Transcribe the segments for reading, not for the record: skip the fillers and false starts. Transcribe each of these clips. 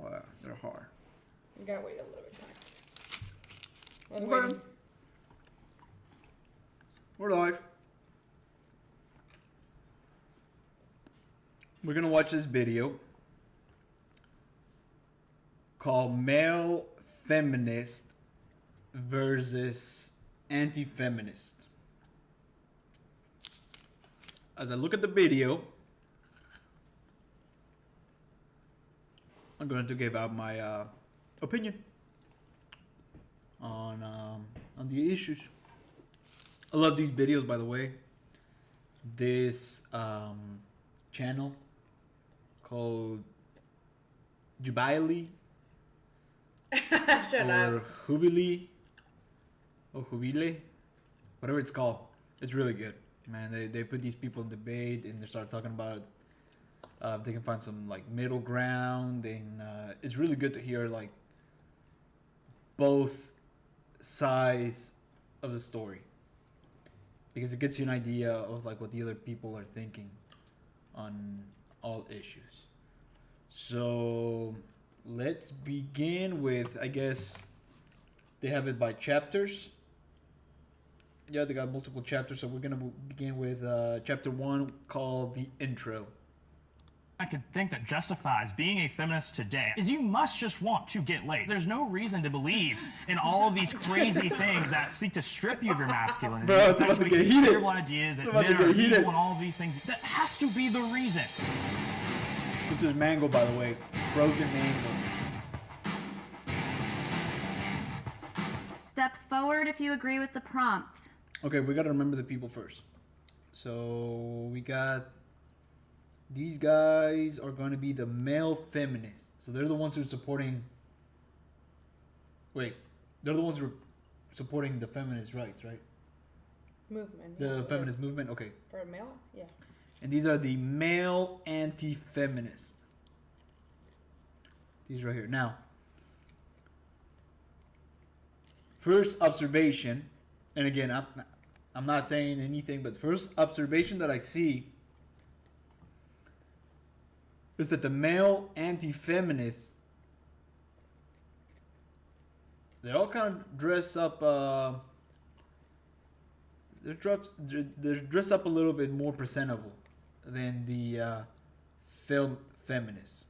Well, they're hard. You gotta wait a little bit of time. I was Okay. waiting. We're live. We're gonna watch this video called Male Feminist versus Anti-Feminist. As I look at the video, I'm going to give out my opinion on the issues. I love these videos, by the way. This channel called Jubilee Shut or up. Jubile or Jubile, whatever it's called. It's really good, man. They put these people in debate and they start talking about if they can find some like middle ground, and it's really good to hear like both sides of the story, because it gets you an idea of like what the other people are thinking on all issues. So let's begin with, I guess they have it by chapters. Yeah, they got multiple chapters, so we're gonna begin with chapter 1 called the intro. I could think that justifies being a feminist today is you must just want to get laid. There's no reason to believe in all of these crazy things that seek to strip you of your masculinity. Bro, it's about to get heated. Terrible ideas that It's about to men are get heated. evil and all of these things. That has to be the reason. This is mango, by the way. Frozen mango. Step forward if you agree with the prompt. Okay, we gotta remember the people first. So we got these guys are going to be the male feminists. So they're the ones who are supporting. Wait, they're the ones who are supporting the feminist rights, right? Movement. The yeah. feminist movement. Okay, For a male? Yeah. and these are the male anti-feminists. These right here. Now, first observation, and again, I'm not saying anything, but first observation that I see is that the male anti-feminists, they all kind of dress up. They're dressed up a little bit more presentable than the feminists,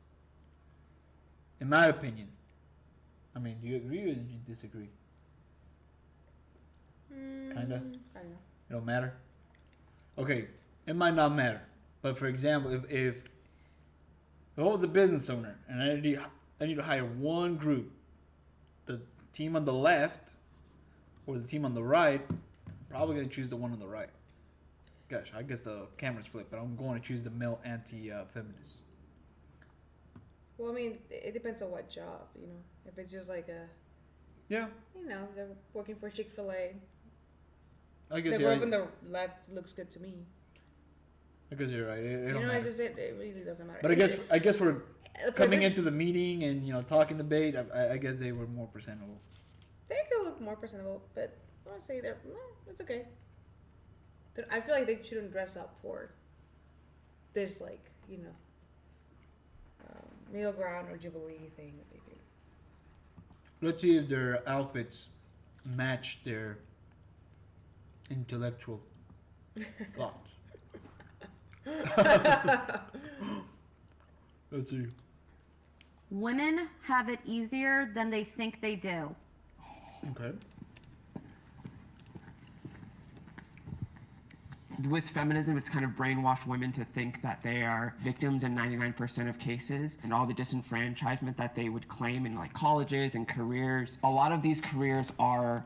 in my opinion. I mean, do you agree or do you disagree? Kinda. I don't know. It don't matter. Okay, it might not matter, but for example, if I was a business owner and I need to hire one group, the team on the left or the team on the right, I'm probably gonna choose the one on the right. Gosh, I guess the camera's flipped, but I'm going to choose the male anti-feminist. Well, I mean, it depends on what job, you know. If it's just like a, Yeah, you know, they're working for Chick-fil-A. I guess The you're group on right. the left looks good to me. I guess you're right. It You don't know, matter. it's just it really doesn't matter. But I guess for For coming this- into the meeting and talking debate, I guess they were more presentable. They could look more presentable, but I want to say they're, it's okay. I feel like they shouldn't dress up for this, like, you know, middle ground or Jubilee thing that they do. Let's see if their outfits match their intellectual thoughts. Let's see. Women have it easier than they think they do. Okay. With feminism, it's kind of brainwashed women to think that they are victims in 99% of cases, and all the disenfranchisement that they would claim in like colleges and careers. A lot of these careers are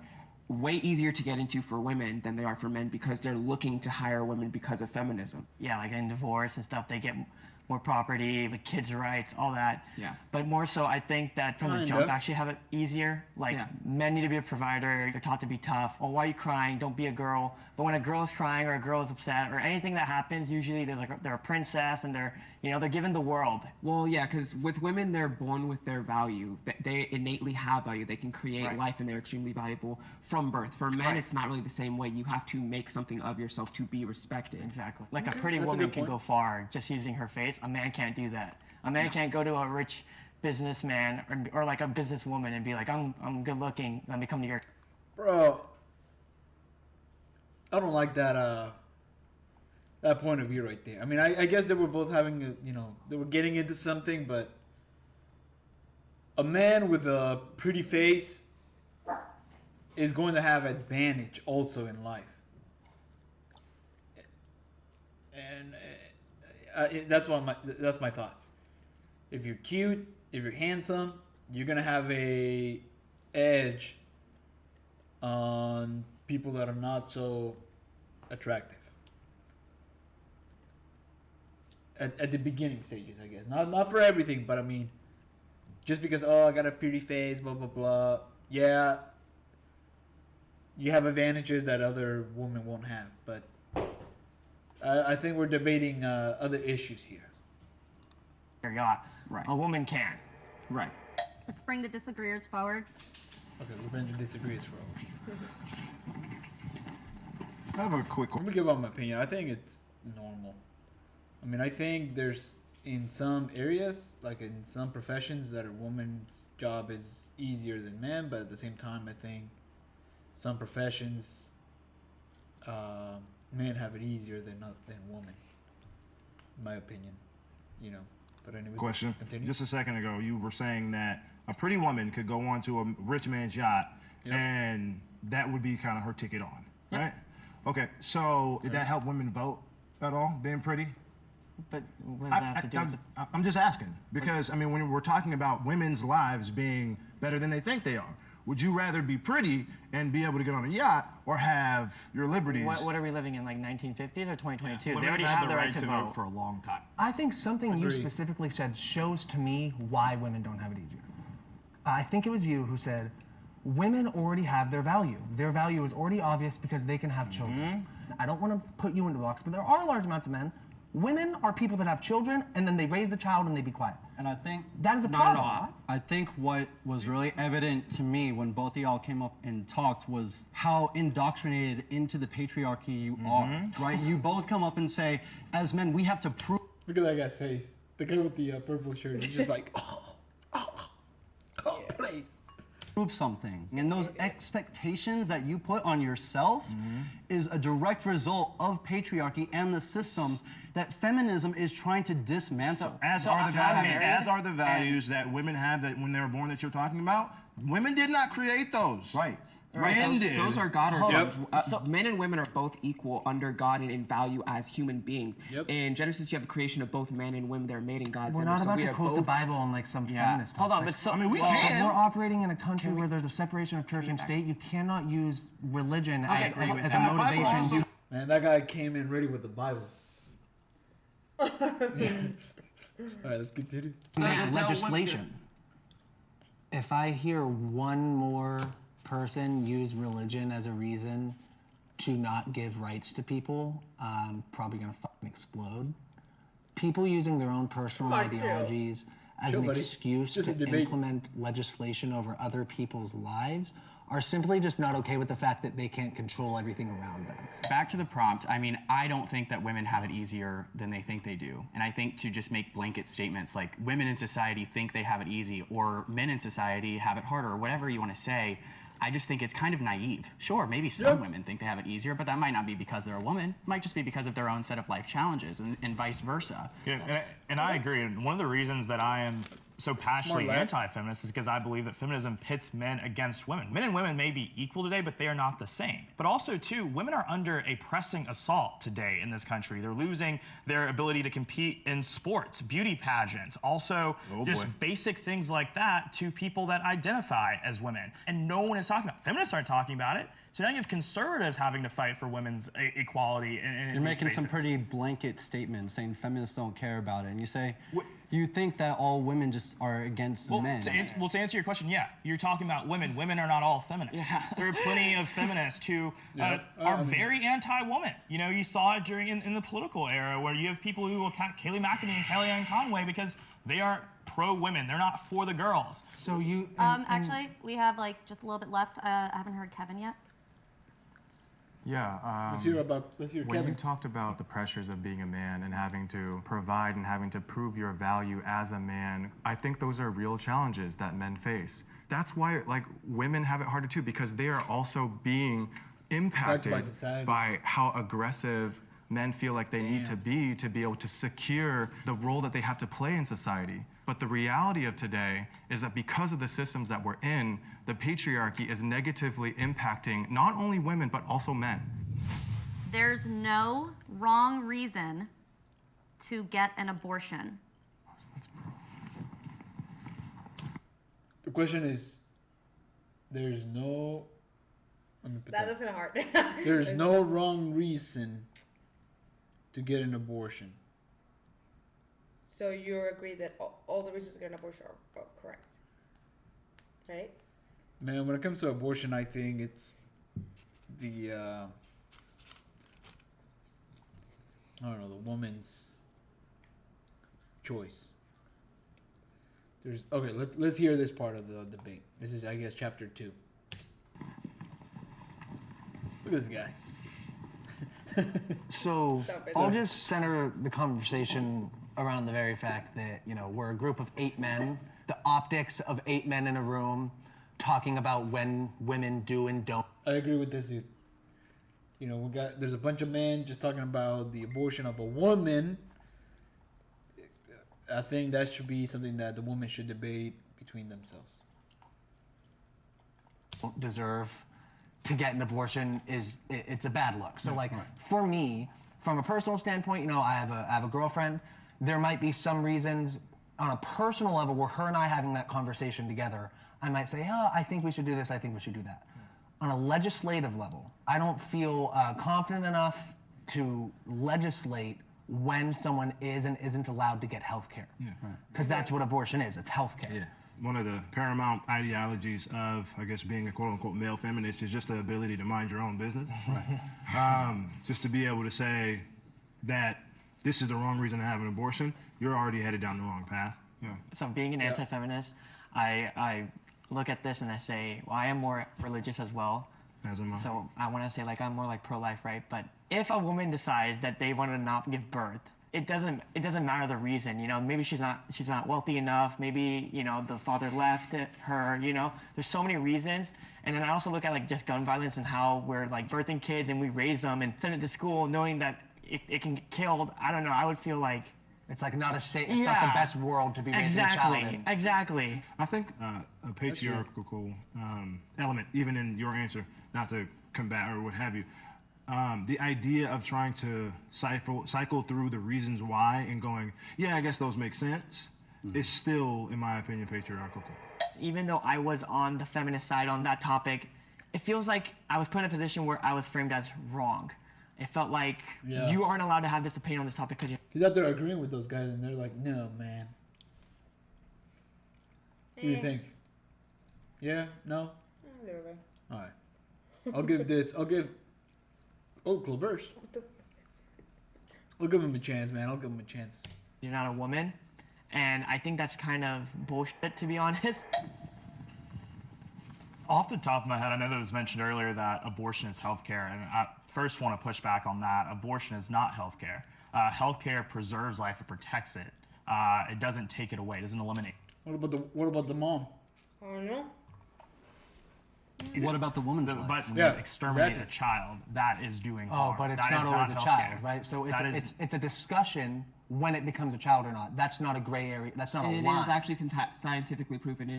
way easier to get into for women than they are for men because they're looking to hire women because of feminism. Yeah, like in divorce and stuff, they get more property, the kids' rights, all that. Yeah. But more so, I think that from the Kinda. jump, actually have it easier. Like, Yeah. men need to be a provider. You're taught to be tough. Oh, why are you crying? Don't be a girl. But when a girl is crying or a girl is upset or anything that happens, usually they're a princess and they're given the world. Well, yeah, because with women, they're born with their value. They innately have value. They can create Right. life, and they're extremely valuable from birth. For men, Right. it's not really the same way. You have to make something of yourself to be respected. Exactly. Like a pretty That's a woman good can point. go far just using her face. A man can't do that. A man can't go to a rich businessman or like a businesswoman and be like, I'm good looking, let me come to your. Bro, I don't like that that point of view right there. I mean, I guess they were both having they were getting into something, but a man with a pretty face is going to have advantage also in life. And that's my thoughts. If you're cute, if you're handsome, you're gonna have a edge on people that are not so attractive. At the beginning stages, I guess. Not for everything, but I mean, just because I got a pretty face, blah blah blah. Yeah, you have advantages that other women won't have, but I think we're debating other issues here. Your yacht. Right. A woman can. Right. Let's bring the disagreeers forward. Okay, we're going to disagree as well. I have a quick Let me give out my opinion. I think it's normal. I mean, I think there's in some areas, like in some professions, that a woman's job is easier than men, but at the same time, I think some professions, men have it easier than women. In my opinion, But anyways, question. continue. Just a second ago, you were saying that a pretty woman could go onto a rich man's yacht, Yep. and that would be kind of her ticket on, right? Okay, so did that help women vote at all, being pretty? But what does that have to do with it? I'm just asking because I mean, when we're talking about women's lives being better than they think they are, would you rather be pretty and be able to get on a yacht or have your liberties? What are we living in, like 1950s or 2022? Women They already have have the right to vote. for a long time. I think something you Agreed. specifically said shows to me why women don't have it easier. I think it was you who said, women already have their value. Their value is already obvious because they can have children. I don't want to put you into a box, but there are large amounts of men. Women are people that have children and then they raise the child and they be quiet. And I think That is a not at problem. all. I think what was really evident to me when both of y'all came up and talked was how indoctrinated into the patriarchy you are. Right? You both come up and say, as men, we have to prove. Look at that guy's face. The guy with the purple shirt. He's just like, please. Prove something. And those expectations that you put on yourself is a direct result of patriarchy and the systems that feminism is trying to dismantle. As are the values that women have that when they were born that you're talking about. Women did not create those. Right. Men did. Those are God ordained. Yep. Men and women are both equal under God and in value as human beings. Yep. In Genesis, you have the creation of both men and women that are made in God's We're image. not So about we to are quote the both. Bible on like some Yeah. feminist Hold on, topic. but so, I mean, we well, can. We're operating in a country where there's a separation of church and state. You cannot use religion Okay, as and a the Bible motivation. also- Man, that guy came in ready with the Bible. All right, let's continue. Legislation. If I hear one more person use religion as a reason to not give rights to people, I'm probably gonna fucking explode. People using their own personal Come on, Phil. ideologies as Chill, an buddy. excuse Just a to debate. implement legislation over other people's lives are simply just not okay with the fact that they can't control everything around them. Back to the prompt, I mean, I don't think that women have it easier than they think they do. And I think to just make blanket statements like women in society think they have it easy or men in society have it harder or whatever you want to say, I just think it's kind of naive. Sure, maybe some women think they have it easier, but that might not be because they're a woman. It might just be because of their own set of life challenges and vice versa. Yeah, and I agree. And one of the reasons that I am so passionately lad. anti-feminist is because I believe that feminism pits men against women. Men and women may be equal today, but they are not the same. But also, too, women are under a pressing assault today in this country. They're losing their ability to compete in sports, beauty pageants, also just basic things like that to people that identify as women. And no one is talking about it. Feminists aren't talking about it. So now you have conservatives having to fight for women's equality in You're making some spaces. pretty blanket statements saying feminists don't care about it. And you say, you think that all women just are against men. To answer your question, yeah, you're talking about women. Women are not all feminists. There are plenty of feminists who are very anti-woman. You know, you saw it during in the political era where you have people who will attack Kayleigh McEnany and Kellyanne Conway because they aren't pro-women. They're not for the girls. So you. Actually, we have like just a little bit left. I haven't heard Kevin yet. Yeah. Let's hear When you Kevin's. talked about the pressures of being a man and having to provide and having to prove your value as a man, I think those are real challenges that men face. That's why, like, women have it harder too, because they are also being impacted by society. by how aggressive men feel like they need to be able to secure the role that they have to play in society. But the reality of today is that because of the systems that we're in, the patriarchy is negatively impacting not only women, but also men. There's no wrong reason to get an abortion. The question is, there's no. Let me put That's kind of hard. There's no wrong reason to get an abortion. So you agree that all the reasons to get an abortion are correct, right? Man, when it comes to abortion, I think it's the I don't know, the woman's choice. Let's hear this part of the debate. This is, I guess, chapter 2. Look at this guy. So Stop it. I'll just center the conversation around the very fact that, you know, we're a group of 8 men, the optics of 8 men in a room talking about when women do and don't. I agree with this dude. You know, there's a bunch of men just talking about the abortion of a woman. I think that should be something that the women should debate between themselves. Don't deserve to get an abortion it's a bad look. So like for me, from a personal standpoint, you know, I have a girlfriend. There might be some reasons on a personal level where her and I having that conversation together, I might say, oh, I think we should do this, I think we should do that. On a legislative level, I don't feel confident enough to legislate when someone is and isn't allowed to get health care. Because that's what abortion is, it's health care. Yeah. One of the paramount ideologies of, I guess, being a quote-unquote male feminist is just the ability to mind your own business. Just to be able to say that this is the wrong reason to have an abortion, you're already headed down the wrong path. So being an anti-feminist, I look at this and I say, well, I am more religious as well. As am I. So I want to say, like, I'm more like pro-life, right? But if a woman decides that they want to not give birth, it doesn't matter the reason. You know, maybe she's not wealthy enough. Maybe, you know, the father left her. You know, there's so many reasons. And then I also look at like just gun violence and how we're like birthing kids and we raise them and send it to school knowing that it can get killed. I don't know. I would feel like it's like not it's not the best world to be raising a child in. Exactly. I think a patriarchal element, even in your answer, not to combat or what have you, the idea of trying to cycle through the reasons why and going, yeah, I guess those make sense, is still, in my opinion, patriarchal. Even though I was on the feminist side on that topic, it feels like I was put in a position where I was framed as wrong. It felt like you aren't allowed to have this opinion on this topic because he's out there agreeing with those guys, and they're like, "No, man." What do you think? Yeah? No? All right. I'll give Clover's. I'll give him a chance, man. I'll give him a chance. You're not a woman, and I think that's kind of bullshit, to be honest. Off the top of my head, I know that was mentioned earlier that abortion is healthcare, and I first want to push back on that. Abortion is not healthcare. Healthcare preserves life, it protects it. It doesn't take it away, it doesn't eliminate. What about the mom? I don't know. What about the woman's life? But when you exterminate a child, that is doing harm. Oh, but it's That not is always a healthcare. child, right? So it's a discussion when it becomes a child or not. That's not a gray area. That's not a line. It is actually scientifically proven.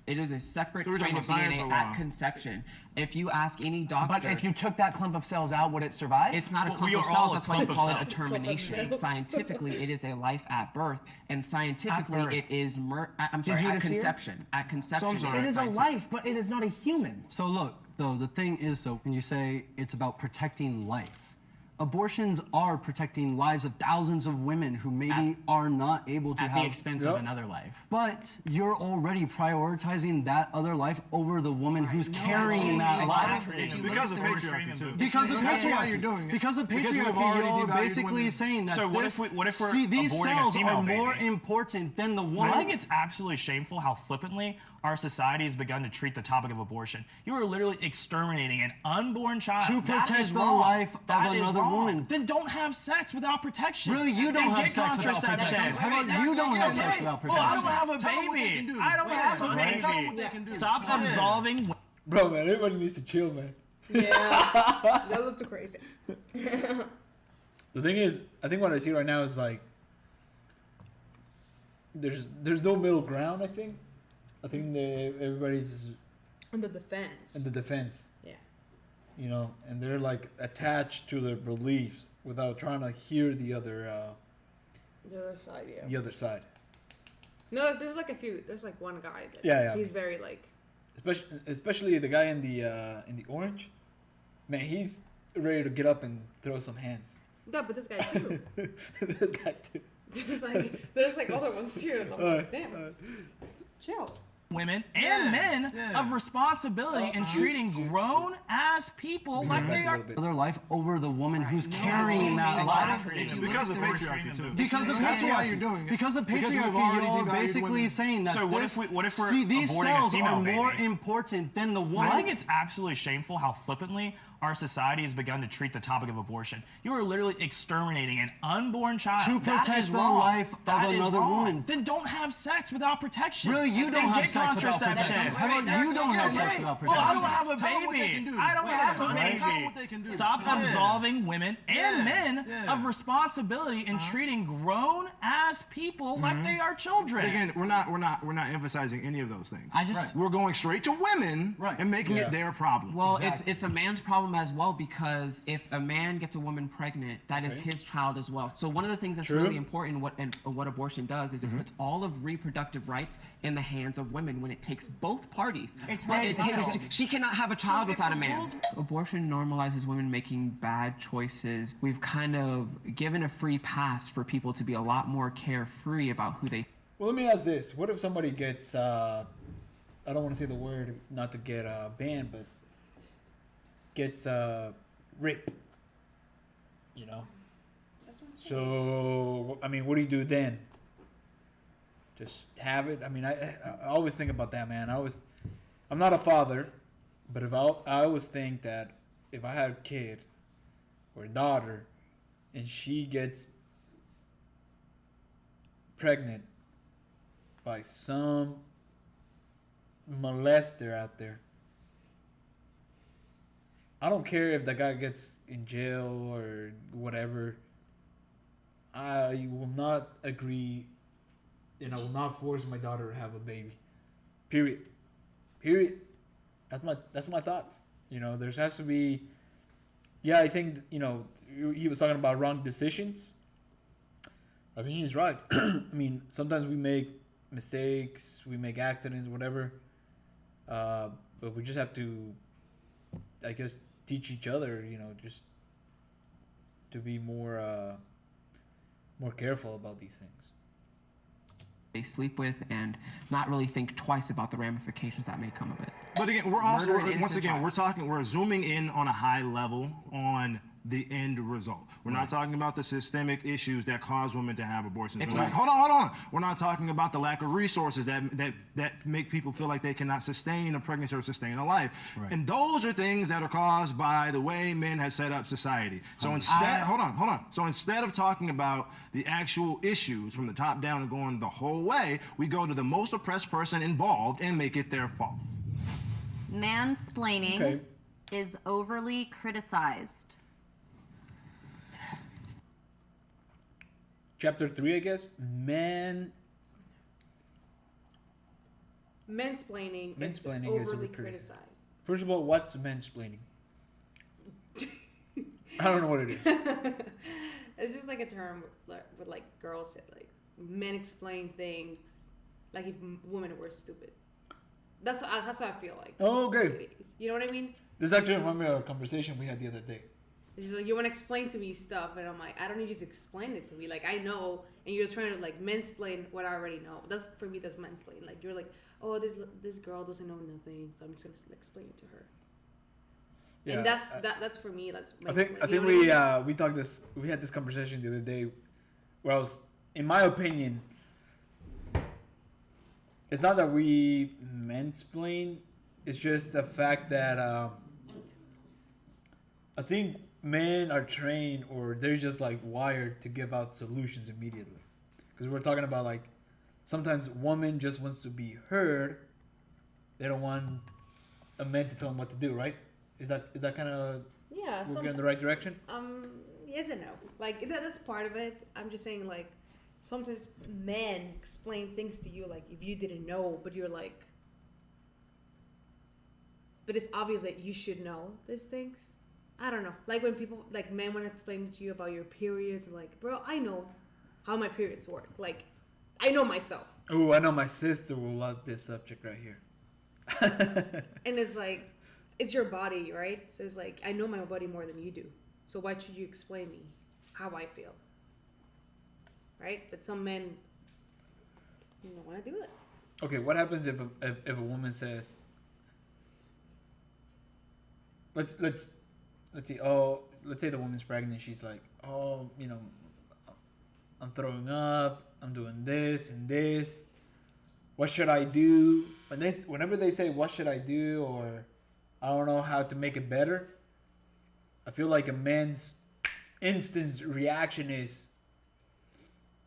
It is a separate strain of DNA at conception. If you ask any doctor... But if you took that clump of cells out, would it survive? It's not a clump of cells, that's why you call it a termination. Scientifically, it is a life at birth, and scientifically, it is at conception. At conception, it is a life, but it is not a human. So look, though, the thing is, so when you say it's about protecting life, abortions are protecting lives of thousands of women who maybe are not able to At have. the expense of another life. But you're already prioritizing that other life over the woman who's carrying that life. Because of patriarchy too. Because of That's why patriarchy. you're doing it. Because of Because we've patriarchy, already you're devalued basically women. saying that So what if we're these aborting a cells female are more baby? important than the woman. I think it's absolutely shameful how flippantly our society has begun to treat the topic of abortion. You are literally exterminating an unborn child. To That protect is the wrong. life of That is another wrong. woman. Then don't have sex without protection. Really, you don't Then have get sex without contraception. protection. How about you don't have sex without Well, I don't protection? have a Tell them what they baby. can do. I don't have a Tell them what they baby. can do. Stop absolving. Bro, man, everybody needs to chill, man. Yeah, that looked too crazy. The thing is, I think what I see right now is like there's no middle ground. I think everybody's On the defense. in the defense, Yeah. you know, and they're like attached to their beliefs without trying to hear the other side, yeah. the other side. No, there's like a few. There's like one guy that Yeah. he's very like. Especially the guy in the orange, man, he's ready to get up and throw some hands. No, but this guy too. This guy too. there's like other ones too. And I'm like, damn. Chill. Women and men of responsibility in treating grown ass people like they are. Other life over the woman who's carrying that life. Because of patriarchy too. Because of That's why patriarchy. you're doing it. Because of Because we've patriarchy, already you're devalued basically women. saying that So what if we're these aborting a cells female are more baby? important than the woman. I think it's absolutely shameful how flippantly our society has begun to treat the topic of abortion. You are literally exterminating an unborn child. To That protect is the wrong. life of That is another wrong. woman. Then don't have sex without protection. Really, you Then don't have get sex without contraception. protection. How about you don't have sex without Well, I don't protection? have a Tell them what they baby. can do. I don't have a Yeah. baby. Tell them what they can do. Stop Yeah. absolving women and Yeah. men Yeah. of responsibility in treating grown ass people like they are children. Again, we're not emphasizing any of those things. I just- We're going straight to women and making it their problem. Well, it's a man's problem as well, because if a man gets a woman pregnant, that is his child as well. So one of the things that's really important, what abortion does, is it puts all of reproductive rights in the hands of women when it takes both parties. She cannot have a child without a man. Abortion normalizes women making bad choices. We've kind of given a free pass for people to be a lot more carefree about who they. Well, let me ask this: what if somebody gets I don't want to say the word, not to get banned, but gets raped? You know. So I mean, what do you do then? Just have it. I mean, I always think about that, man. I'm not a father, but I always think that if I had a kid or a daughter, and she gets pregnant by some molester out there, I don't care if the guy gets in jail or whatever. I will not agree, and I will not force my daughter to have a baby. Period. That's my thoughts. You know, there has to be. Yeah, I think he was talking about wrong decisions. I think he's right. I mean, sometimes we make mistakes, we make accidents, whatever. But we just have to, I guess, teach each other, just to be more careful about these things. They sleep with, and not really think twice about the ramifications that may come of it. But again, we're also, Murder and once innocent again, we're zooming in on a high level on the end result. We're not talking about the systemic issues that cause women to have abortions. We're not, hold on. We're not talking about the lack of resources that make people feel like they cannot sustain a pregnancy or sustain a life. Right. And those are things that are caused by the way men have set up society. So instead, hold on. So instead of talking about the actual issues from the top down and going the whole way, we go to the most oppressed person involved and make it their fault. Mansplaining is overly criticized. Chapter 3, I guess. Mansplaining is Mansplaining is overly criticized. criticized. First of all, what's mansplaining? I don't know what it is. It's just like a term with like girls say, like men explain things like if women were stupid. That's what I feel like. Oh, okay. You know what I mean? This actually reminds me of a conversation we had the other day. She's like, you want to explain to me stuff, and I'm like, I don't need you to explain it to me. Like I know, and you're trying to like mansplain what I already know. That's for me. That's mansplain. Like you're like, oh, this girl doesn't know nothing, so I'm just gonna explain it to her. Yeah, and that's for me. That's I think we had this conversation the other day, where I was, in my opinion, it's not that we mansplain. It's just the fact that I think men are trained, or they're just like wired to give out solutions immediately. Because we're talking about like sometimes woman just wants to be heard. They don't want a man to tell them what to do, right? Is that kind of yeah? We're going in the right direction? Yes and no. Like that's part of it. I'm just saying like sometimes men explain things to you like if you didn't know, but you're like, but it's obvious that you should know these things. I don't know. Like when people, like men want to explain to you about your periods, like, bro, I know how my periods work. Like, I know myself. Oh, I know my sister will love this subject right here. And it's like, it's your body, right? So it's like, I know my body more than you do. So why should you explain me how I feel? Right? But some men, you don't want to do it. Okay, what happens if a woman says, let's see, oh, let's say the woman's pregnant, she's like, oh, you know, I'm throwing up, I'm doing this and this, what should I do? Whenever they say what should I do, or I don't know how to make it better, I feel like a man's instant reaction is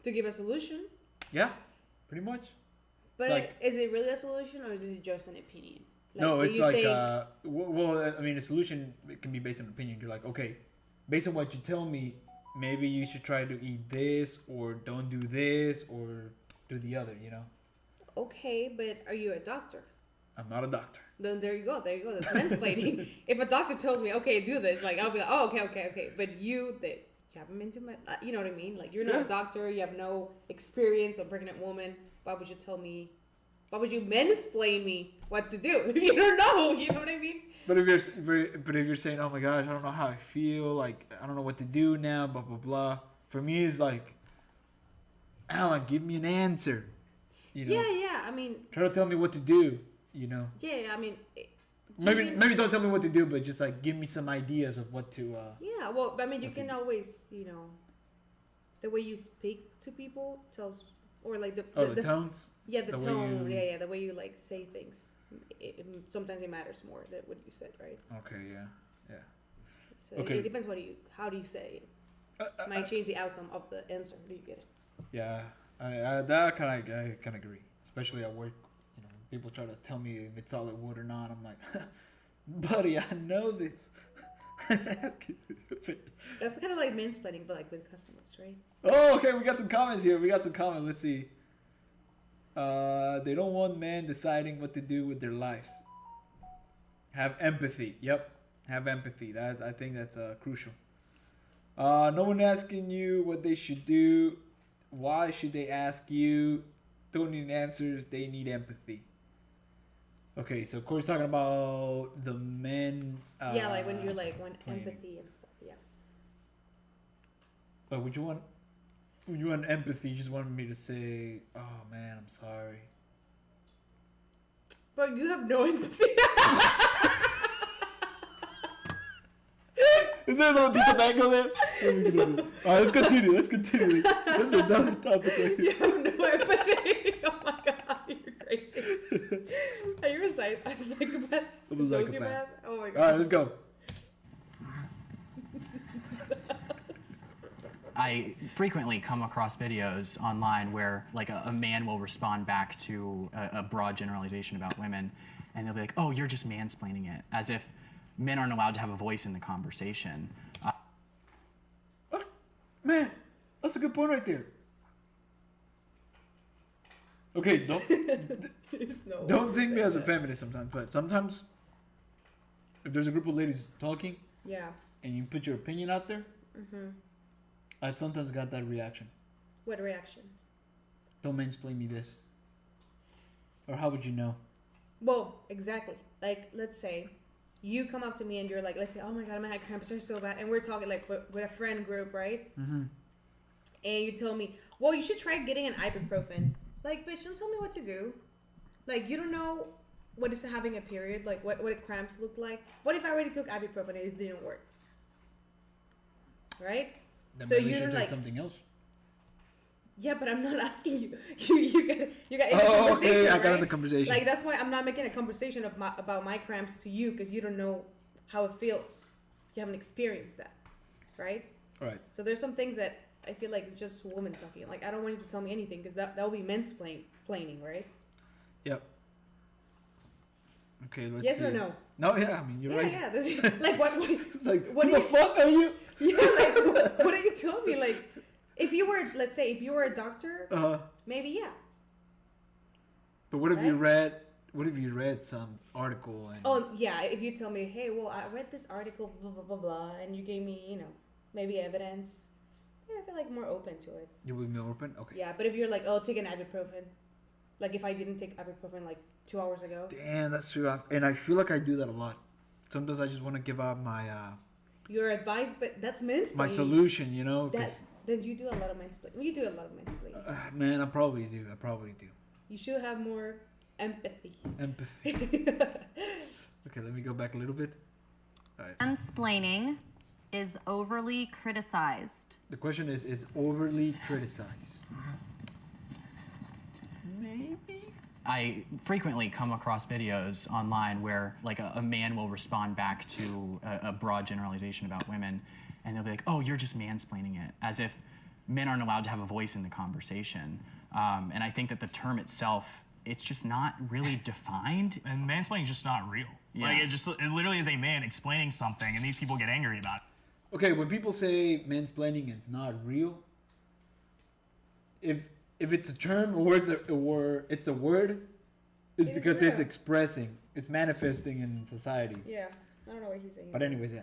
to give a solution. Yeah, pretty much. But like, is it really a solution, or is it just an opinion? Like, no, it's like, well, I mean, a solution can be based on opinion. You're like, okay, based on what you tell me, maybe you should try to eat this, or don't do this, or do the other, you know? Okay, but are you a doctor? I'm not a doctor. Then there you go. That's mansplaining. If a doctor tells me, okay, do this, like, I'll be like, oh, okay. But you haven't been to you know what I mean? Like, you're not a doctor. You have no experience of pregnant woman. Why would you tell me? Why would you mansplain me what to do if you don't know? You know what I mean? But if you're saying, oh my gosh, I don't know how I feel, like I don't know what to do now, blah blah blah. For me, it's like, Alan, give me an answer. You know? Yeah. I mean, try to tell me what to do. You know? Yeah. I mean, maybe don't tell me what to do, but just like give me some ideas of what to. Yeah. Well, I mean, you can always, you know, the way you speak to people tells. Or like the tones. Yeah, the tone. Yeah, the way you like say things. Sometimes it matters more than what you said, right? Okay. Yeah. So it depends how do you say it. Might change the outcome of the answer. Do you get it? Yeah, I kind of agree. Especially at work, you know, people try to tell me if it's solid wood or not. I'm like, buddy, I know this. That's kind of like mansplaining, but like with customers, right? Oh, okay. We got some comments here. Let's see. They don't want men deciding what to do with their lives. Have empathy. Yep. Have empathy. I think that's crucial. No one asking you what they should do. Why should they ask you? Don't need answers. They need empathy. Okay, so Corey's talking about the men. Yeah, like when you're like empathy and stuff. Yeah. But would you want empathy? You just wanted me to say, "Oh man, I'm sorry." But you have no empathy. Is there no decent angle there? Alright, let's continue. This is another topic right here. You have no empathy. Oh my god, you're crazy. Are you a psychopath? I'm a psychopath. Oh my god. Alright, let's go. I frequently come across videos online where like a man will respond back to a broad generalization about women, and they'll be like, oh, you're just mansplaining it, as if men aren't allowed to have a voice in the conversation. Man, that's a good point right there. Okay, don't think me as a feminist sometimes, but sometimes if there's a group of ladies talking, yeah, and you put your opinion out there, I've sometimes got that reaction. What reaction? Don't mansplain me this. Or how would you know? Well, exactly. Like, let's say you come up to me and you're like, let's say, oh my god, my head cramps are so bad, and we're talking like with a friend group, right? And you tell me, well, you should try getting an ibuprofen. Like, bitch, don't tell me what to do. Like, you don't know what is having a period, like what cramps look like. What if I already took ibuprofen and it didn't work? Right? Then So maybe you're should like take something else. Yeah, but I'm not asking you. You got in the Oh, conversation, okay, I got in right? the conversation. Like that's why I'm not making a conversation about my cramps to you because you don't know how it feels. You haven't experienced that, right? Right. So there's some things that I feel like it's just women talking. Like I don't want you to tell me anything because that will be mansplaining, right? Yep. Okay, let's Yes see. or no? No, yeah, I mean, you're right. Yeah. This, like what? It's like, what who the fuck are you? Yeah, like what are you telling me? Like, if you were, let's say, if you were a doctor, maybe yeah. But what if you Right? read? What if you read some article and? Oh yeah, if you tell me, hey, well, I read this article, blah blah blah blah, and you gave me, maybe evidence. Yeah, I feel like more open to it. You will be more open. Okay. Yeah, but if you're like, oh, take an ibuprofen, like if I didn't take ibuprofen like 2 hours ago. Damn, that's true. And I feel like I do that a lot. Sometimes I just want to give out my Your advice, but that's mansplaining. my solution, you know. 'cause, Then you do a lot of mansplaining. You do a lot of mansplaining. man, I probably do. You should have more empathy. Empathy. Okay, let me go back a little bit. All right. Mansplaining is overly criticized. The question is overly criticized? I frequently come across videos online where like a man will respond back to a broad generalization about women, and they'll be like, oh, you're just mansplaining it, as if men aren't allowed to have a voice in the conversation. And I think that the term itself, it's just not really defined. And mansplaining is just not real. Yeah. Like it literally is a man explaining something, and these people get angry about it. Okay, when people say mansplaining is not real, if it's a term or it's a word, it's It is because it's real. expressing, it's manifesting in society. Yeah, I don't know what he's saying. But anyways, yeah.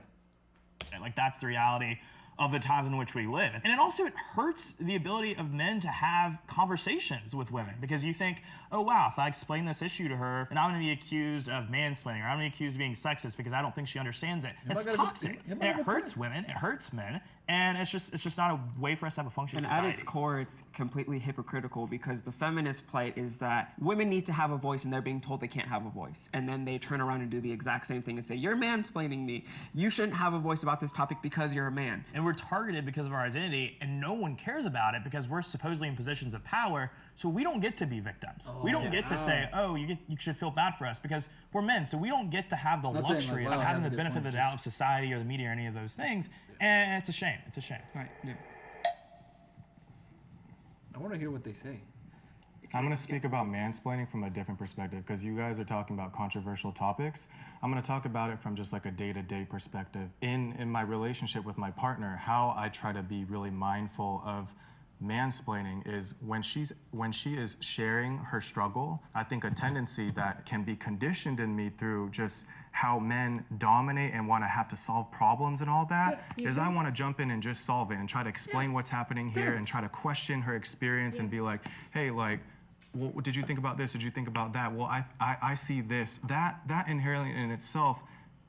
Like that's the reality of the times in which we live. And it hurts the ability of men to have conversations with women, because you think, oh wow, if I explain this issue to her, then I'm gonna be accused of mansplaining, or I'm gonna be accused of being sexist because I don't think she understands it. It's toxic. It hurts women, it hurts men, and it's just not a way for us to have a functioning And society. at its core, it's completely hypocritical, because the feminist plight is that women need to have a voice and they're being told they can't have a voice. And then they turn around and do the exact same thing and say, you're mansplaining me. You shouldn't have a voice about this topic because you're a man. And we're targeted because of our identity, and no one cares about it because we're supposedly in positions of power, so we don't get to be victims. We don't get to say, oh, you should feel bad for us, because we're men, so we don't get to have the Not saying, luxury like, wow, of having that's a the good benefit of point, the doubt of society or the media or any of those things, and it's a shame. It's a shame. Right. Yeah. I want to hear what they say. I'm going to speak about mansplaining from a different perspective, because you guys are talking about controversial topics. I'm going to talk about it from just like a day-to-day perspective. In my relationship with my partner, how I try to be really mindful of mansplaining is when she is sharing her struggle, I think a tendency that can be conditioned in me through just how men dominate and want to have to solve problems and all that, is I want to jump in and just solve it and try to explain what's happening here and try to question her experience and be like, hey, like, well, did you think about this? Did you think about that? Well, I see this. That inherently in itself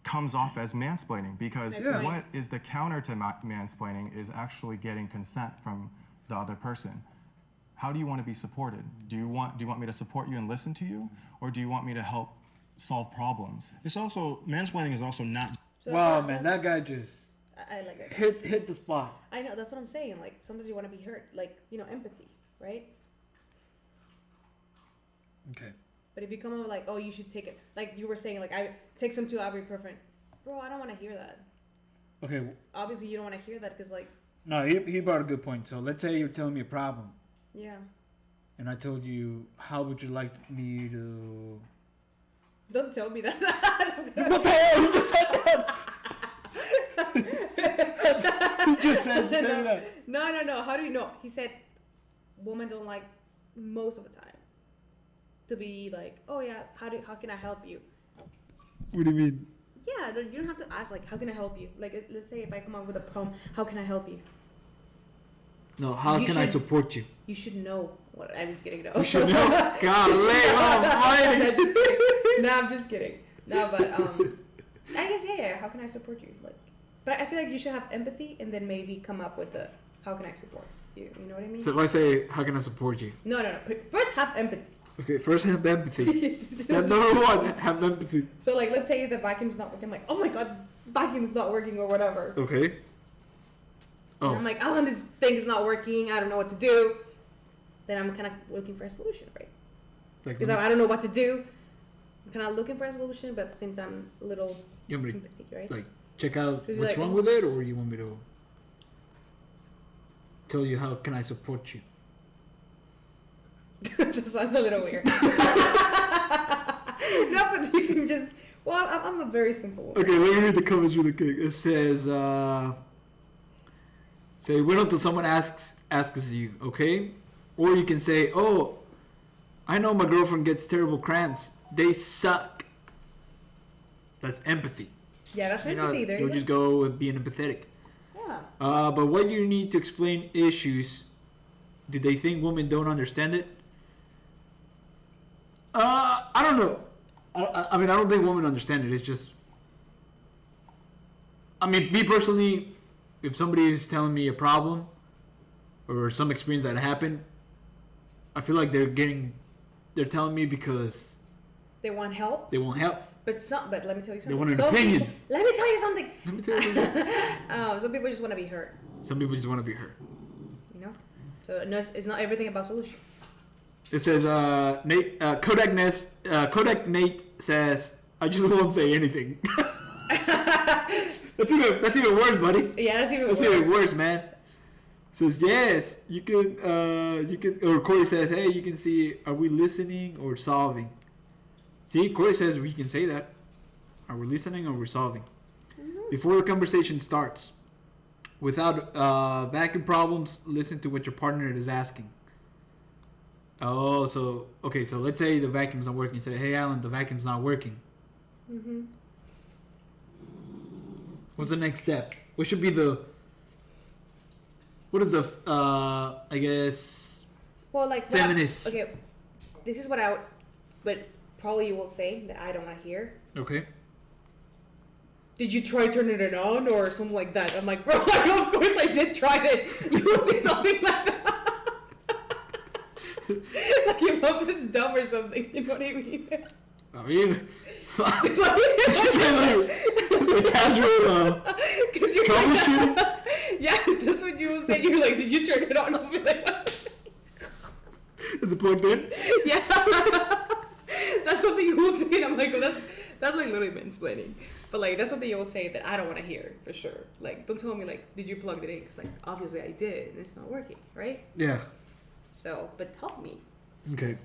comes off as mansplaining, because what is the counter to mansplaining is actually getting consent from the other person. How do you want to be supported? Do you want me to support you and listen to you, or do you want me to help solve problems? It's also, mansplaining is also not. So Wow, that's- man, that guy just I like that. hit the spot. I know, that's what I'm saying. Like, sometimes you want to be heard. Like, empathy, right? Okay. But if you come up like, oh, you should take it. Like you were saying, like, I take some to ibuprofen. Bro, I don't want to hear that. Okay. Obviously, you don't want to hear that because, like, No, he brought a good point. So let's say you're telling me a problem, yeah. and I told you, how would you like me to? Don't tell me that. What the hell? You just said that. You just said say that. No. How do you know? He said, women don't like most of the time to be like, oh yeah, how can I help you? What do you mean? Yeah, you don't have to ask like, how can I help you? Like, let's say if I come up with a problem, how can I help you? No, how You can I should- support you? You should know what. I'm just kidding. No. You should know. God, I'm just kidding. No, I'm just kidding. No, but I guess yeah. How can I support you? Like, but I feel like you should have empathy and then maybe come up with the how can I support you? You know what I mean? So if I say, how can I support you? No. First, have empathy. Okay, first have empathy. It's Step just- number one, have empathy. So like, let's say the vacuum's not working. I'm like, oh my god, this vacuum's not working or whatever. Okay. And Oh, I'm like, Alan, this thing is not working. I don't know what to do. Then I'm kind of looking for a solution, right? like, Because I don't know what to do. I'm kind of looking for a solution, but at the same time, a little you want me to empathy, right? like check out She's what's like, wrong oh. with it, or you want me to tell you how can I support you? That sounds a little weird. No, but you can just. Well, I'm a very simple woman. Okay, let me read the comments really quick. It says, say, wait until someone asks you, okay? Or you can say, oh, I know my girlfriend gets terrible cramps. They suck. That's empathy. Yeah, that's You know, empathy. There you'll you just go. go with being empathetic. Yeah. But what you need to explain issues, do they think women don't understand it? I don't know. I mean, I don't think women understand it. It's just, I mean, me personally, if somebody is telling me a problem or some experience that happened, I feel like they're telling me because They want help, they want help. but let me tell you something. They want an Some opinion. people- let me tell you something. Let me tell you something. Some people just want to be heard. Some people just want to be heard. You know. So no, it's not everything about solution. It says, Kodak Nate says, I just won't say anything. That's even worse, buddy. Yeah, that's even That's worse. even worse, man. Says, yes, you can, or Corey says, hey, you can see, are we listening or solving? See, Corey says we can say that. Are we listening or we're solving? Before the conversation starts, without vacuum problems, listen to what your partner is asking. Oh, so, okay, so let's say the vacuum's not working. You say, hey, Alan, the vacuum's not working. Mm-hmm. What's the next step? What should be what is the, I guess, Well, like feminist? Okay, this is what but probably you will say that I don't want to hear. Okay. Did you try turning it on or something like that? I'm like, bro, of course I did try it. You will say something like that. Like your mom was dumb or something. You know what I mean? I mean, the casual Because you're troubleshooting. yeah, that's what you will say. You're like, did you turn it on? I'll be like, Is it plugged in? yeah. That's something you will say. And I'm like, well, that's like literally mansplaining. But like, that's something you will say that I don't want to hear for sure. Like, don't tell me like, did you plug it in? Because like, obviously I did, and it's not working, right? Yeah. So, but help me. Okay.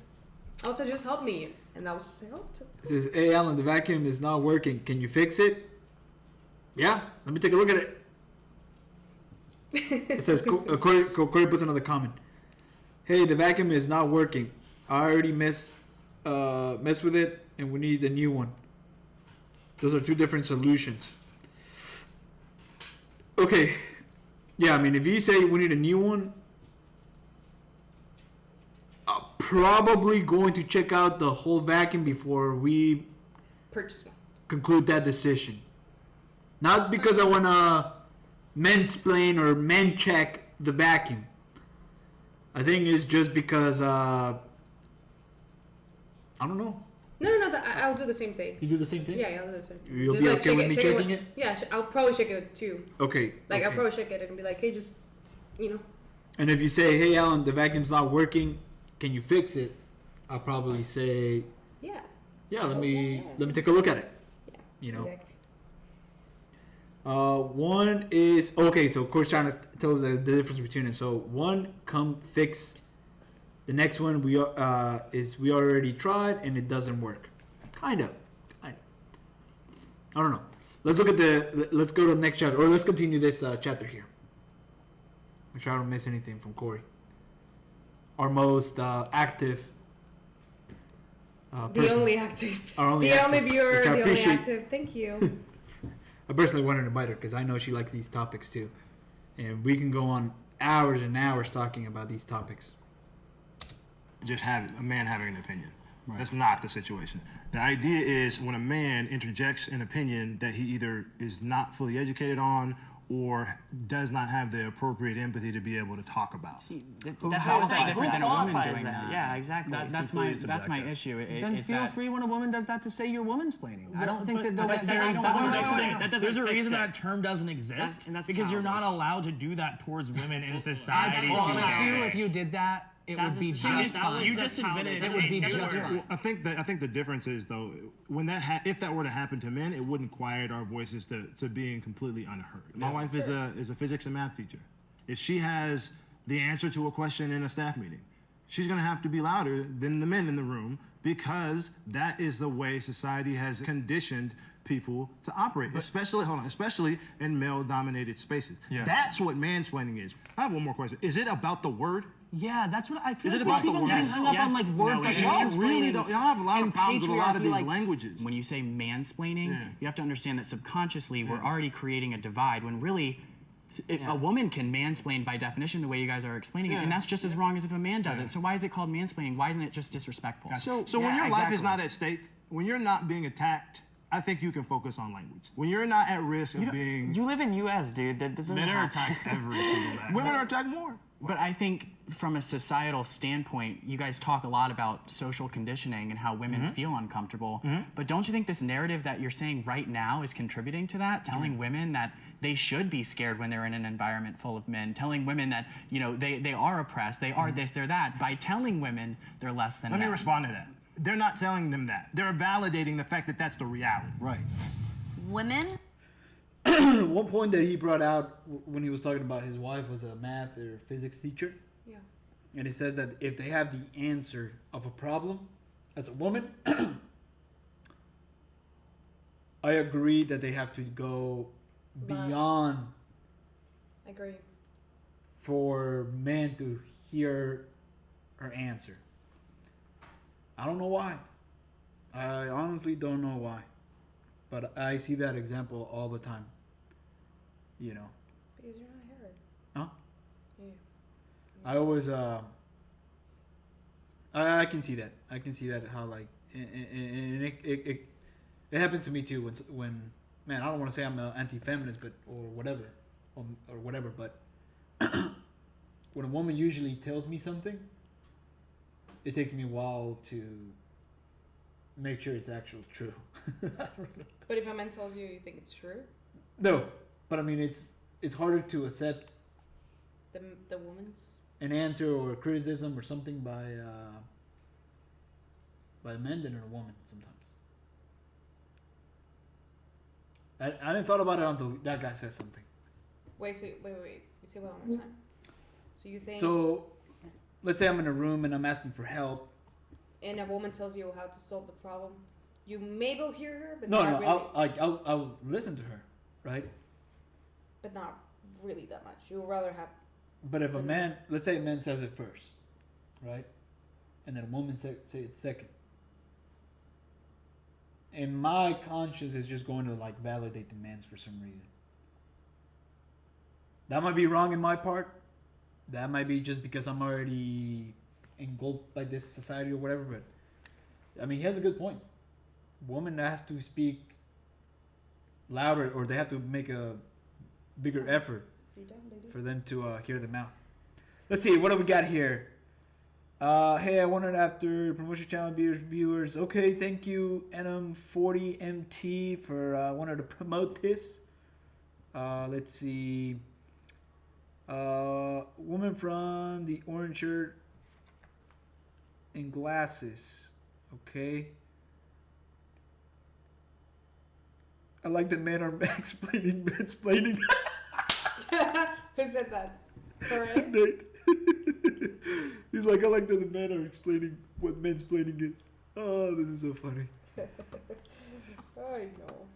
Also, just help me, and I was just say, oh. It says, hey, Alan, the vacuum is not working. Can you fix it? Yeah. Let me take a look at it. It says, Corey puts another comment. Hey, the vacuum is not working. I already messed with it, and we need a new one. Those are two different solutions. Okay. Yeah, I mean, if you say we need a new one, I'm probably going to check out the whole vacuum before we Purchase one. conclude that decision. Not because I want to mansplain or men check the vacuum. I think it's just because, I don't know. No. I'll do the same thing. You do the same thing? Yeah, I'll do the same thing. You'll Just, be like, okay with me shake checking it? Yeah, I'll probably check it too. Okay. Like, I'll okay. probably check it and be like, hey, just, you know. And if you say, hey, Alan, the vacuum's not working, can you fix it? I'll probably say, Yeah. yeah, let me take a look at it. Yeah. You know? Exactly. One is, okay, so of course trying to tell us the difference between it. So one, come fix. The next one we already tried and it doesn't work. Kind of. I don't know. Let's go to the next chapter, or let's continue this chapter here. Make sure I don't miss anything from Corey. Our most active The person. only active. Our only the active, only viewer, which I the only appreciate. active. Thank you. I personally wanted to invite her because I know she likes these topics too. And we can go on hours and hours talking about these topics. Just have a man having an opinion. That's not the situation. The idea is when a man interjects an opinion that he either is not fully educated on or does not have the appropriate empathy to be able to talk about. How is that different than a woman qualifies doing that? Yeah, exactly. That's my issue. Then feel free when a woman does that to say you're womansplaining. I don't think that There's a reason that term doesn't exist, and that's because you're not childish. allowed to do that towards women in I society. promise you, if you did that, it would be just fine. You just admitted It would be just fine. I think the difference is though, when if that were to happen to men, it wouldn't quiet our voices to being completely unheard. My wife is a physics and math teacher. If she has the answer to a question in a staff meeting, she's gonna have to be louder than the men in the room because that is the way society has conditioned people to operate, especially in male-dominated spaces. Yeah. That's what mansplaining is. I have one more question. Is it about the word? Yeah, that's what I feel. Is it like about the people getting word? hung up on like words No, like it Y'all is. really don't. Y'all have a lot of and problems with a lot of patriarchy, these like- languages. When you say mansplaining, Yeah. you have to understand that subconsciously we're already creating a divide when really a woman can mansplain by definition the way you guys are explaining it, and that's just as wrong as if a man does it. So why is it called mansplaining? Why isn't it just disrespectful? So when your life is not at stake, when you're not being attacked, I think you can focus on language. When you're not at risk of being, You live in U.S., dude. That doesn't Men are happen. attacked every single day. women are attacked more. But I think from a societal standpoint, you guys talk a lot about social conditioning and how women feel uncomfortable. But don't you think this narrative that you're saying right now is contributing to that? Telling women that they should be scared when they're in an environment full of men. Telling women that, you know, they are oppressed, they are this, they're that. By telling women they're less than Let me men. respond to that. They're not telling them that. They're validating the fact that that's the reality. Right. Women One point that he brought out when he was talking about his wife was a math or physics teacher. Yeah. And he says that if they have the answer of a problem as a woman, I agree that they have to go beyond I agree. for men to hear her answer. I don't know why. I honestly don't know why. But I see that example all the time. You know. Because you're not heard. Huh? Yeah. I always I can see that. I can see that how like and it happens to me too when man, I don't want to say I'm an anti-feminist but or whatever but when a woman usually tells me something, it takes me a while to make sure it's actually true. But if a man tells you, you think it's true? No, but I mean it's harder to accept The woman's. an answer or a criticism or something by a man than a woman sometimes. I didn't thought about it until that guy said something. Wait. Say that one more time. So you think? So, let's say I'm in a room and I'm asking for help. And a woman tells you how to solve the problem. You maybe will hear her, but No, not really. I'll listen to her, right? But not really that much. You would rather have. But if a man, let's say a man says it first, right, and then a woman say it second, and my conscience is just going to like validate the man's for some reason. That might be wrong in my part. That might be just because I'm already engulfed by this society or whatever. But I mean, he has a good point. Women have to speak louder, or they have to make a bigger effort for them to hear them out. Let's see, what do we got here? Hey, I wondered after promotion channel viewers. Okay, thank you NM40MT for wanting to promote this. Let's see. Woman from the orange shirt and glasses. Okay. I like that men are mansplaining. Who said that? Correct. Nate. He's like, I like that the men are explaining what mansplaining is. Oh, this is so funny. I know.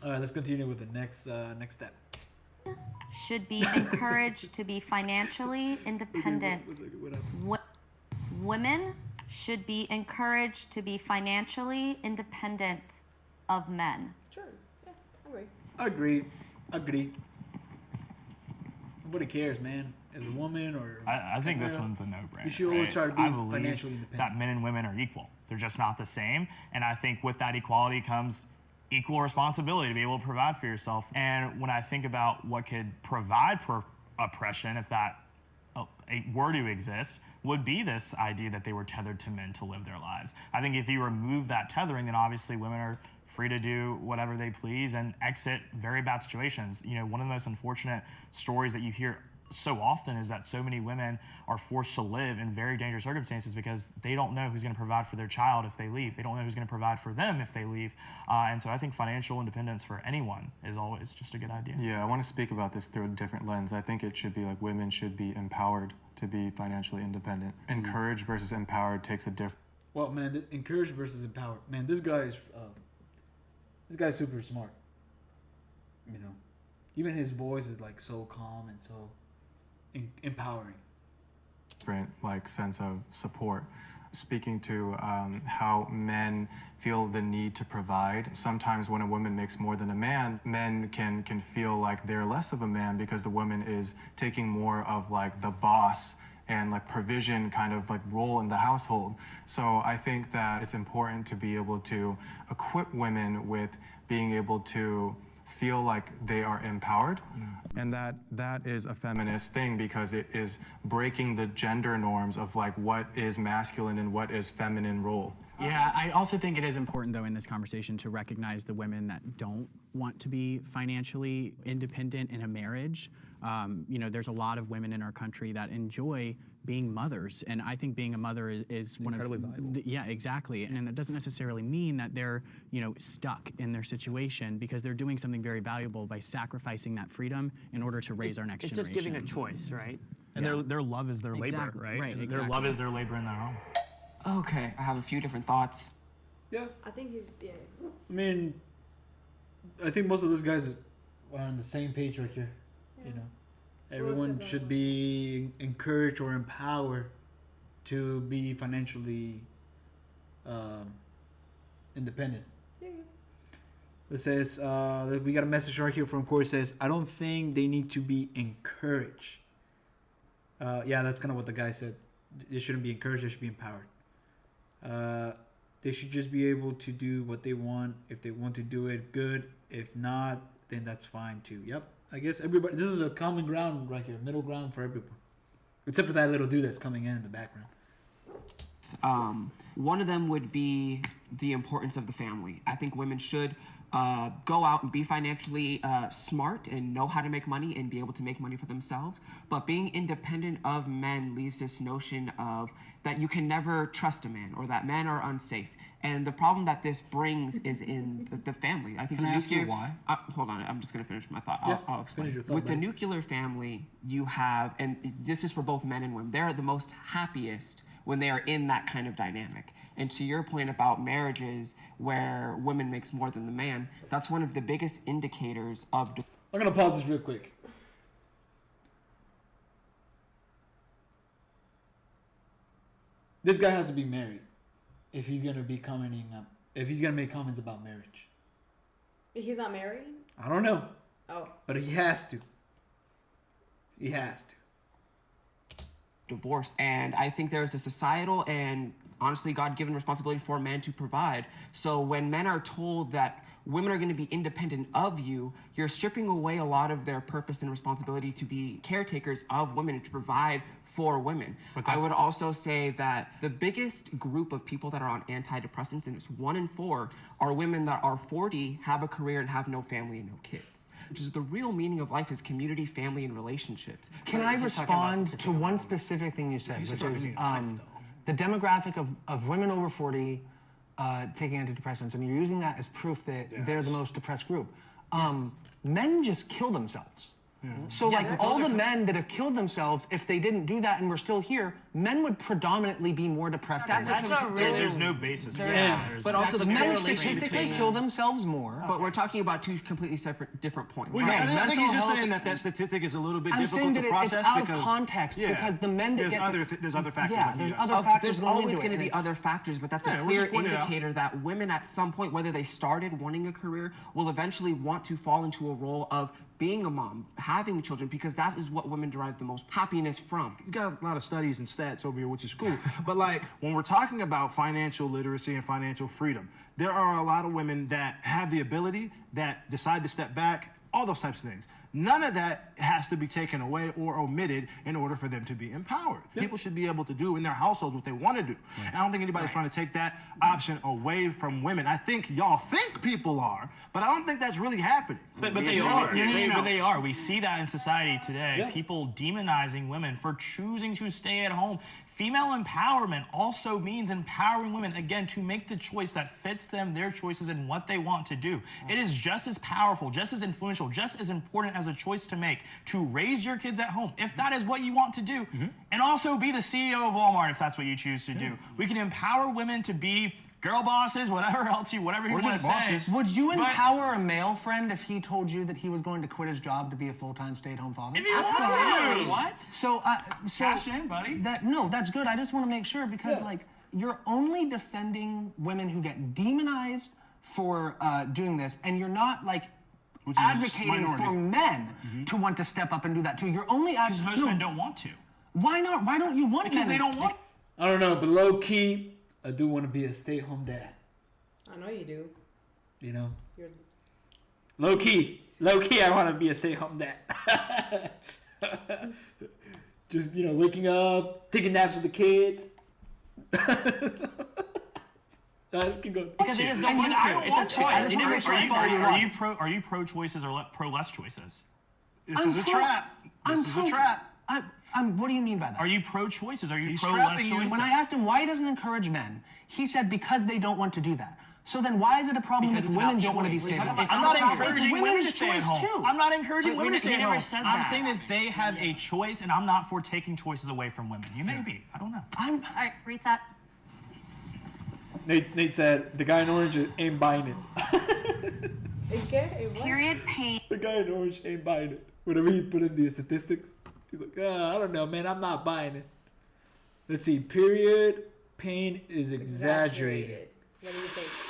All right, let's continue with the next step. should be encouraged to be financially independent. Women should be encouraged to be financially independent of men. Sure. Yeah, I agree. Agree. Nobody cares, man. As a woman or I think this one's a no-brainer. you should always try to be I believe financially independent. that men and women are equal. They're just not the same. And I think with that equality comes equal responsibility to be able to provide for yourself. And when I think about what could provide oppression, if that were to exist, would be this idea that they were tethered to men to live their lives. I think if you remove that tethering, then obviously women are free to do whatever they please and exit very bad situations. You know, one of the most unfortunate stories that you hear so often is that so many women are forced to live in very dangerous circumstances because they don't know who's going to provide for their child if they leave. They don't know who's going to provide for them if they leave. And so I think financial independence for anyone is always just a good idea. Yeah, I want to speak about this through a different lens. I think it should be like women should be empowered to be financially independent. Encouraged versus empowered takes a different. Well, man, encouraged versus empowered. Man, this guy's super smart. You know, even his voice is like so calm and so empowering. Different like sense of support. Speaking to how men feel the need to provide. Sometimes when a woman makes more than a man, men can feel like they're less of a man because the woman is taking more of like the boss and like provision kind of like role in the household. So I think that it's important to be able to equip women with being able to feel like they are empowered. And that is a feminist thing because it is breaking the gender norms of like what is masculine and what is feminine role. Yeah, I also think it is important though in this conversation to recognize the women that don't want to be financially independent in a marriage. You know, there's a lot of women in our country that enjoy being mothers, and I think being a mother is one incredibly of valuable. Yeah, exactly, and that doesn't necessarily mean that they're, you know, stuck in their situation because they're doing something very valuable by sacrificing that freedom in order to raise our next It's generation. just giving a choice, right? And their love is their labor, Exactly, right? right, And their exactly. love is their labor in their home. Okay, I have a few different thoughts. Yeah, I think he's I mean, I think most of those guys are on the same page right here. You know, everyone except should be encouraged or empowered to be financially independent. Yeah. It says we got a message right here from Corey. Says, I don't think they need to be encouraged. Yeah, that's kind of what the guy said. They shouldn't be encouraged. They should be empowered. They should just be able to do what they want. If they want to do it, good. If not, then that's fine too. Yep. I guess everybody. This is a common ground right here, middle ground for everyone, except for that little dude that's coming in the background. One of them would be the importance of the family. I think women should go out and be financially smart and know how to make money and be able to make money for themselves. But being independent of men leaves this notion of that you can never trust a man or that men are unsafe. And the problem that this brings is in the family. I think Can the I ask you nuclear, why? hold on, I'm just going to finish my thought. Yeah, I'll explain. finish your thought, With the buddy. nuclear family, you have, and this is for both men and women, they're the most happiest when they are in that kind of dynamic. And to your point about marriages where women makes more than the man, that's one of the biggest indicators of I'm gonna pause this real quick. This guy has to be married if he's gonna be commenting up. If he's gonna make comments about marriage, He's not married? I don't know, Oh. but he has to. He has to. divorce. And I think there's a societal and honestly God-given responsibility for men to provide. So when men are told that women are going to be independent of you, you're stripping away a lot of their purpose and responsibility to be caretakers of women and to provide for women. I would also say that the biggest group of people that are on antidepressants, and it's 1 in 4, are women that are 40, have a career, and have no family and no kids. Which is the real meaning of life is community, family, and relationships. Can I respond to one specific thing you said, which is the demographic of women over 40 taking antidepressants, and you're using that as proof that they're the most depressed group. Men just kill themselves. So like all the men that have killed themselves, if they didn't do that and we're still here, men would predominantly be more depressed. There's no basis. But also the men correlation statistically kill themselves more. But we're talking about two completely different points. Well, right? I think he's just health- saying that statistic is a little bit I'm difficult saying to that process it's out because of context because the men that there's other factors. Yeah, like there's you other guys. factors. There's going always into going to it, be and it's- other factors, but that's Yeah, a we're clear just pointing it out. indicator that women at some point, whether they started wanting a career, will eventually want to fall into a role of being a mom, having children, because that is what women derive the most happiness from. You got a lot of studies and stats over here, which is cool. But like when we're talking about financial literacy and financial freedom, there are a lot of women that have the ability, that decide to step back, all those types of things. None of that has to be taken away or omitted in order for them to be empowered. People should be able to do in their households what they want to do. And I don't think anybody's trying to take that option away from women. I think y'all think people are, but I don't think that's really happening. But they are. But they are. We see that in society today. People demonizing women for choosing to stay at home. Female empowerment also means empowering women, again, to make the choice that fits them, their choices, and what they want to do. It is just as powerful, just as influential, just as important as a choice to make to raise your kids at home, if that is what you want to do, and also be the CEO of Walmart if that's what you choose to do. We can empower women to be girl bosses, whatever you want to say. Would you empower a male friend if he told you that he was going to quit his job to be a full-time stay-at-home father? If he wants to. What? So Cash in, buddy. That's good. I just want to make sure because like you're only defending women who get demonized for doing this, and you're not like advocating for men to want to step up and do that too. You're only because most men don't want to. Why not? Why don't you want because men? They don't want. I don't know, but low key, I do want to be a stay-at-home dad. I know you do. You know? You're... Low key, I want to be a stay-at-home dad. Just, waking up, taking naps with the kids. Let's keep going. Because they just don't want to. It's a choice. I just want to make sure I follow you up. Are you pro-choices or pro-less choices? This is a trap. This is a trap. What do you mean by that? Are you pro-choices? Are you pro-less choices? When I asked him why he doesn't encourage men, he said because they don't want to do that. So then why is it a problem if women don't want to be stay-at-home? I'm not encouraging women to stay at home. Too. I'm not encouraging women to stay at home. I'm that. saying that they have a choice, and I'm not for taking choices away from women. You may be. I don't know. All right, reset. Nate said the guy in orange ain't buying it. Period pain. The guy in orange ain't buying it. Whatever he put in the statistics, he's like, I don't know, man. I'm not buying it. Let's see. Period pain is exaggerated. What do you think?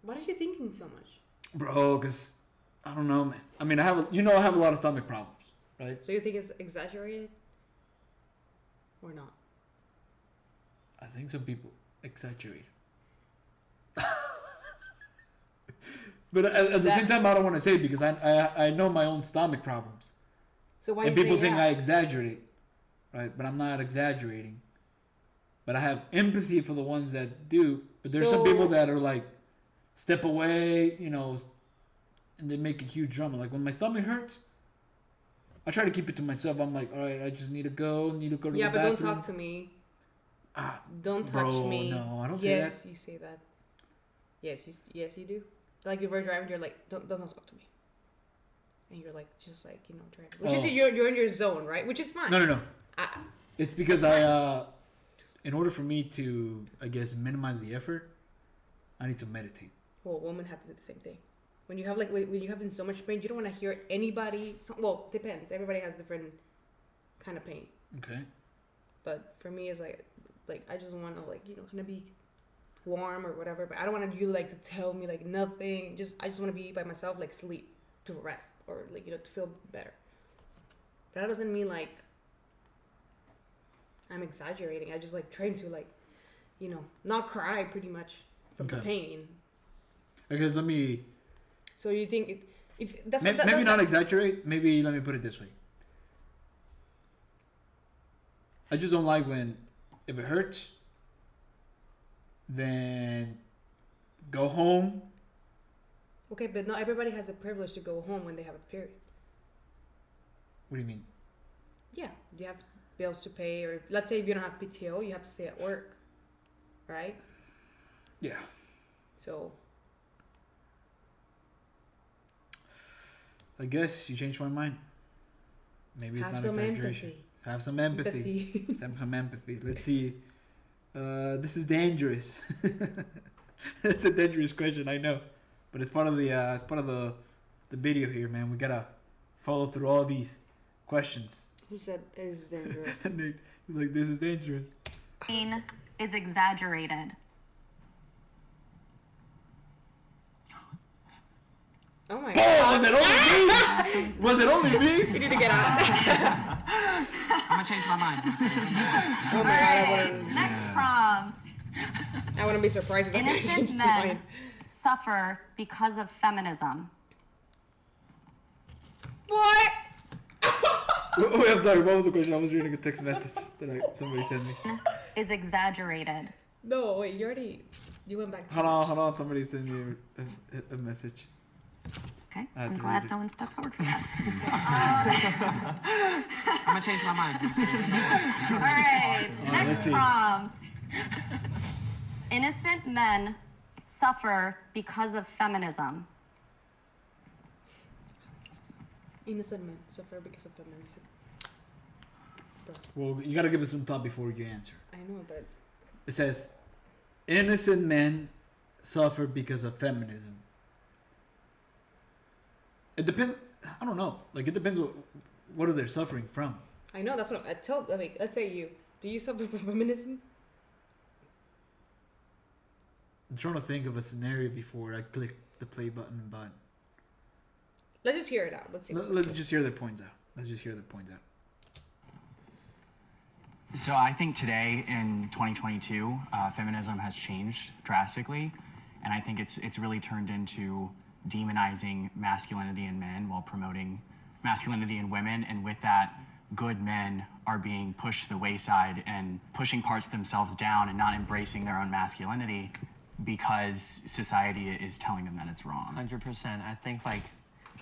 Why are you thinking so much? Bro, because I don't know, man. I mean, I have a lot of stomach problems, right? So you think it's exaggerated? Or not? I think some people exaggerate. But at the same time, I don't want to say it because I know my own stomach problems. So why and you people say think yeah? I exaggerate, right? But I'm not exaggerating. But I have empathy for the ones that do. But there's some people that are like, step away, and they make a huge drama. Like when my stomach hurts, I try to keep it to myself. I'm like, all right, I just need to go to the bathroom. Yeah, but don't talk to me. Don't touch me. No, I don't say that. Yes, you say that. Yes, you do. Like if we're driving, you're like, don't talk to me. And you're like, just like, driving. Which is you're in your zone, right? Which is fine. No. It's because in order for me to, I guess, minimize the effort, I need to meditate. Well, women have to do the same thing. When you have when you have in so much pain, you don't want to hear anybody. Well, depends. Everybody has different kind of pain. Okay. But for me, it's like I just want to kind of be warm or whatever. But I don't want you to tell me nothing. I just want to be by myself, sleep to rest or to feel better. But that doesn't mean I'm exaggerating. I just trying to not cry pretty much from the pain. Because let me. So you think if that's maybe not exaggerate. Maybe let me put it this way. I just don't like when if it hurts, then go home. Okay, but not everybody has the privilege to go home when they have a period. What do you mean? Yeah, you have bills to pay, or let's say if you don't have PTO, you have to stay at work, right? Yeah. So. I guess you changed my mind. Maybe it's not exaggeration. Have some empathy. Have some empathy. Let's see. This is dangerous. It's a dangerous question, I know, but it's part of the video here, man. We gotta follow through all these questions. Who said it's dangerous? And he's like, this is dangerous. Pain is exaggerated. Oh my Oh, god. was it only me? Was it only me? We need to get out. I'm gonna change my mind. Oh my god, I wouldn't. Next prompt. I wouldn't be surprised if I could change Innocent his men mind. suffer because of feminism. What? Wait, I'm sorry. What was the question? I was reading a text message that somebody sent me. Is exaggerated. No, wait, you went back to Hold on. Somebody sent me a message. Okay, I had I'm to glad read it. no one stepped forward for that. I'm gonna change my mind. All right, let's next see. prompt. Innocent men suffer because of feminism. innocent men suffer because of feminism. Bro, Well, you gotta give it some thought before you answer. I know, but It says, innocent men suffer because of feminism. It depends. I don't know. Like, it depends what are they suffering from. I know that's what I mean, let's say you. Do you suffer from feminism? I'm trying to think of a scenario before I click the play button, but Let's just hear it out. Let's see. let's just hear their points out. So I think today in 2022, feminism has changed drastically, and I think it's really turned into demonizing masculinity in men while promoting masculinity in women, and with that, good men are being pushed to the wayside and pushing parts of themselves down and not embracing their own masculinity because society is telling them that it's wrong. 100%. I think like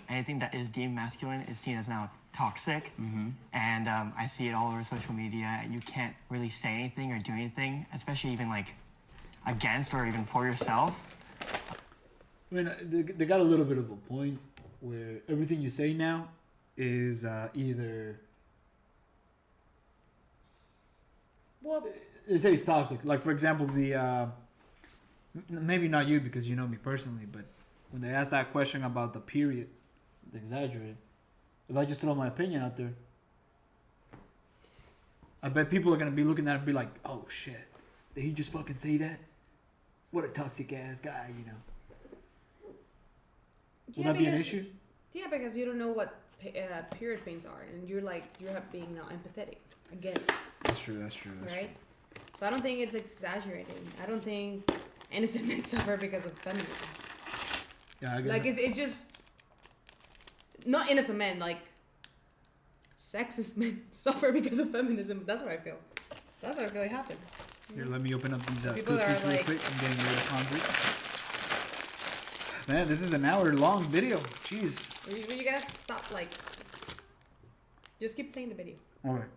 anything that is deemed masculine is seen as now toxic, and I see it all over social media. You can't really say anything or do anything, especially even like against or even for yourself. I mean, they got a little bit of a point where everything you say now is either Well, they say it's toxic. Like, for example, the maybe not you because you know me personally, but when they asked that question about the period, they exaggerated. If I just throw my opinion out there, I bet people are gonna be looking at it and be like, "Oh shit, did he just fucking say that? What a toxic ass guy," you know? Would that be an issue? Yeah, because you don't know what period pains are, and you're being not empathetic again. That's true. Right? So I don't think it's exaggerating. I don't think innocent men suffer because of feminism. Yeah, I get Like it. it's just not innocent men, like sexist men suffer because of feminism. That's what I feel. That's what I feel happened. Here, let me open up these People cookies are real like- quick. I'm getting a little hungry. Man, this is an hour-long video. Jeez. You gotta stop, like, just keep playing the video. All right.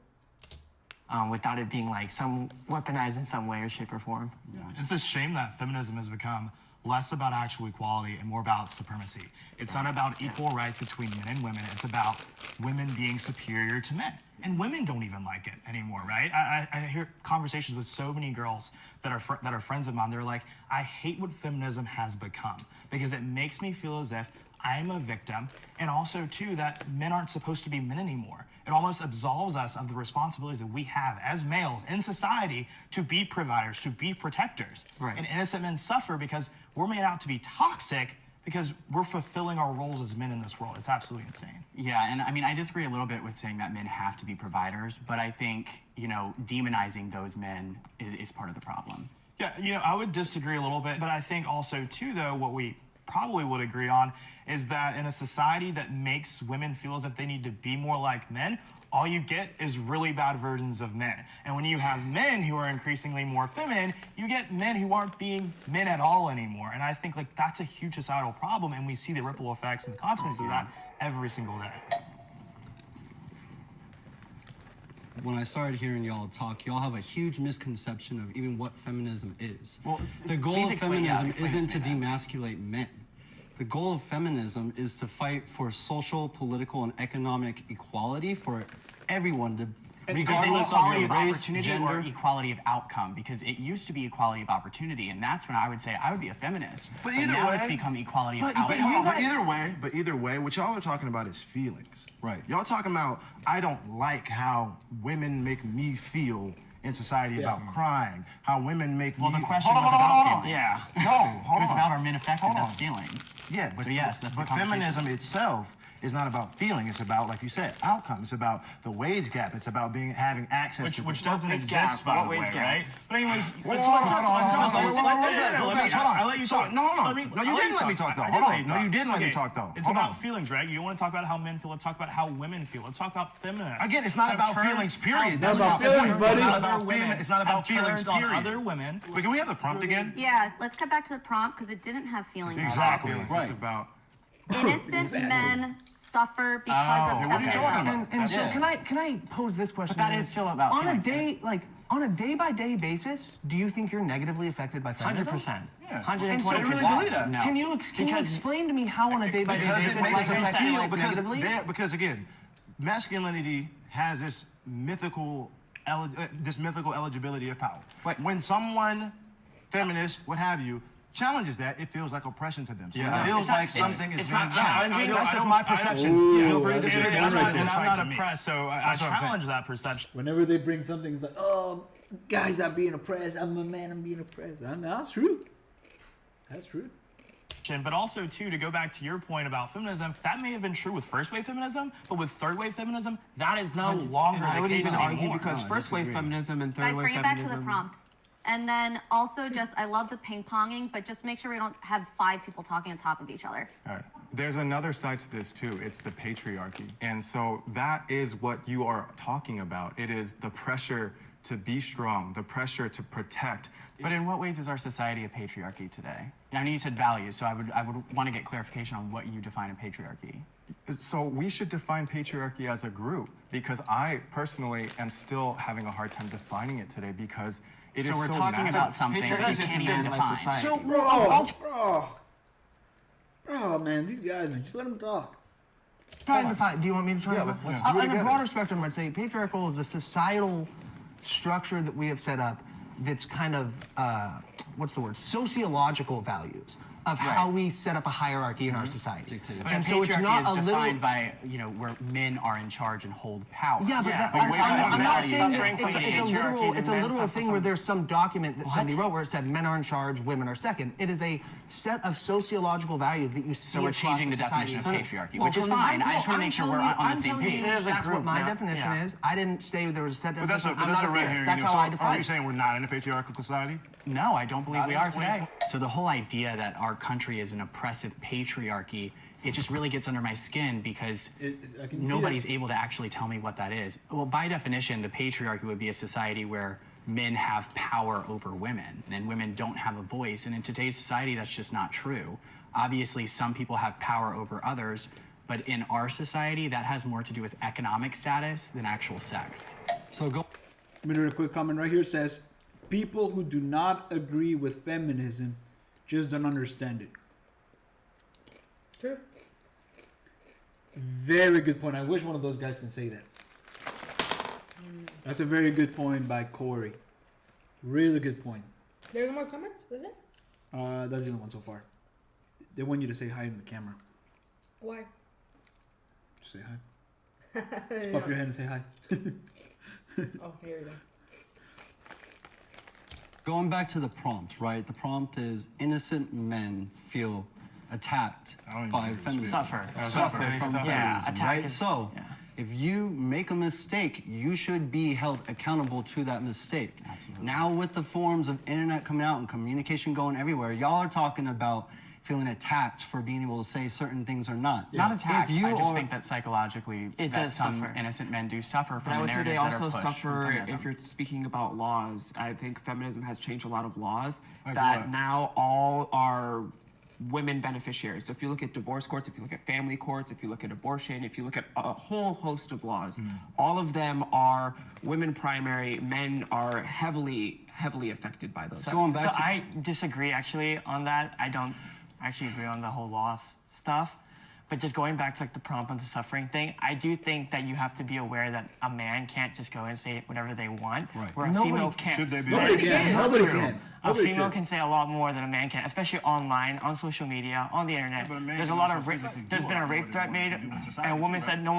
Without it being like some weaponized in some way or shape or form. It's a shame that feminism has become less about actual equality and more about supremacy. It's not about equal rights between men and women. It's about women being superior to men. And women don't even like it anymore, right? I hear conversations with so many girls that are friends of mine. They're like, I hate what feminism has become because it makes me feel as if I'm a victim, and also too that men aren't supposed to be men anymore. It almost absolves us of the responsibilities that we have as males in society to be providers, to be protectors. Right. And innocent men suffer because we're made out to be toxic because we're fulfilling our roles as men in this world. It's absolutely insane. Yeah, and I mean, I disagree a little bit with saying that men have to be providers, but I think, demonizing those men is part of the problem. Yeah, I would disagree a little bit, but I think also too, though, what we probably would agree on is that in a society that makes women feel as if they need to be more like men, all you get is really bad versions of men. And when you have men who are increasingly more feminine, you get men who aren't being men at all anymore. And I think that's a huge societal problem, and we see the ripple effects and the consequences of that every single day. When I started hearing y'all talk, y'all have a huge misconception of even what feminism is. Well, the goal please of explain- feminism explain it isn't to to me, demasculate men. The goal of feminism is to fight for social, political, and economic equality for everyone, regardless of equality your of race, opportunity gender. or equality of outcome, because it used to be equality of opportunity, and that's when I would say I would be a feminist. But either now way- it's become equality of But outcome. either way, what y'all are talking about is feelings. Right. Y'all talking about, I don't like how women make me feel in society about crime, how women make. Well, the music. question Hold was on, about hold on, feelings. Yeah. No, hold It was on. about are men affected? Hold That's on. feelings. Yeah, but So yes, that's the but conversation. feminism itself is not about feeling. It's about, like you said, outcome. It's about the wage gap. It's about having access to Which doesn't Wage exist, gap. by the Wage way, gap. right? But anyways, Hold let's on, talk. hold on, Let's hold talk. on, Let's hold on, talk. hold on, Let me. hold on. I'll let you So, talk. no, hold on. Let me. No, you I'll let didn't let me talk. talk, though. I did Hold let on. you No, talk. you didn't let me Okay. talk, though. It's Hold about on. feelings, right? You don't want to talk about how men feel. Let's talk about how women feel. Let's talk about feminists. Again, it's not have about turned feelings, period. how That's not feminists feelings, have buddy. turned It's on not other about women, feelings. It's not about have feelings, turned on period. other women. Wait, can we have the prompt again? Yeah, let's get back to the prompt because it didn't have feelings. Exactly. It's about. Innocent men suffer because Oh, of what are you talking feminism. And so can I pose this question? But that is still about on feelings, a day on a day-by-day basis, do you think you're negatively affected by feminism? 100%. Yeah. 120%. And so really believe that? No. Can you explain to me how on a day-by-day Because basis it makes life them affects you feel, negatively? because again, masculinity has this mythical eligibility of power. Wait. When someone, feminist, what have you, challenges that, it feels like oppression to them. So Yeah. it feels It's not- like something is it's being not done. challenging. That's just my perception. Ooh, Feel free to that's a disagree. good That's point what right it there. I'm looks not like to me. oppressed, so I That's what I'm challenge that perception. Whenever they bring something, it's like, oh, guys are being oppressed. I'm a man, I'm being oppressed. I know, that's true. That's true. But also, too, to go back to your point about feminism, that may have been true with first wave feminism, but with third wave feminism, that is no longer And I the would case even argue anymore. because first wave feminism and third Guys, wave bring it back to the feminism. prompt. And then also just, I love the ping ponging, but just make sure we don't have 5 people talking on top of each other. All right. There's another side to this too. It's the patriarchy. And so that is what you are talking about. It is the pressure to be strong, the pressure to protect. But in what ways is our society a patriarchy today? And I know you said values, so I would want to get clarification on what you define a patriarchy. So we should define patriarchy as a group, because I personally am still having a hard time defining it today because it is So we're so talking massive. about something that you can't even define. So, Bro, man, these guys, man, just let them talk. Trying to find. Do you want me to try? Yeah, to let's do it On a together. broader spectrum, I'd say patriarchal is the societal structure that we have set up. That's kind of what's the word? Sociological values of how we set up a hierarchy in our society. But And a so it's patriarchy not is a little. defined by, where men are in charge and hold power. Yeah, but Yeah, that, but I'm, wait, I'm wait, not wait, saying suffering that from it's, the it's a patriarchy, literal, then it's a men literal suffer thing from- where there's some document that somebody wrote where it said men are in charge, women are second. It is a set of sociological values that you see. So we're across changing the society. definition of patriarchy, Well, which is from the- fine. I no, just want to I'm make sure we're telling you- on the I'm same telling you page. That's what group my now. definition Yeah. is. I didn't say there was a set But that's definition. a I'm not a red theist. herring. That's So how I are define you it. saying we're not in a patriarchal society? No, I don't believe Not we in are 2020? today. So the whole idea that our country is an oppressive patriarchy, it just really gets under my skin because I can see nobody's that. able to actually tell me what that is. Well, by definition, the patriarchy would be a society where men have power over women and women don't have a voice. And in today's society, that's just not true. Obviously, some people have power over others, but in our society, that has more to do with economic status than actual sex. So go. I'm gonna read a quick comment right here. It says, people who do not agree with feminism just don't understand it. True. Very good point. I wish one of those guys can say that. That's a very good point by Corey. Really good point. There's more comments, is it? That's the only one so far. They want you to say hi in the camera. Why? Just say hi. Just pop your hand and say hi. Oh, here we go. Going back to the prompt, right? The prompt is innocent men feel attacked I don't even by think it's feminism. Suffer. Suffer from Yeah, feminism, attack right? is- So, yeah. if you make a mistake, you should be held accountable to that mistake. Absolutely. Now, with the forms of internet coming out and communication going everywhere, y'all are talking about feeling attacked for being able to say certain things or not. Not attacked. If you I just are- think that psychologically, It that does some suffer. innocent men do suffer But from I the would say they narratives that also are pushed from suffer feminism. if you're speaking about laws. I think feminism has changed a lot of laws Like that what? now all are women beneficiaries. So if you look at divorce courts, if you look at family courts, if you look at abortion, if you look at a whole host of laws, all of them are women primary. Men are heavily affected by those. So going back So to- I disagree actually on that. I don't actually agree on the whole loss stuff. But just going back to like the prompt on the suffering thing, I do think that you have to be aware that a man can't just go and say whatever they want. Right. Where a Nobody female can't. Should they be? Nobody That's can. not Nobody true. can. a Nobody female should. can say a lot more than a man can, especially online, on social media, on the internet. but a man There's a can lot also of rape. physically There's do been a a lot rape more threat than made, what we do in and society, a woman too, said right? no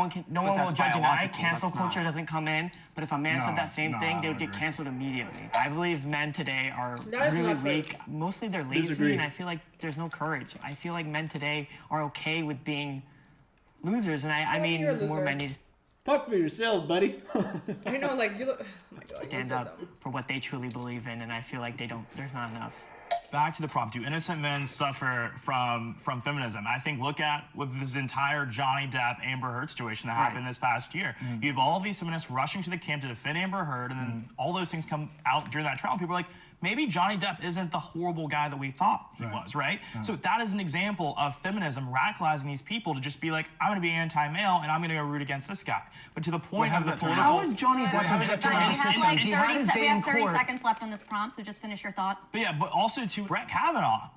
one will that's judge an eye. biological, Cancel that's not- culture doesn't come in. But if a man said No, that same no, thing, I they would don't get agree. canceled immediately. I believe men today are That is really not true. weak. Mostly they're lazy, Disagree. and I feel like there's no courage. I feel like men today are okay with being losers, and I mean you're a more loser. men need to Talk for yourself, buddy. I know, like you look. Oh my god, you're stand so up dumb. for what they truly believe in, and I feel like they don't. There's not enough. Back to the prompt. Do innocent men suffer from feminism? I think look at with this entire Johnny Depp Amber Heard situation that happened this past year. You have all of these feminists rushing to the camp to defend Amber Heard, and then all those things come out during that trial. People are like, maybe Johnny Depp isn't the horrible guy that we thought he was, right? So that is an example of feminism radicalizing these people to just be like, I'm going to be anti-male and I'm going to go root against this guy. But to the point of the political. How is Johnny Wait, Depp wait, a wait, victim guys, of we the have system? like He 30 had his we day have in 30 court. seconds left on this prompt, so just finish your thought. But yeah, but also to Brett Kavanaugh.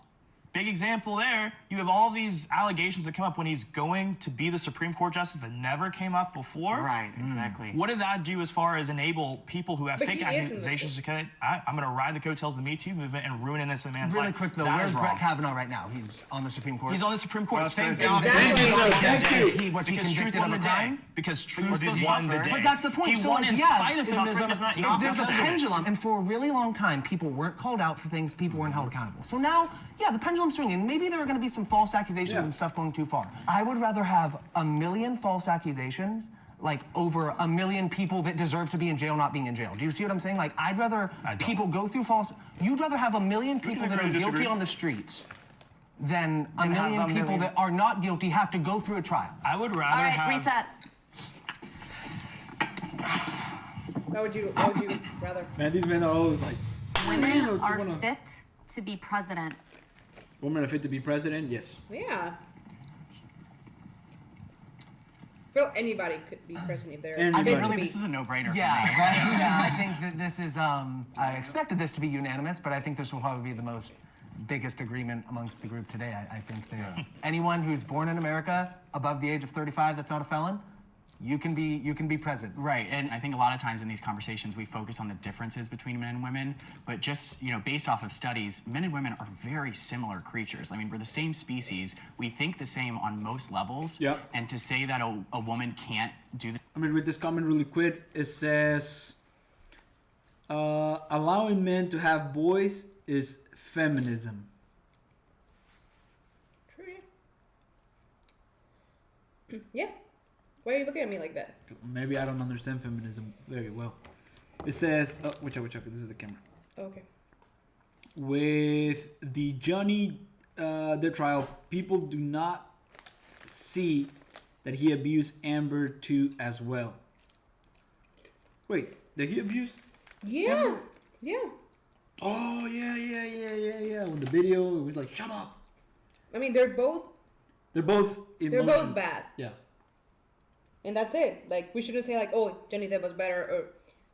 Big example there. You have all these allegations that come up when he's going to be the Supreme Court justice that never came up before. Right, exactly. What did that do as far as enable people who have But fake he is in the accusations to say, I'm going to ride the coattails of the Me Too movement and ruin innocent man's Really life? quick though, That where's is Brett wrong. Kavanaugh right now? He's on the Supreme Court. He's on the Supreme Court. Well, Thank that's God. Exactly. Was he Because truth convicted won of the a day. crime? Because Truth truth still won the suffered. day. But that's the point. He So, won like, in yeah, spite of feminism. does not If equal there's a because of it. pendulum, and for a really long time, people weren't called out for things, people weren't held accountable. So now, yeah, the pendulum's swinging. Maybe there are going to be some false accusations and stuff going too far. I would rather have 1 million false accusations, like over 1 million people that deserve to be in jail not being in jail. Do you see what I'm saying? Like, I'd rather people go through false. You'd rather have 1 million people that are agree to guilty disagree. on the streets than a Than have million 1 people million. that are not guilty have to go through a trial. I would rather All right, have. reset. What would you rather? Man, these men are always like, Women "Man, look, you are wanna-" fit to be president. Women are fit to be president? Yes. Yeah. I feel anybody could be president if they're Anybody. fit to Really, be. this is a no-brainer Yeah, for me. right. Yeah, I think that this is. I expected this to be unanimous, but I think this will probably be the most biggest agreement amongst the group today. I think that anyone who's born in America above the age of 35 that's not a felon, you can be president. Right, and I think a lot of times in these conversations we focus on the differences between men and women, but just, based off of studies, men and women are very similar creatures. I mean, we're the same species, we think the same on most levels, Yep. and to say that a woman can't do this. I'm gonna read this comment really quick. It says, allowing men to have boys is feminism. True. Yeah. Why are you looking at me like that? Maybe I don't understand feminism very well. It says, watch out, this is the camera. Okay. With the Johnny Depp trial, people do not see that he abused Amber too as well. Wait, did he abuse? Yeah. Yeah. Oh yeah. When the video, it was like, shut up. I mean, they're both emotional. bad. Yeah. And that's it. Like, we shouldn't say like, oh, Johnny Depp was better,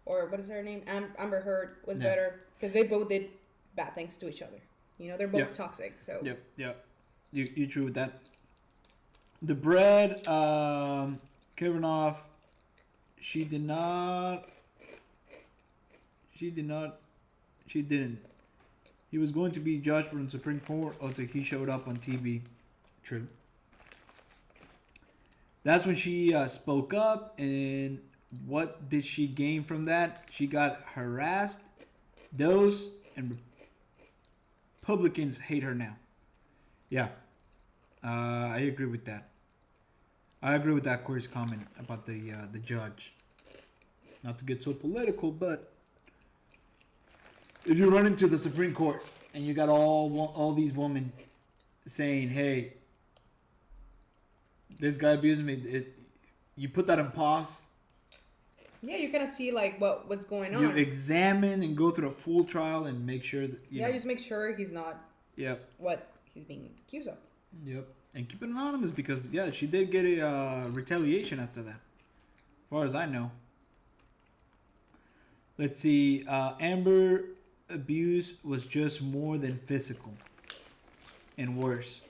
or what is her name? Amber Heard was Yeah. better, because they both did bad things to each other. They're both Yeah. toxic. So. Yep. You true with that. The bread, Kavanaugh, she didn't. He was going to be judged from the Supreme Court until he showed up on TV. True. That's when she spoke up, and what did she gain from that? She got harassed. Those and Republicans hate her now. Yeah, I agree with that. I agree with that Corey's comment about the judge. Not to get so political, but if you run into the Supreme Court and you got all these women saying, "Hey, this guy abused me," you put that in pause. Yeah, you kind of see like what's going on. You examine and go through a full trial and make sure that just make sure he's not. Yep. What he's being accused of. Yep. And keep it anonymous because she did get a retaliation after that, as far as I know. Let's see. Amber abuse was just more than physical, and worse.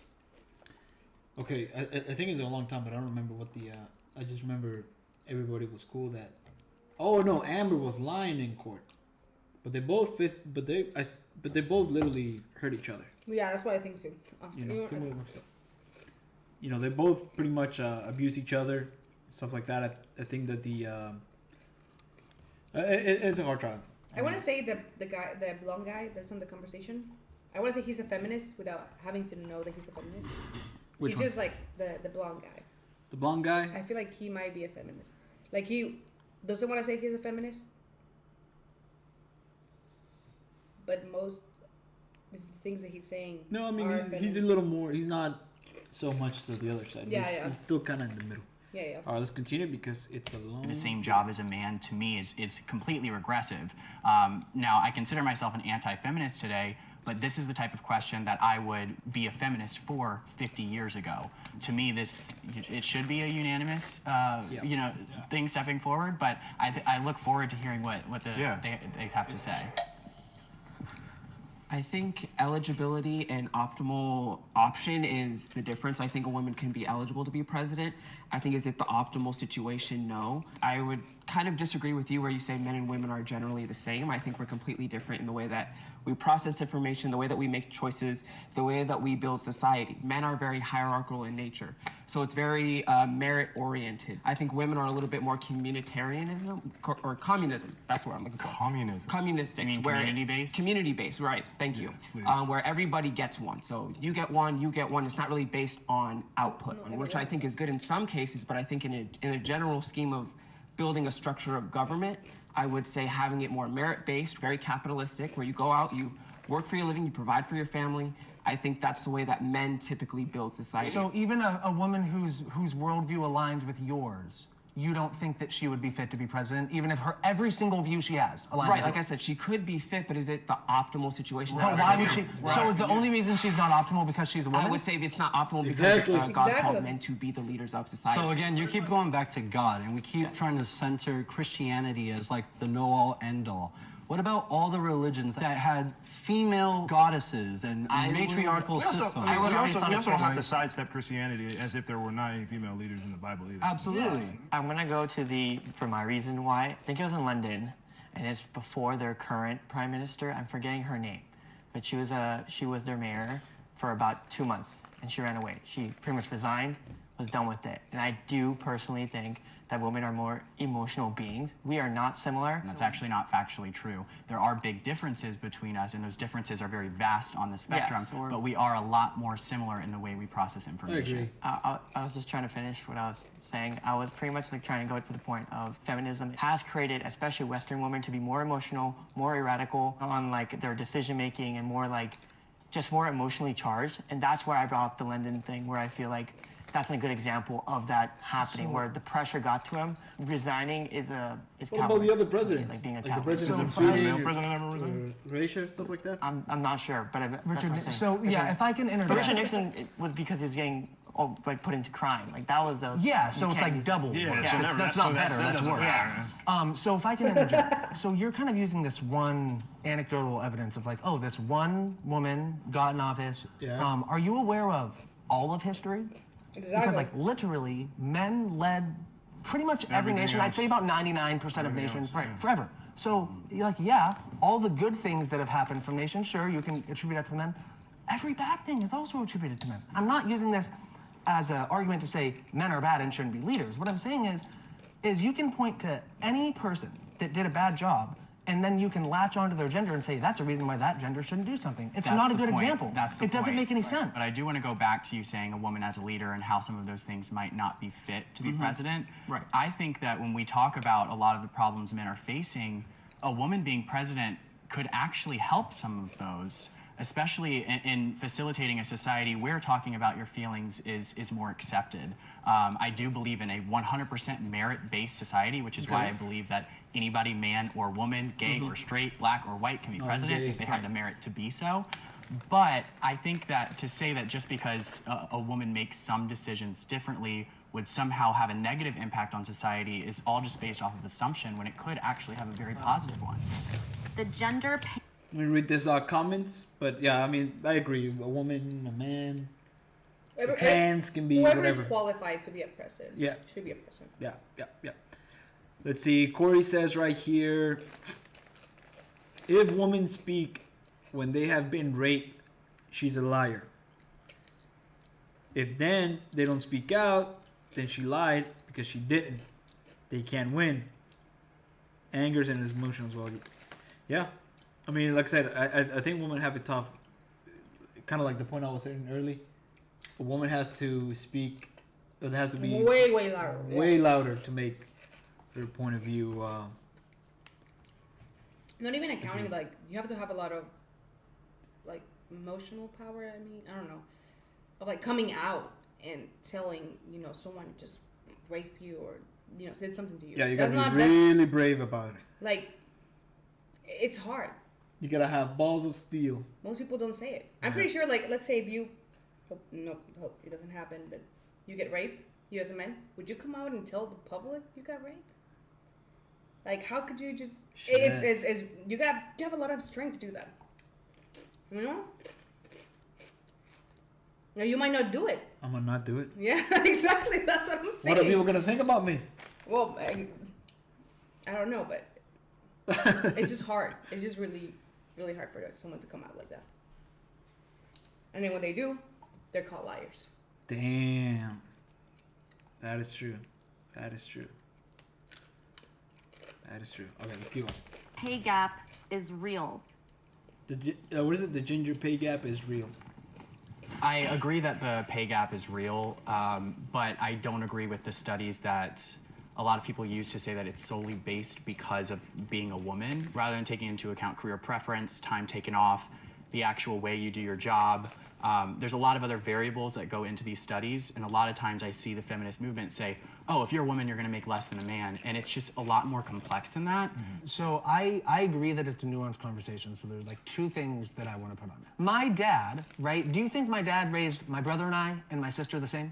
Okay, I think it's a long time, but I don't remember what the. I just remember everybody was cool that. Oh no, Amber was lying in court, but they both but they both literally hurt each other. Yeah, that's what I think too. You know, they both pretty much abuse each other, stuff like that. I think that it's a hard trial. I want to say the blonde guy that's on the conversation. I want to say he's a feminist without having to know that he's a feminist. Which he's one? just like the blonde guy. The blonde guy? I feel like he might be a feminist. Like he doesn't want to say he's a feminist, but most the things that he's saying. No, I mean are he's a feminist. little more. He's not so much to the other side. He's still kind of in the middle. Yeah. All right, let's continue because it's a long. The same job as a man to me is completely regressive. Now, I consider myself an anti-feminist today, but this is the type of question that I would be a feminist for 50 years ago. To me, it should be a unanimous, thing stepping forward. But I look forward to hearing what they have to say. I think eligibility and optimal option is the difference. I think a woman can be eligible to be president. I think is it the optimal situation? No. I would kind of disagree with you where you say men and women are generally the same. I think we're completely different in the way that we process information, the way that we make choices, the way that we build society. Men are very hierarchical in nature. So it's very merit-oriented. I think women are a little bit more communitarianism or communism. That's what I'm looking for. Communism. Communistic. You mean community-based? Community-based, right. Thank you. Where everybody gets one. So you get one, you get one. It's not really based on output, which I think is good in some cases, but I think in a general scheme of building a structure of government, I would say having it more merit-based, very capitalistic, where you go out, you work for your living, you provide for your family. I think that's the way that men typically build society. So even a woman whose worldview aligns with yours, you don't think that she would be fit to be president, even if her every single view she has aligns Right, with like I said, she could be fit, but is it the optimal situation? But why would she? So is the only reason she's not optimal because she's a woman? I would say it's not optimal because God called men to be the leaders of society. So again, you keep going back to God, and we keep trying to center Christianity as like the know-all, end-all. What about all the religions that had female goddesses and matriarchal systems? We also don't have to sidestep Christianity as if there were not any female leaders in the Bible either. Absolutely. I'm gonna go to for my reason why. I think it was in London, and it's before their current prime minister. I'm forgetting her name, but she was their mayor for about 2 months, and she ran away. She pretty much resigned, was done with it. And I do personally think that women are more emotional beings. We are not similar. And that's actually not factually true. There are big differences between us, and those differences are very vast on the spectrum, but we are a lot more similar in the way we process information. I was just trying to finish what I was saying. I was pretty much like trying to go to the point of feminism has created, especially Western women, to be more emotional, more erratical on like their decision making, and more like just more emotionally charged. And that's where I brought up the London thing, where I feel like that's a good example of that happening, where the pressure got to him. Resigning is What about the other presidents? Like being a the coward. presidents of Sweden, Croatia, stuff like that? I'm not sure, but Richard, so yeah, if I can interject. Richard Nixon was because he was getting put into crime. Like that was a so it's like double. That's not better. That's worse. So if I can interject, so you're kind of using this one anecdotal evidence of like, oh, this one woman got in office. Yeah. Are you aware of all of history? Exactly. Because like literally, men led pretty much every nation. I'd say about 99% of nations forever. So like, yeah, all the good things that have happened from nations, sure, you can attribute that to men. Every bad thing is also attributed to men. I'm not using this as an argument to say men are bad and shouldn't be leaders. What I'm saying is you can point to any person that did a bad job, and then you can latch onto their gender and say that's a reason why that gender shouldn't do something. It's not a good example. It doesn't make any sense. But I do want to go back to you saying a woman as a leader and how some of those things might not be fit to be president. Right. I think that when we talk about a lot of the problems men are facing, a woman being president could actually help some of those, especially in facilitating a society where talking about your feelings is more accepted. I do believe in a 100% merit-based society, which is why I believe that anybody, man or woman, gay or straight, black or white, can be president if they have the merit to be so. But I think that to say that just because a woman makes some decisions differently would somehow have a negative impact on society is all just based off of assumption, when it could actually have a very positive one. The gender Let me read this comments, but yeah, I mean, I agree. A woman, a man, trans can be whoever whatever. is qualified to be a president. Yeah. Should be a president. Yeah. Let's see. Corey says right here, if women speak when they have been raped, she's a liar. If then they don't speak out, then she lied because she didn't. They can't win. Anger's and emotions as well. Yeah. I mean, like I said, I think women have it tough. Kind of like the point I was saying early. A woman has to speak. It has to be way louder. Way louder to make their point of view. Not even accounting, like, you have to have a lot of, like, emotional power, I mean, I don't know. Of, like, coming out and telling, you know, someone just raped you or, you know, said something to you. Yeah, you gotta be really brave about it. Like, it's hard. You gotta have balls of steel. Most people don't say it. I'm pretty sure, like, let's say if you, hope it doesn't happen, but you get raped, you as a man, would you come out and tell the public you got raped? Like, how could you just? It's you have a lot of strength to do that. You know. Now you might not do it. I'm gonna not do it. Yeah, exactly. That's what I'm saying. What are people gonna think about me? Well, I don't know, but it's just hard. It's just really, really hard for someone to come out like that. And then when they do, they're called liars. Damn. That is true. That is true. That is true. Okay, let's keep on. Pay gap is real. What is it? The gender pay gap is real. I agree that the pay gap is real, but I don't agree with the studies that a lot of people use to say that it's solely based because of being a woman, rather than taking into account career preference, time taken off, the actual way you do your job. There's a lot of other variables that go into these studies, and a lot of times I see the feminist movement say, oh, if you're a woman, you're gonna make less than a man, and it's just a lot more complex than that. So I agree that it's a nuanced conversation, so there's like two things that I want to put on it. My dad, right, do you think my dad raised my brother and my sister the same?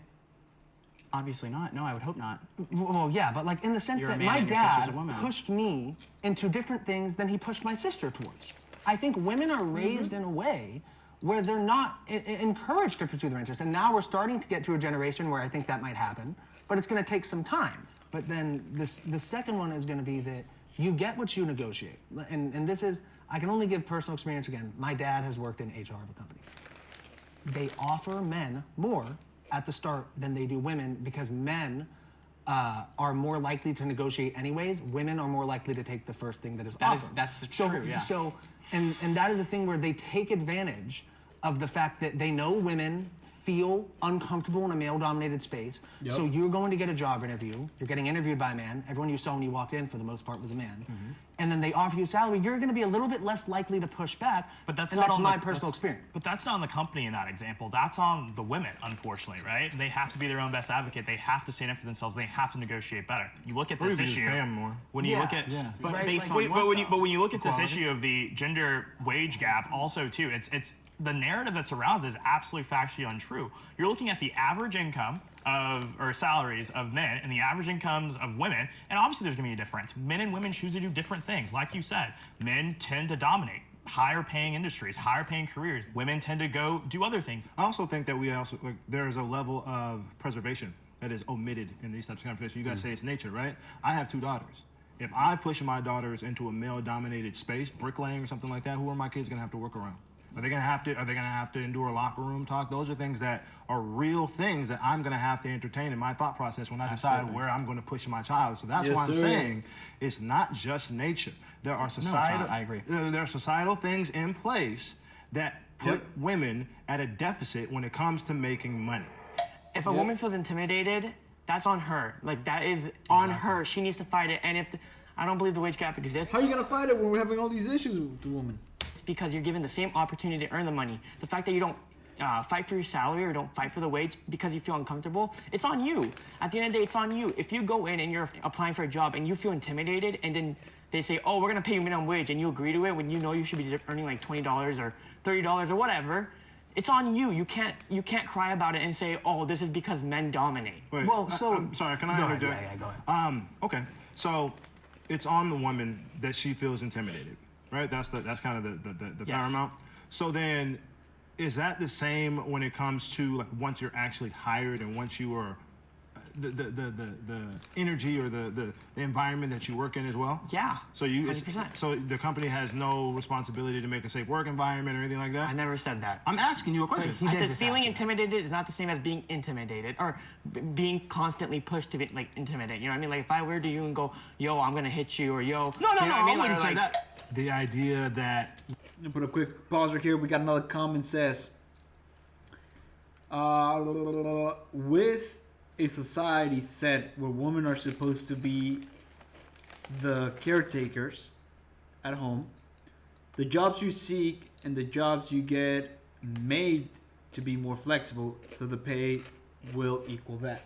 Obviously not. No, I would hope not. Well, yeah, but like in the sense You're a that man my and your sister's a dad woman. pushed me into different things than he pushed my sister towards. I think women are raised in a way where they're not encouraged to pursue their interests. And now we're starting to get to a generation where I think that might happen, but it's gonna take some time. But then the second one is gonna be that you get what you negotiate. And this is, I can only give personal experience again. My dad has worked in HR of a company. They offer men more at the start than they do women because men are more likely to negotiate anyways. Women are more likely to take the first thing that is offered. That's true, yeah. So, and that is the thing where they take advantage of the fact that they know women feel uncomfortable in a male-dominated space. Yep. So you're going to get a job interview. You're getting interviewed by a man. Everyone you saw when you walked in, for the most part, was a man. And then they offer you a salary. You're going to be a little bit less likely to push back. But that's and not that's on my the, personal experience. But that's not on the company in that example. That's on the women, unfortunately, right? They have to be their own best advocate. They have to stand up for themselves. They have to negotiate better. You look at Or this you can just issue. pay 'em more. When you look at, But Right, based like- on what, but when you look at this Equality. issue of the gender wage gap, also too, it's the narrative that surrounds it is absolutely factually untrue. You're looking at the average income or salaries of men and the average incomes of women, and obviously there's gonna be a difference. Men and women choose to do different things. Like you said, men tend to dominate higher paying industries, higher paying careers. Women tend to go do other things. I also think that there is a level of preservation that is omitted in these types of conversations. You guys say it's nature, right? I have 2 daughters. If I push my daughters into a male-dominated space, bricklaying or something like that, who are my kids gonna have to work around? Are they gonna have to endure locker room talk? Those are things that are real things that I'm gonna have to entertain in my thought process when I decide where I'm gonna push my child. So that's Yes, why I'm sir. saying it's not just nature. There are societal. I agree. There are societal things in place that put women at a deficit when it comes to making money. If a woman feels intimidated, that's on her. Like, that is on her. She needs to fight it. And I don't believe the wage gap exists. How are you gonna fight it when we're having all these issues with the woman? Because you're given the same opportunity to earn the money. The fact that you don't fight for your salary or don't fight for the wage because you feel uncomfortable, it's on you. At the end of the day, it's on you. If you go in and you're applying for a job and you feel intimidated and then they say, oh, we're gonna pay you minimum wage, and you agree to it when you know you should be earning like $20 or $30 or whatever, it's on you. You can't cry about it and say, oh, this is because men dominate. Wait, Well, so- I'm sorry, can I Go ahead, interject? yeah, go ahead. Okay, so it's on the woman that she feels intimidated, right? That's kind of the Yes. paramount. So then, is that the same when it comes to like once you're actually hired and once you are the energy or the environment that you work in as well? Yeah. So you 100%. so the company has no responsibility to make a safe work environment or anything like that? I never said that. I'm asking you a question. I said feeling intimidated is not the same as being intimidated or being constantly pushed to be like intimidate. You know what I mean? Like if I were to you and go, yo, I'm gonna hit you, or yo. No, you know what I mean? wouldn't say Like, that. The idea that I'm gonna put a quick pause right here. We got another comment says, with a society set where women are supposed to be the caretakers at home, the jobs you seek and the jobs you get made to be more flexible, so the pay will equal that.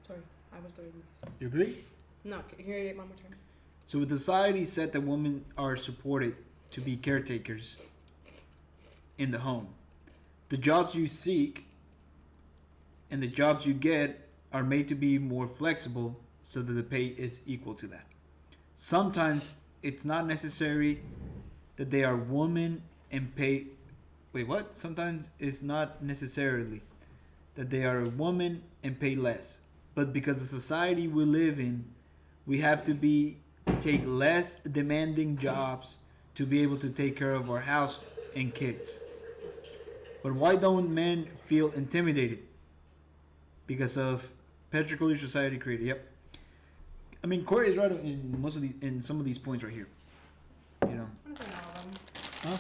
Sorry, I was doing this. You agree? No, can you hear it one more time? So with the society set that women are supported to be caretakers in the home, the jobs you seek and the jobs you get are made to be more flexible so that the pay is equal to that. Sometimes it's not necessary that they are women and pay. Wait, what? Sometimes it's not necessarily that they are a woman and pay less, but because the society we live in, we have to take less demanding jobs to be able to take care of our house and kids. But why don't men feel intimidated? Because of patriarchal society created. Yep. I mean, Corey is right in some of these points right here. You know. I'm not saying all of them. Huh?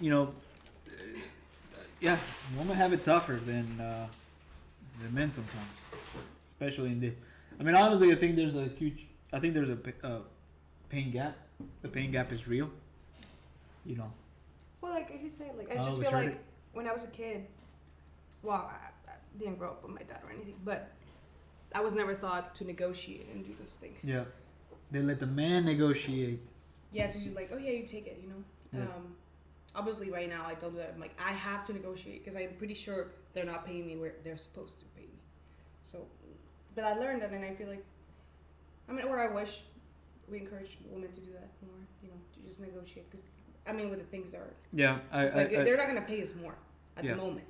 You know. Yeah, women have it tougher than men sometimes, especially in the. I mean, honestly, I think there's a pain gap. The pain gap is real. You know. Well, like he said, like I I just always feel heard like it. when I was a kid, well, I didn't grow up with my dad or anything, but I was never taught to negotiate and do those things. Yeah. They let the man negotiate. Yeah, so you're like, oh yeah, you take it, you know. Yeah. Obviously, right now I don't do that. I'm like, I have to negotiate because I'm pretty sure they're not paying me where they're supposed to pay me. So, but I learned that, and I feel like, I mean, or I wish we encourage women to do that more. You know, to just negotiate because, I mean, with the things that are. Yeah, they're not gonna pay us more at Yeah. the moment.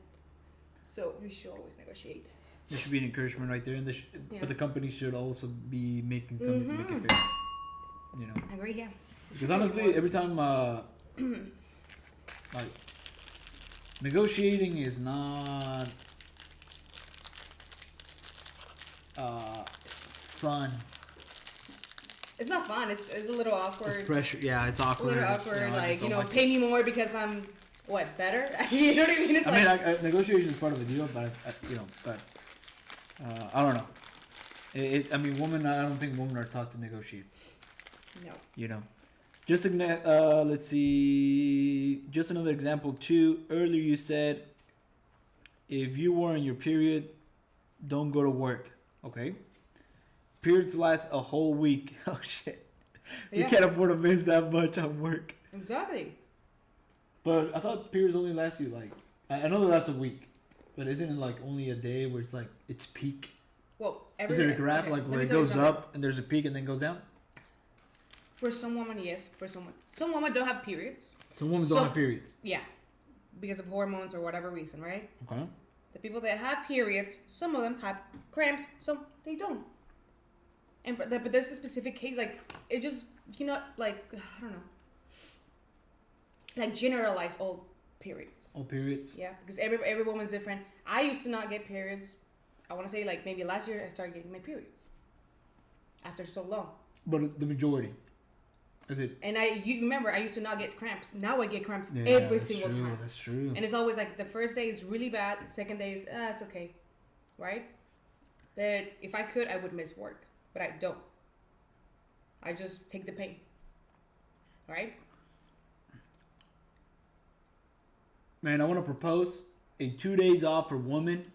So we should always negotiate. There should be an encouragement right there, and Yeah. but the company should also be making something to make it fair. You know. I agree. Yeah. Because honestly, every time, like, negotiating is not fun. It's not fun. It's a little awkward. It's pressure. Yeah, it's awkward. A little awkward. I just Like, don't pay me more because I'm what better. You know what I mean? It's negotiation is part of the deal, but I don't know. I mean, women. I don't think women are taught to negotiate. No. You know, just let's see. Just another example too. Earlier you said, if you were on your period, don't go to work. Okay. Periods last a whole week. Oh shit. We Yeah. can't afford to miss that much on work. Exactly. But I thought periods only last you like. I know they last a week, but isn't it like only a day where it's like it's peak? Well, Is it a graph okay, like let where me it tell you goes something. up and there's a peak and then goes down? For some women, yes. For some women don't have periods. Some women don't have periods. Yeah, because of hormones or whatever reason, right? Okay. The people that have periods, some of them have cramps, some they don't. And but there's a specific case, like it just like I don't know, like generalize all periods. All periods. Yeah, because every woman's different. I used to not get periods. I want to say like maybe last year I started getting my periods after so long. But the majority. Is it? And you remember I used to not get cramps. Now I get cramps Yeah, every that's single true, time. That's true. And it's always like the first day is really bad, second day is it's okay, right? But if I could, I would miss work, but I don't. I just take the pain, right? Man, I want to propose a 2 days off for women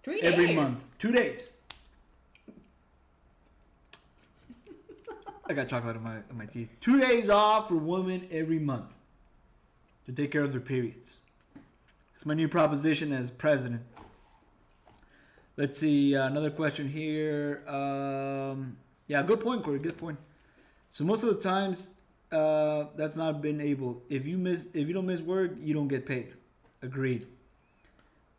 3 every days. month. 2 days. I got chocolate in my teeth. 2 days off for women every month to take care of their periods. It's my new proposition as president. Let's see, another question here. Yeah, good point, Corey. Good point. So most of the times, that's not been able. If you don't miss work, you don't get paid. Agreed.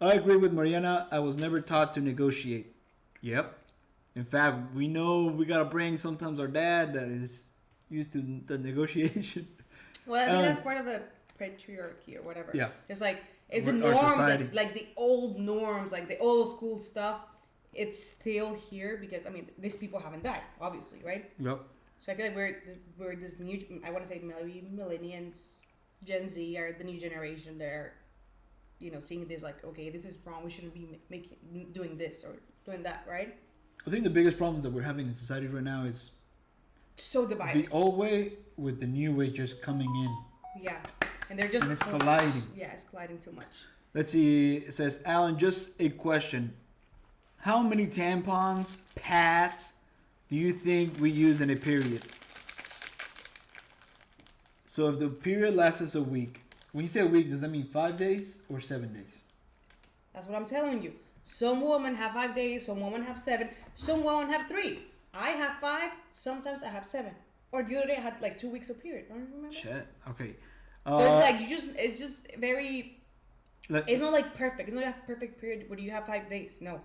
I agree with Mariana. I was never taught to negotiate. Yep. In fact, we know we gotta bring sometimes our dad that is used to the negotiation. Well, I think that's part of the patriarchy or whatever. Yeah. It's like it's a Our norm, society. like the old norms, like the old school stuff. It's still here because I mean these people haven't died, obviously, right? Yep. So I feel like we're this new. I want to say maybe millennials, Gen Z, are the new generation. They're, seeing this like, okay, this is wrong. We shouldn't be doing this or doing that, right? I think the biggest problems that we're having in society right now is So divided. the old way with the new way just coming in. Yeah, and they're just And it's colliding. Yeah, it's colliding too much. Let's see. It says, Alan, just a question. How many tampons, pads, do you think we use in a period? So if the period lasts a week, when you say a week, does that mean 5 days or 7 days? That's what I'm telling you. Some women have 5 days, some women have 7, some women have 3. I have 5, sometimes I have 7. Or the other day I had like 2 weeks of period. Don't you remember? Shit. Okay. So it's like it's just very. Let- It's not like perfect. It's not a perfect period where you have 5 days. No,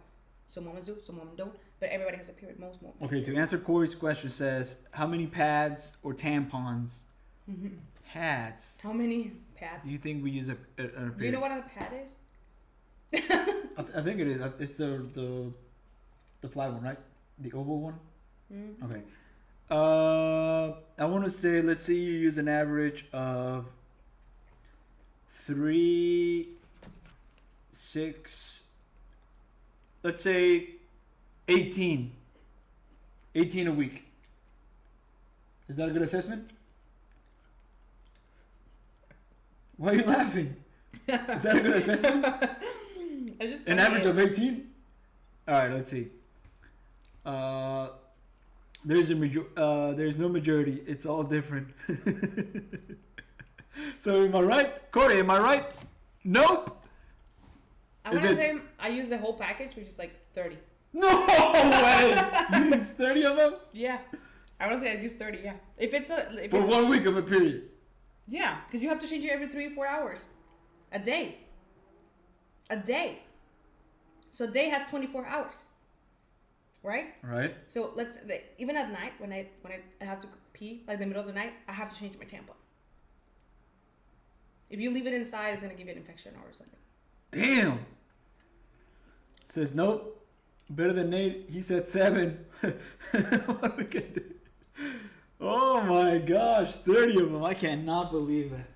some women do, some women don't. But everybody has a period. Most women. Okay, to answer Corey's question, says, how many pads or tampons, pads, How many pads? do you think we use a period? Do you know what a pad is? I think it is. It's the flat one, right? The oval one. Mm-hmm. Okay. I want to say, let's say you use an average of 3, 6. Let's say 18 a week. Is that a good assessment? Why are you laughing? Is that a good assessment? I just An average of 18? Alright, let's see. There's no majority. It's all different. So am I right? Corey, am I right? Nope! I want to say I use the whole package, which is like 30. No way! You use 30 of them? Yeah. I want to say I use 30, yeah. If it's For 1 week of a period. Yeah, because you have to change it every 3 or 4 hours. A day. So a day has 24 hours. Right? Right. So even at night when I have to pee, like in the middle of the night, I have to change my tampon. If you leave it inside, it's gonna give you an infection or something. Damn! Says nope. Better than Nate. He said 7. Look at this. Oh my gosh, 30 of them. I cannot believe that.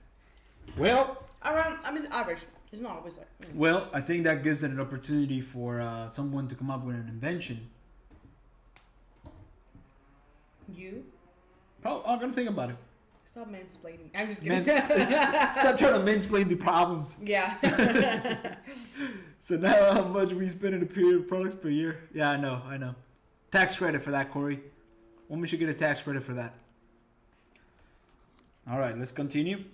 Well, Average. It's not always like. Well, I think that gives it an opportunity for someone to come up with an invention. You? I'm gonna think about it. Stop mansplaining. I'm just kidding. Stop trying to mansplain the problems. Yeah. So now how much we spend in a period of products per year? Yeah, I know. Tax credit for that, Corey. Women should get a tax credit for that. All right, let's continue.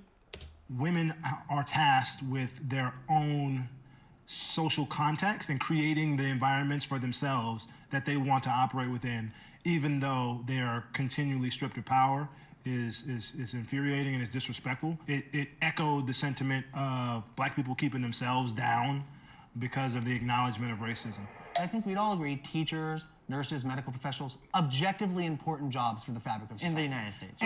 Women are tasked with their own social context and creating the environments for themselves that they want to operate within, even though they are continually stripped of power, is infuriating and is disrespectful. It echoed the sentiment of black people keeping themselves down because of the acknowledgement of racism. I think we'd all agree teachers, nurses, medical professionals, objectively important jobs for the fabric of society. In the United States.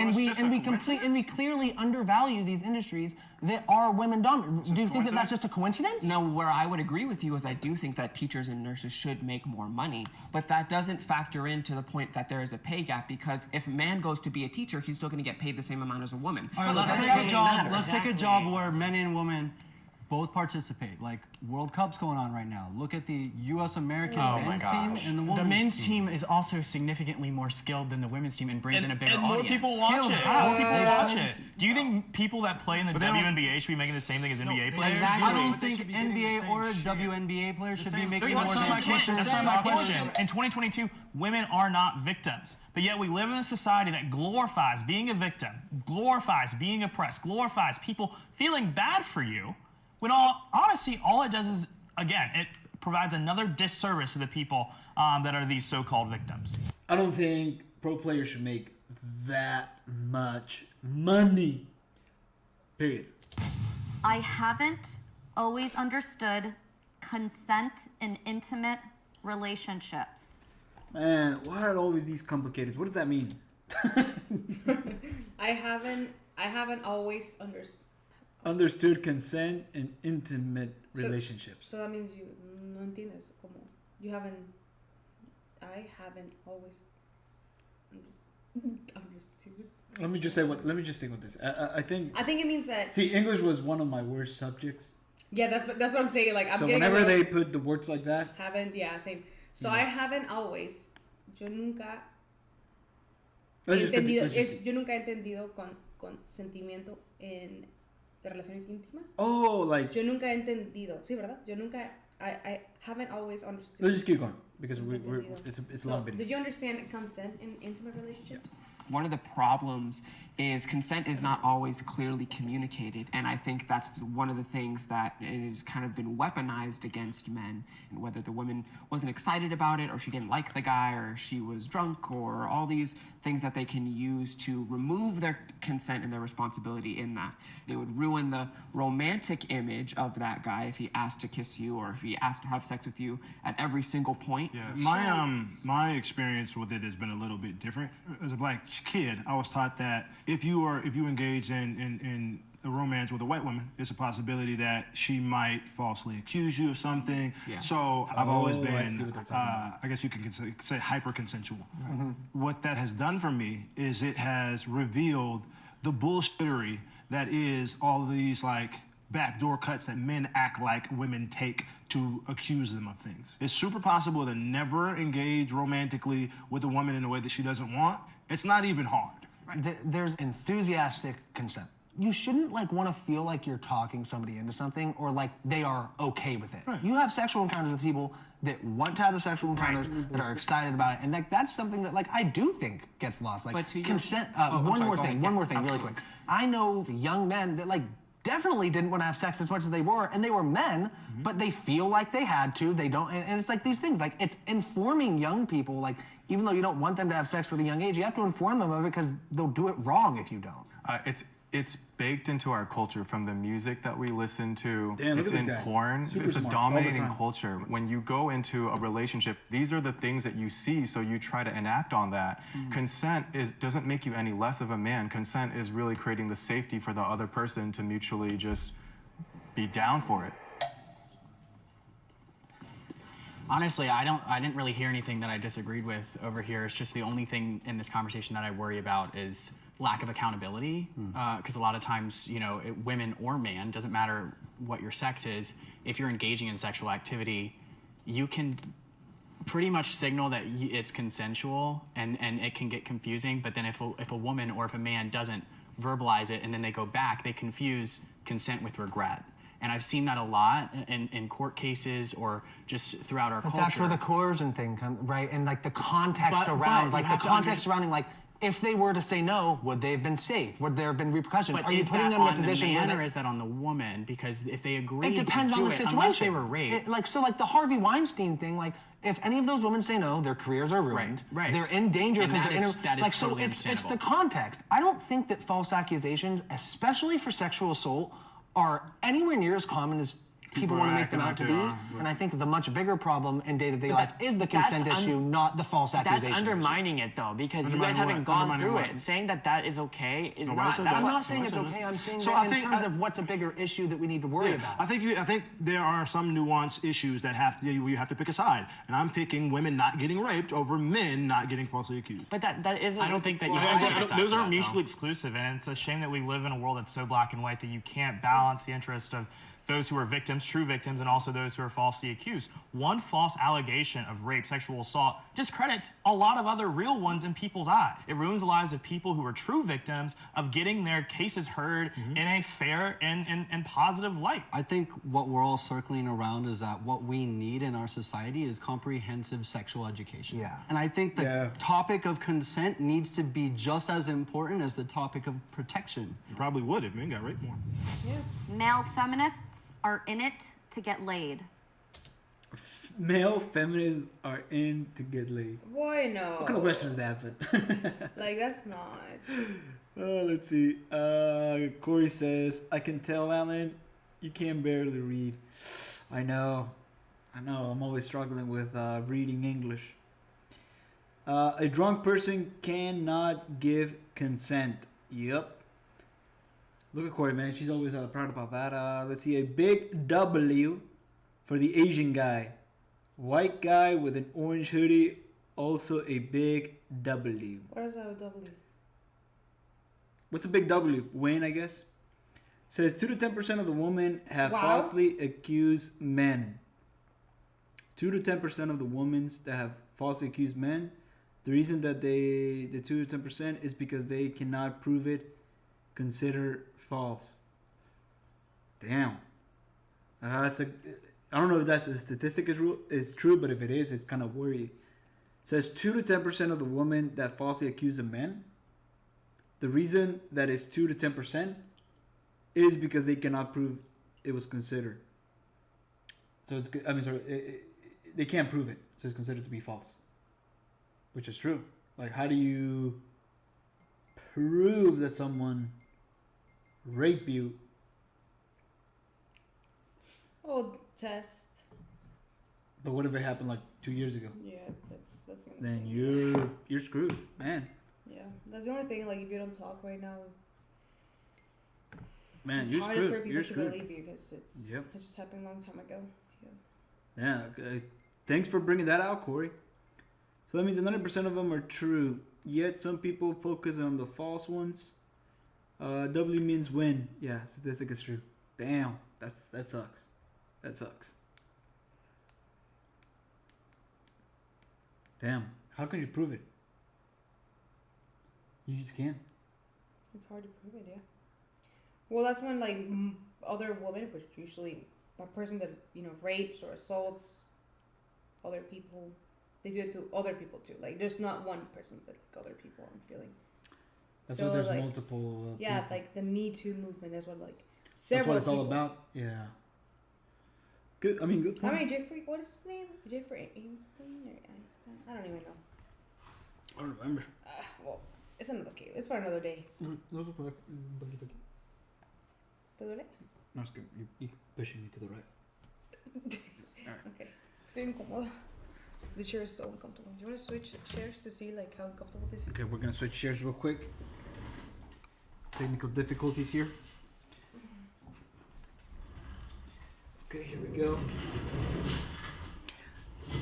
And we clearly undervalue these industries that are women dominant. Do you think that that's just a coincidence? No, where I would agree with you is I do think that teachers and nurses should make more money, but that doesn't factor into the point that there is a pay gap, because if a man goes to be a teacher, he's still going to get paid the same amount as a woman. All right, So it let's doesn't take a really job. matter. Let's take a job where men and women both participate. Like World Cup's going on right now. Look at the U.S. American men's team and the women's The men's team is also significantly more skilled than the women's team and brings in a bigger and more audience. people watch it. More people watch it. Do you think people that play in the they don't- WNBA should be making the same thing as NBA players? I don't think NBA or WNBA players should be making more That's not than my question. teachers. That's not my question. In 2022, women are not victims. But yet we live in a society that glorifies being a victim, glorifies being oppressed, glorifies people feeling bad for you. When honestly, all it does is, again, it provides another disservice to the people that are these so-called victims. I don't think pro players should make that much money. Period. I haven't always understood consent in intimate relationships? Man, why are always these complicated? What does that mean? I haven't always Understood consent in intimate relationships. So that means you no entiendes como you haven't. I haven't always understood. Let me just say what this. I think it means that. See, English was one of my worst subjects. Yeah, that's what I'm saying. Like I'm So getting whenever they put the words like that, same. So I haven't always. Yo nunca. Let's just Entendido, continue. yo nunca he entendido consentimiento en de relaciones íntimas. Oh, like. Yo nunca he entendido. Sí, ¿verdad? Yo nunca. I haven't always understood. Let's just keep going because it's a long video. Did you understand consent in intimate relationships? One of the problems is consent is not always clearly communicated, and I think that's one of the things that has kind of been weaponized against men, and whether the woman wasn't excited about it, or she didn't like the guy, or she was drunk, or all these things that they can use to remove their consent and their responsibility in that. It would ruin the romantic image of that guy if he asked to kiss you or if he asked to have sex with you at every single point. Yes. My experience with it has been a little bit different. As a black kid, I was taught that if you engage in a romance with a white woman, it's a possibility that she might falsely accuse you of something. Yeah. So I've always I see been, what they're talking about. I guess you can say hyper consensual. What that has done for me is it has revealed the bullshittery that is all these like backdoor cuts that men act like women take to accuse them of things. It's super possible to never engage romantically with a woman in a way that she doesn't want. It's not even hard. There's enthusiastic consent. You shouldn't like want to feel like you're talking somebody into something or like they are okay with it. Right. You have sexual encounters with people that want to have the sexual encounters, that are excited about it, and like that's something that like I do think gets lost. Like But to your- consent. I'm One sorry, more go thing, ahead. one Yeah, more thing, really absolutely. quick. I know young men that like definitely didn't want to have sex as much as they were, and they were men, but they feel like they had to. They don't, and it's like these things. Like it's informing young people. Like even though you don't want them to have sex at a young age, you have to inform them of it because they'll do it wrong if you don't. It's baked into our culture from the music that we listen to. Damn, look it's at in this guy. porn. Super It's a smart, all the dominating time. culture. When you go into a relationship, these are the things that you see, so you try to enact on that. Consent doesn't make you any less of a man. Consent is really creating the safety for the other person to mutually just be down for it. Honestly, I didn't really hear anything that I disagreed with over here. It's just the only thing in this conversation that I worry about is lack of accountability. Because a lot of times, women or man, doesn't matter what your sex is, if you're engaging in sexual activity, you can pretty much signal that it's consensual, and it can get confusing. But then if a woman or if a man doesn't verbalize it and then they go back, they confuse consent with regret. And I've seen that a lot in court cases or just throughout our But culture. that's where the coercion thing comes, right? And like the context But around, you like the have to context under- surrounding, like if they were to say no, would they have been safe? Would there have been repercussions? But Are you is putting that them in a on the position man where or they, is that on the woman? Because if they agree it depends to on do the it, situation. unless they were raped. Like the Harvey Weinstein thing, like if any of those women say no, their careers are ruined. Right. They're in danger And because that they're is- that is like so. totally It's the understandable. context. I don't think that false accusations, especially for sexual assault, are anywhere near as common as people are want to make acting them out like to they be. are, but- And I think the much bigger problem in day-to-day But life is the consent that's issue, not the false That's accusations. undermining it though, because you Undermining guys haven't what? gone Undermining through what? it. Saying that is okay is Nobody not. said That's that. I'm what, not saying it's Nobody said okay. that. I'm saying So that I in think terms of what's a bigger issue that we need to worry about. I think there are some nuanced issues that you have to pick a side, and I'm picking women not getting raped over men not getting falsely accused. but that isn't. I don't think that you Those have to are- decide those for are that, mutually though. exclusive, and it's a shame that we live in a world that's so black and white that you can't balance the interest of those who are victims, true victims, and also those who are falsely accused. One false allegation of rape, sexual assault, discredits a lot of other real ones in people's eyes. It ruins the lives of people who are true victims of getting their cases heard in a fair and positive light. I think what we're all circling around is that what we need in our society is comprehensive sexual education. Yeah. And I think the topic of consent needs to be just as important as the topic of protection. You probably would if men got raped more. Male feminists are in it to get laid. Male feminists are in to get laid. Boy, no. What kind of questions happen? Like that's not. Let's see. Corey says, I can tell, Alan, you can barely read. I know. I know, I'm always struggling with reading English. A drunk person cannot give consent. Yep. Look at Corey, man. She's always proud about that. Let's see. A big W for the Asian guy. White guy with an orange hoodie. Also a big W. What is a W? What's a big W? Wayne, I guess. Says 2 to 10% of the women have Wow. falsely accused men. 2 to 10% of the women that have falsely accused men. The reason that the 2 to 10% is because they cannot prove it. Consider false. Damn. That's a. I don't know if that's a statistic is true, but if it is, it's kind of worrying. It says 2 to 10% of the women that falsely accuse of men. The reason that is 2 to 10% is because they cannot prove it was considered. So it's. I mean, sorry, they can't prove it, so it's considered to be false. Which is true. Like, how do you prove that someone raped you? Oh, test. But what if it happened like 2 years ago? Yeah, that's the only Then thing. you're screwed, man. Yeah, that's the only thing. Like, if you don't talk right now, Man, it's you're harder screwed. for people You're to screwed. believe you because it just happened a long time ago. Yeah. Yeah. Thanks for bringing that out, Corey. So that means 100% of them are true. Yet some people focus on the false ones. W means win. Yeah, statistic is true. Damn, that sucks. That sucks. Damn, how can you prove it? You just can't. It's hard to prove it, yeah. Well, that's when like other women, which usually a person that rapes or assaults other people, they do it to other people too. Like there's not one person, but like other people. I'm feeling. That's So, why there's like, multiple. Yeah, people. like the Me Too movement. That's what like That's several. what it's all people- about. Yeah. Good. I mean, good I point. mean, Jeffrey, what is his name? Jeffrey Einstein or Einstein? I don't even know. I don't remember. Well, it's another case. It's for another day. No, The other day? it's good. You're pushing me to the right. Okay. Estoy incómoda. The chair is so uncomfortable. Do you want to switch chairs to see like how uncomfortable this is? Okay, we're gonna switch chairs real quick. Technical difficulties here. Okay, here we go.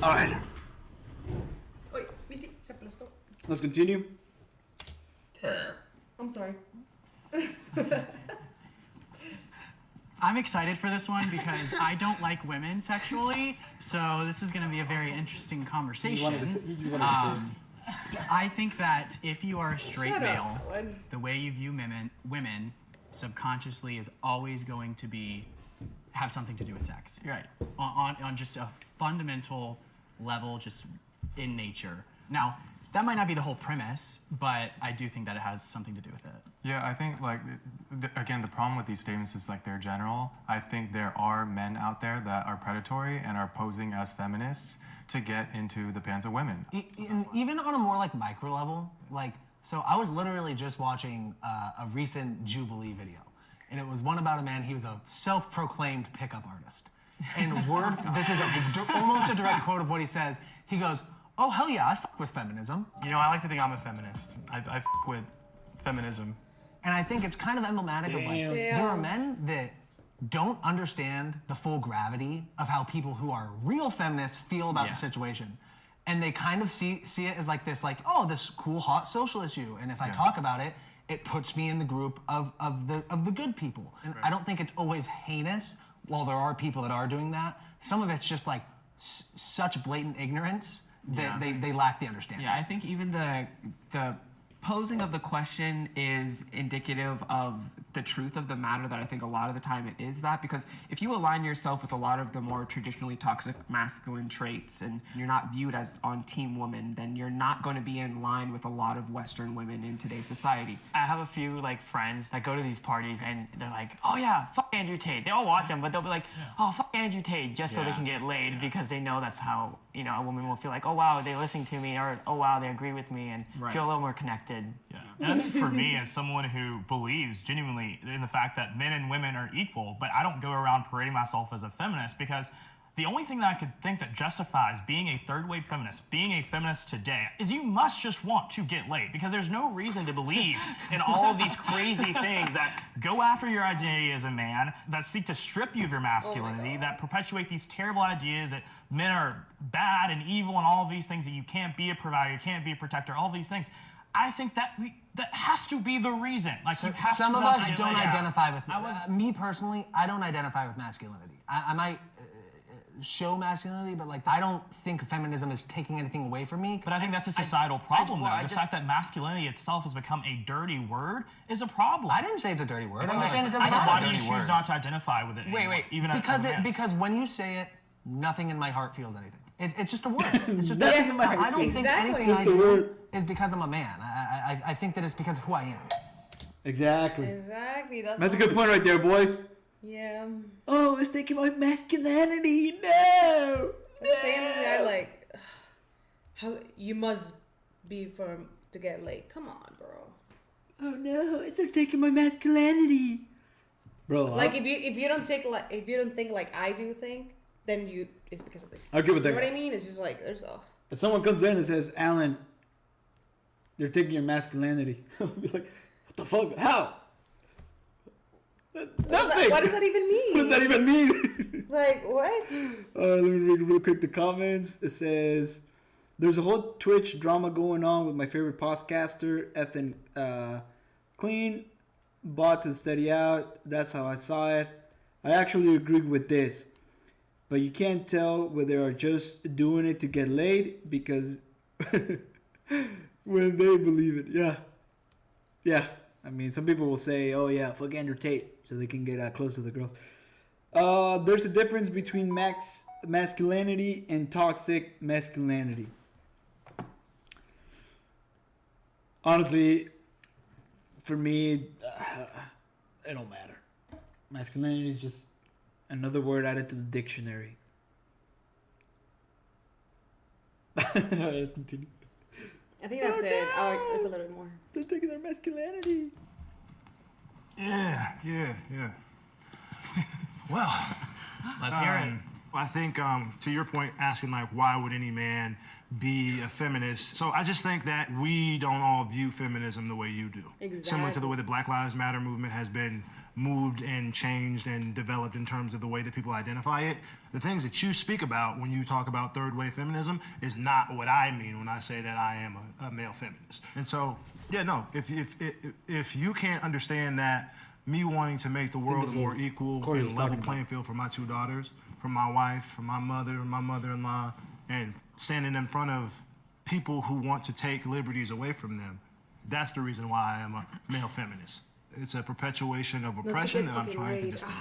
All right, Oy, viste, se aplastó. let's continue. I'm sorry. I'm excited for this one because I don't like women sexually, so this is going to be a very interesting conversation. You just wanted to say it. I think that if you are a straight Shut up, male, Owen. the way you view women subconsciously is always going to be have something to do with sex. You're right. On just a fundamental level, just in nature. Now, that might not be the whole premise, but I do think that it has something to do with it. Yeah, I think like again, the problem with these statements is like they're general. I think there are men out there that are predatory and are posing as feminists to get into the pants of women. And even on a more like micro level, like, so I was literally just watching a recent Jubilee video, and it was one about a man. He was a self-proclaimed pickup artist, and this is almost a direct quote of what he says. He goes, "Oh hell yeah, I fuck with feminism." You know, I like to think I'm a feminist. I fuck with feminism. And I think it's kind of emblematic of like there are men that don't understand the full gravity of how people who are real feminists feel about the situation. And they kind of see it as like this, like, oh, this cool hot social issue. And if I talk about it, it puts me in the group of the good people. And I don't think it's always heinous. While there are people that are doing that, some of it's just like such blatant ignorance that they lack the understanding. Yeah, I think even the posing of the question is indicative of the truth of the matter, that I think a lot of the time it is that, because if you align yourself with a lot of the more traditionally toxic masculine traits and you're not viewed as on team woman, then you're not going to be in line with a lot of Western women in today's society. I have a few like friends that go to these parties and they're like, oh yeah, fuck Andrew Tate. They all watch him, but they'll be like, oh fuck Andrew Tate, just so they can get laid because they know that's how, a woman will feel like, oh wow, they listen to me, or oh wow, they agree with me, and feel a little more connected. Yeah. And I think for me, as someone who believes genuinely in the fact that men and women are equal, but I don't go around parading myself as a feminist because The only thing that I could think that justifies being a third wave feminist, being a feminist today, is you must just want to get laid, because there's no reason to believe in all of these crazy things that go after your identity as a man, that seek to strip you of your masculinity, that perpetuate these terrible ideas that men are bad and evil and all of these things, that you can't be a provider, you can't be a protector, all these things. I think that that has to be the reason. Like, So you have some to of want us to don't get laid. identify with. Me personally, I don't identify with masculinity. I might show masculinity, but like I don't think feminism is taking anything away from me. But I think that's a societal problem, though. The fact that masculinity itself has become a dirty word is a problem. I didn't say it's a dirty word. I'm saying it doesn't I know, have why a do you dirty choose word. not to identify with it anymore, even as a man? Because when you say it, nothing in my heart feels anything. It's just a word. It's just Nothing in my heart I don't feels think anything. anything Just I a do word. is because I'm a man. I think that it's because of who I am. Exactly. Exactly. That's a what good point right there, boys. Yeah. Oh, it's taking my masculinity. No. I'm saying this guy like, how you must be firm to get laid. Come on, bro. Oh no, they're taking my masculinity. Bro, Like if you don't think like I do think, then it's because of this. I agree with that You know what guy. I mean? It's just like there's if someone comes in and says, Alan, they're taking your masculinity, I'll be like, what the fuck? How? Nothing. What does that even mean? What does that even mean? Like what? Let me read real quick the comments. It says, there's a whole Twitch drama going on with my favorite podcaster, Ethan Clean. Bought to steady out. That's how I saw it. I actually agree with this. But you can't tell whether they're just doing it to get laid because when they believe it. Yeah. Yeah. I mean, some people will say, oh yeah, fuck Andrew Tate so they can get close to the girls. There's a difference between masculinity and toxic masculinity. Honestly, for me, it don't matter. Masculinity is just another word added to the dictionary. Let's continue. I think that's it. It's a little bit more. They're taking their masculinity. Yeah. Well, Let's hear it. I think to your point, asking like, why would any man be a feminist? So I just think that we don't all view feminism the way you do. Exactly. Similar to the way the Black Lives Matter movement has been moved and changed and developed in terms of the way that people identify it. The things that you speak about when you talk about third wave feminism is not what I mean when I say that I am a male feminist. And so, yeah, no, if you can't understand that me wanting to make the world a more equal and level playing field for my two daughters, for my wife, for my mother, my mother-in-law, and standing in front of people who want to take liberties away from them, that's the reason why I am a male feminist. It's a perpetuation of oppression that I'm trying to dismantle.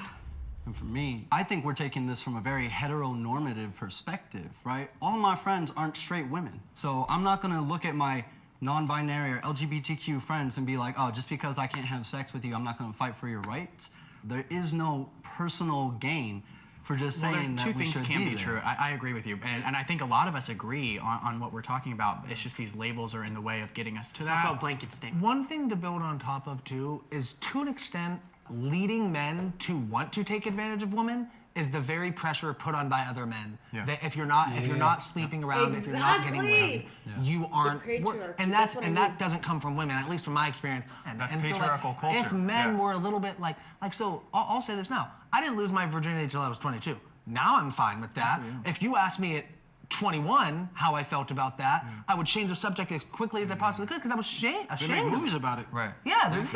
And for me, I think we're taking this from a very heteronormative perspective, right? All my friends aren't straight women. So I'm not gonna look at my non-binary or LGBTQ friends and be like, oh, just because I can't have sex with you, I'm not gonna fight for your rights. There is no personal gain for just saying that two we things should can be there. true. I agree with you, and I think a lot of us agree on what we're talking about. It's just these labels are in the way of getting us to It's that. also a blanket statement. One thing to build on top of too is, to an extent, leading men to want to take advantage of women is the very pressure put on by other men. Yeah. That if you're not sleeping around, if you're not getting laid, you aren't. patriarchy, And that's what I mean. that doesn't come from women, at least from my experience. That's so, like, patriarchal culture, If men yeah. were a little bit like so, I'll say this now. I didn't lose my virginity until I was 22. Now I'm fine with that. If you ask me at 21 how I felt about that, I would change the subject as quickly as I possibly could because I was They make ashamed of movies it. about it. Right. Yeah, dude.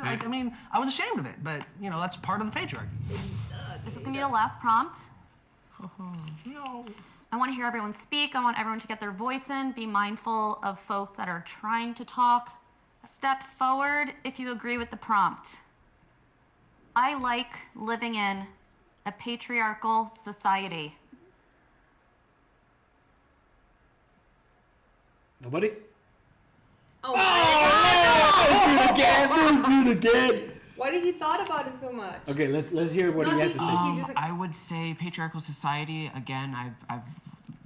Like, I mean, I was ashamed of it, but you know, that's part of the patriarchy. This is gonna be the last prompt. No. I want to hear everyone speak. I want everyone to get their voice in. Be mindful of folks that are trying to talk. Step forward if you agree with the prompt. I like living in a patriarchal society. Nobody? Oh, Let's do it again. why did he thought about it so much? Okay, let's hear what he had to say. He's just like, I would say patriarchal society. Again, I've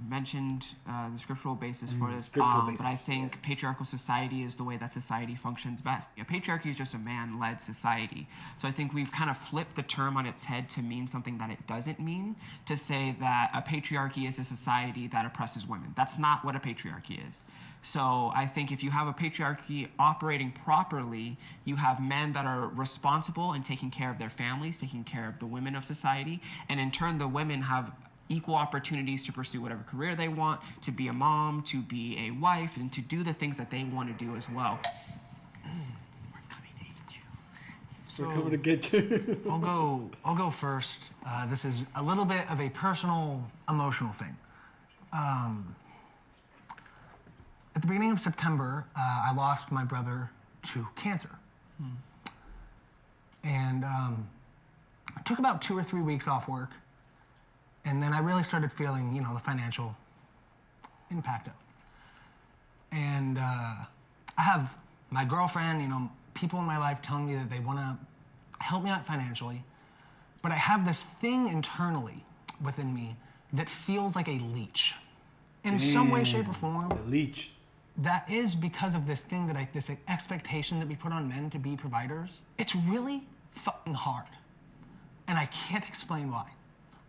mentioned the scriptural basis for this, scriptural but I basis, think patriarchal society is the way that society functions best. Patriarchy is just a man-led society. So I think we've kind of flipped the term on its head to mean something that it doesn't mean, to say that a patriarchy is a society that oppresses women. That's not what a patriarchy is. So I think if you have a patriarchy operating properly, you have men that are responsible and taking care of their families, taking care of the women of society, and in turn the women have equal opportunities to pursue whatever career they want, to be a mom, to be a wife, and to do the things that they want to do as well. We're coming to get you. I'll go first. This is a little bit of a personal, emotional thing. At the beginning of September, I lost my brother to cancer. And I took about 2 or 3 weeks off work. And then I really started feeling, the financial impact of it. And I have my girlfriend, people in my life telling me that they want to help me out financially. But I have this thing internally within me that feels like a leech. In some way, shape, or form. A leech. That is because of this thing this expectation that we put on men to be providers. It's really fucking hard. And I can't explain why.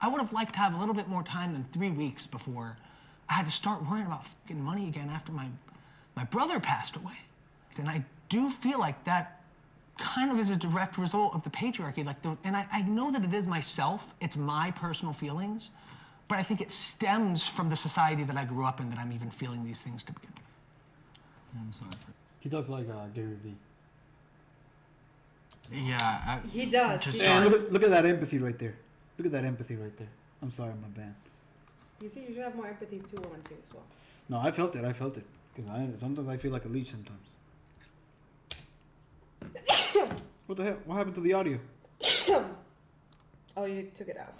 I would have liked to have a little bit more time than 3 weeks before I had to start worrying about fucking money again after my brother passed away. And I do feel like that kind of is a direct result of the patriarchy. And I know that it is myself, it's my personal feelings, but I think it stems from the society that I grew up in that I'm even feeling these things to begin with. I'm sorry. He talks like Gary Vee. Yeah. He does. To He start, does. Look at that empathy right there. Look at that empathy right there. I'm sorry, my bad. You see, you should have more empathy to women too as well. No, I felt it. Because sometimes I feel like a leech sometimes. What the hell? What happened to the audio? Oh, you took it out.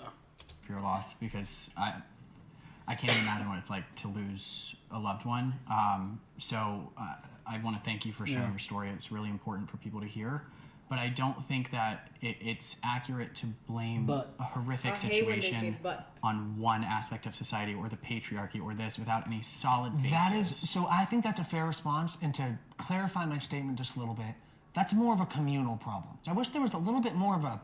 your loss, because I can't imagine what it's like to lose a loved one. So I want to thank you for sharing your story. It's really important for people to hear. But I don't think that it's accurate to blame a horrific situation on one aspect of society or the patriarchy or this without any solid basis. That is, so I think that's a fair response. And to clarify my statement just a little bit, that's more of a communal problem. I wish there was a little bit more of a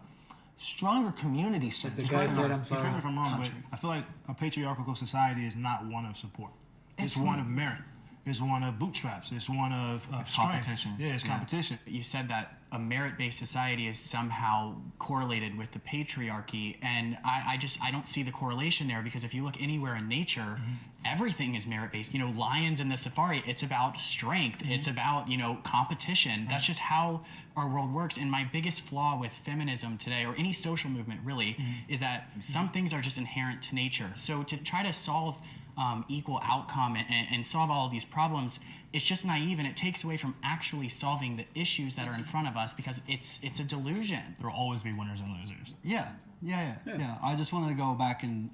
stronger community sense. The guy said, I'm sorry. Correct me if I'm wrong, but I feel like a patriarchal society is not one of support. It's one of merit. It's one of bootstraps. It's one of competition. Yeah, it's competition. You said that a merit-based society is somehow correlated with the patriarchy, and I don't see the correlation there, because if you look anywhere in nature, everything is merit-based. You know, lions in the safari, it's about strength. It's about, competition. That's just how our world works. And my biggest flaw with feminism today, or any social movement really, is that some things are just inherent to nature. So to try to solve equal outcome and solve all of these problems, it's just naive, and it takes away from actually solving the issues that are in front of us, because it's a delusion. There will always be winners and losers. Yeah. I just wanted to go back and,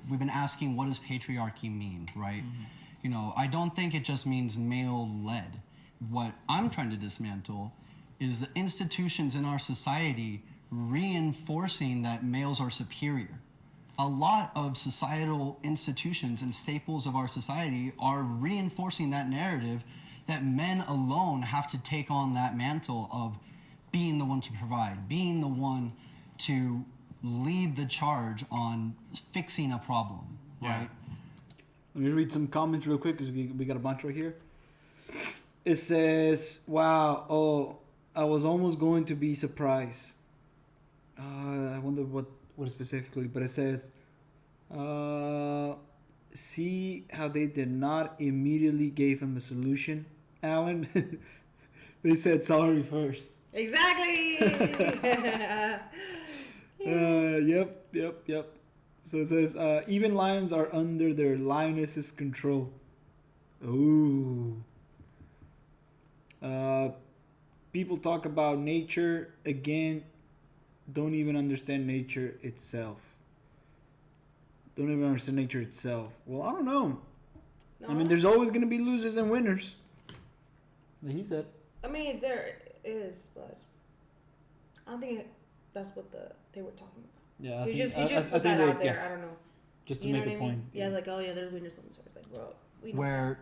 we've been asking, what does patriarchy mean, right? I don't think it just means male-led. What I'm trying to dismantle is the institutions in our society reinforcing that males are superior. A lot of societal institutions and staples of our society are reinforcing that narrative that men alone have to take on that mantle of being the one to provide, being the one to lead the charge on fixing a problem, right? Let me read some comments real quick, because we got a bunch right here. It says, wow, I was almost going to be surprised. I wonder what specifically, but it says, see how they did not immediately give him a solution, Alan? They said sorry first. Exactly. Yep. So it says, even lions are under their lioness's control. Ooh. People talk about nature again. Don't even understand nature itself. Well, I don't know. No. I mean, there's always going to be losers and winners. Like he said. I mean, there is, but I don't think that's what they were talking about. Yeah, you just put that out there. I don't know. Just to You know make what a I mean? point. Yeah, like, oh yeah, there's winners and losers. Like, bro, we know. Where,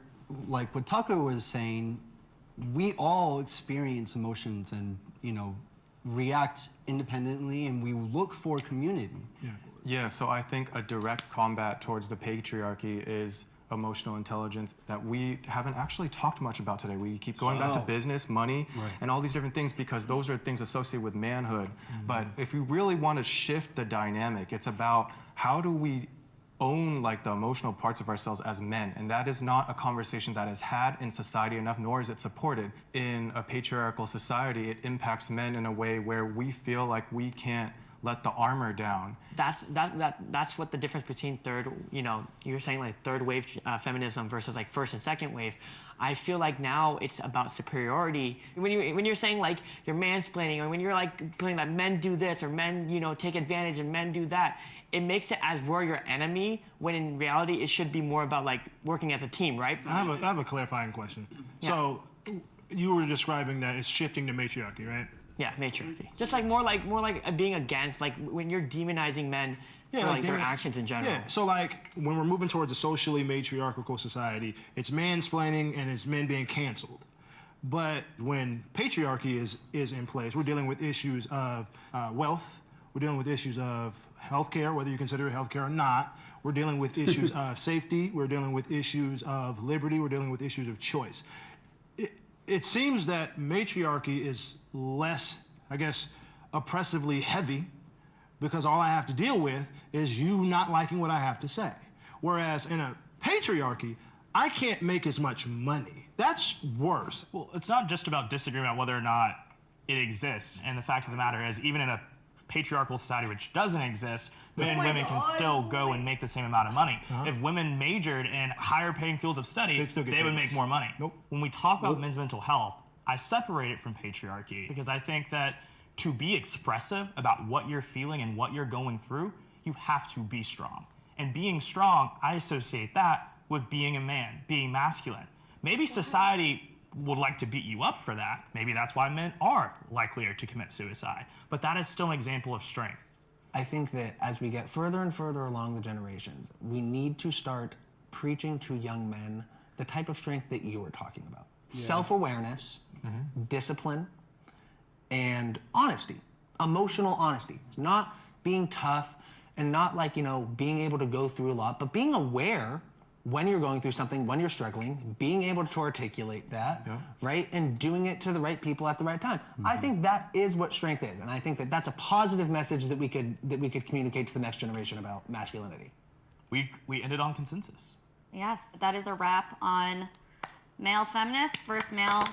like what Tucker was saying, we all experience emotions and, react independently, and we look for community. Yeah, so I think a direct combat towards the patriarchy is emotional intelligence that we haven't actually talked much about today. We keep going back to business, money, and all these different things because those are things associated with manhood. But if we really want to shift the dynamic, it's about how do we own like the emotional parts of ourselves as men, and that is not a conversation that is had in society enough, nor is it supported. In a patriarchal society, it impacts men in a way where we feel like we can't let the armor down. That's what the difference between you're saying like third wave feminism versus like first and second wave. I feel like now it's about superiority. When you're saying like you're mansplaining, or when you're like feeling that men do this or men take advantage and men do that, it makes it as we're your enemy, when in reality it should be more about like working as a team, right? I have a clarifying question. Yeah. So you were describing that it's shifting to matriarchy, right? Yeah, matriarchy. Just like more like being against, like when you're demonizing men for like their actions in general. Yeah, so like when we're moving towards a socially matriarchal society, it's mansplaining and it's men being canceled. But when patriarchy is in place, we're dealing with issues of wealth, we're dealing with issues of healthcare, whether you consider it healthcare or not. We're dealing with issues of safety, we're dealing with issues of liberty, we're dealing with issues of choice. It seems that matriarchy is less, I guess, oppressively heavy, because all I have to deal with is you not liking what I have to say. Whereas in a patriarchy, I can't make as much money. That's worse. Well, it's not just about disagreeing about whether or not it exists. And the fact of the matter is, even in a patriarchal society which doesn't exist, men and women can still go and make the same amount of money. If women majored in higher paying fields of study, they would make more money. When we talk about men's mental health, I separate it from patriarchy because I think that to be expressive about what you're feeling and what you're going through, you have to be strong. And being strong, I associate that with being a man, being masculine. Maybe society would like to beat you up for that. Maybe that's why men are likelier to commit suicide. But that is still an example of strength. I think that as we get further and further along the generations, we need to start preaching to young men the type of strength that you were talking about. Self-awareness, discipline, and honesty, emotional honesty. Not being tough and not like, being able to go through a lot, but being aware when you're going through something, when you're struggling, being able to articulate that, right? And doing it to the right people at the right time. I think that is what strength is. And I think that that's a positive message that we could communicate to the next generation about masculinity. We ended on consensus. Yes, that is a wrap on male feminists versus male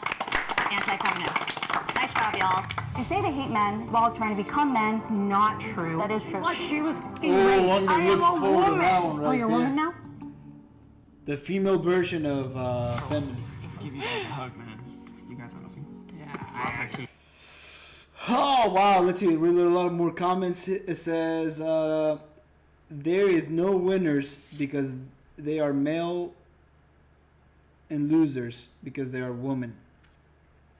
anti-feminists. Nice job, y'all. They say they hate men while trying to become men. Not true. That is true. Like she was Oh, once I I am look a forward to woman. that one right Oh, you're a there. woman now? The female version of feminists. Give you guys a hug, man. You guys are awesome. Yeah, I actually. Oh wow, let's see. Read a lot more comments. It says there is no winners because they are male, and losers because they are women.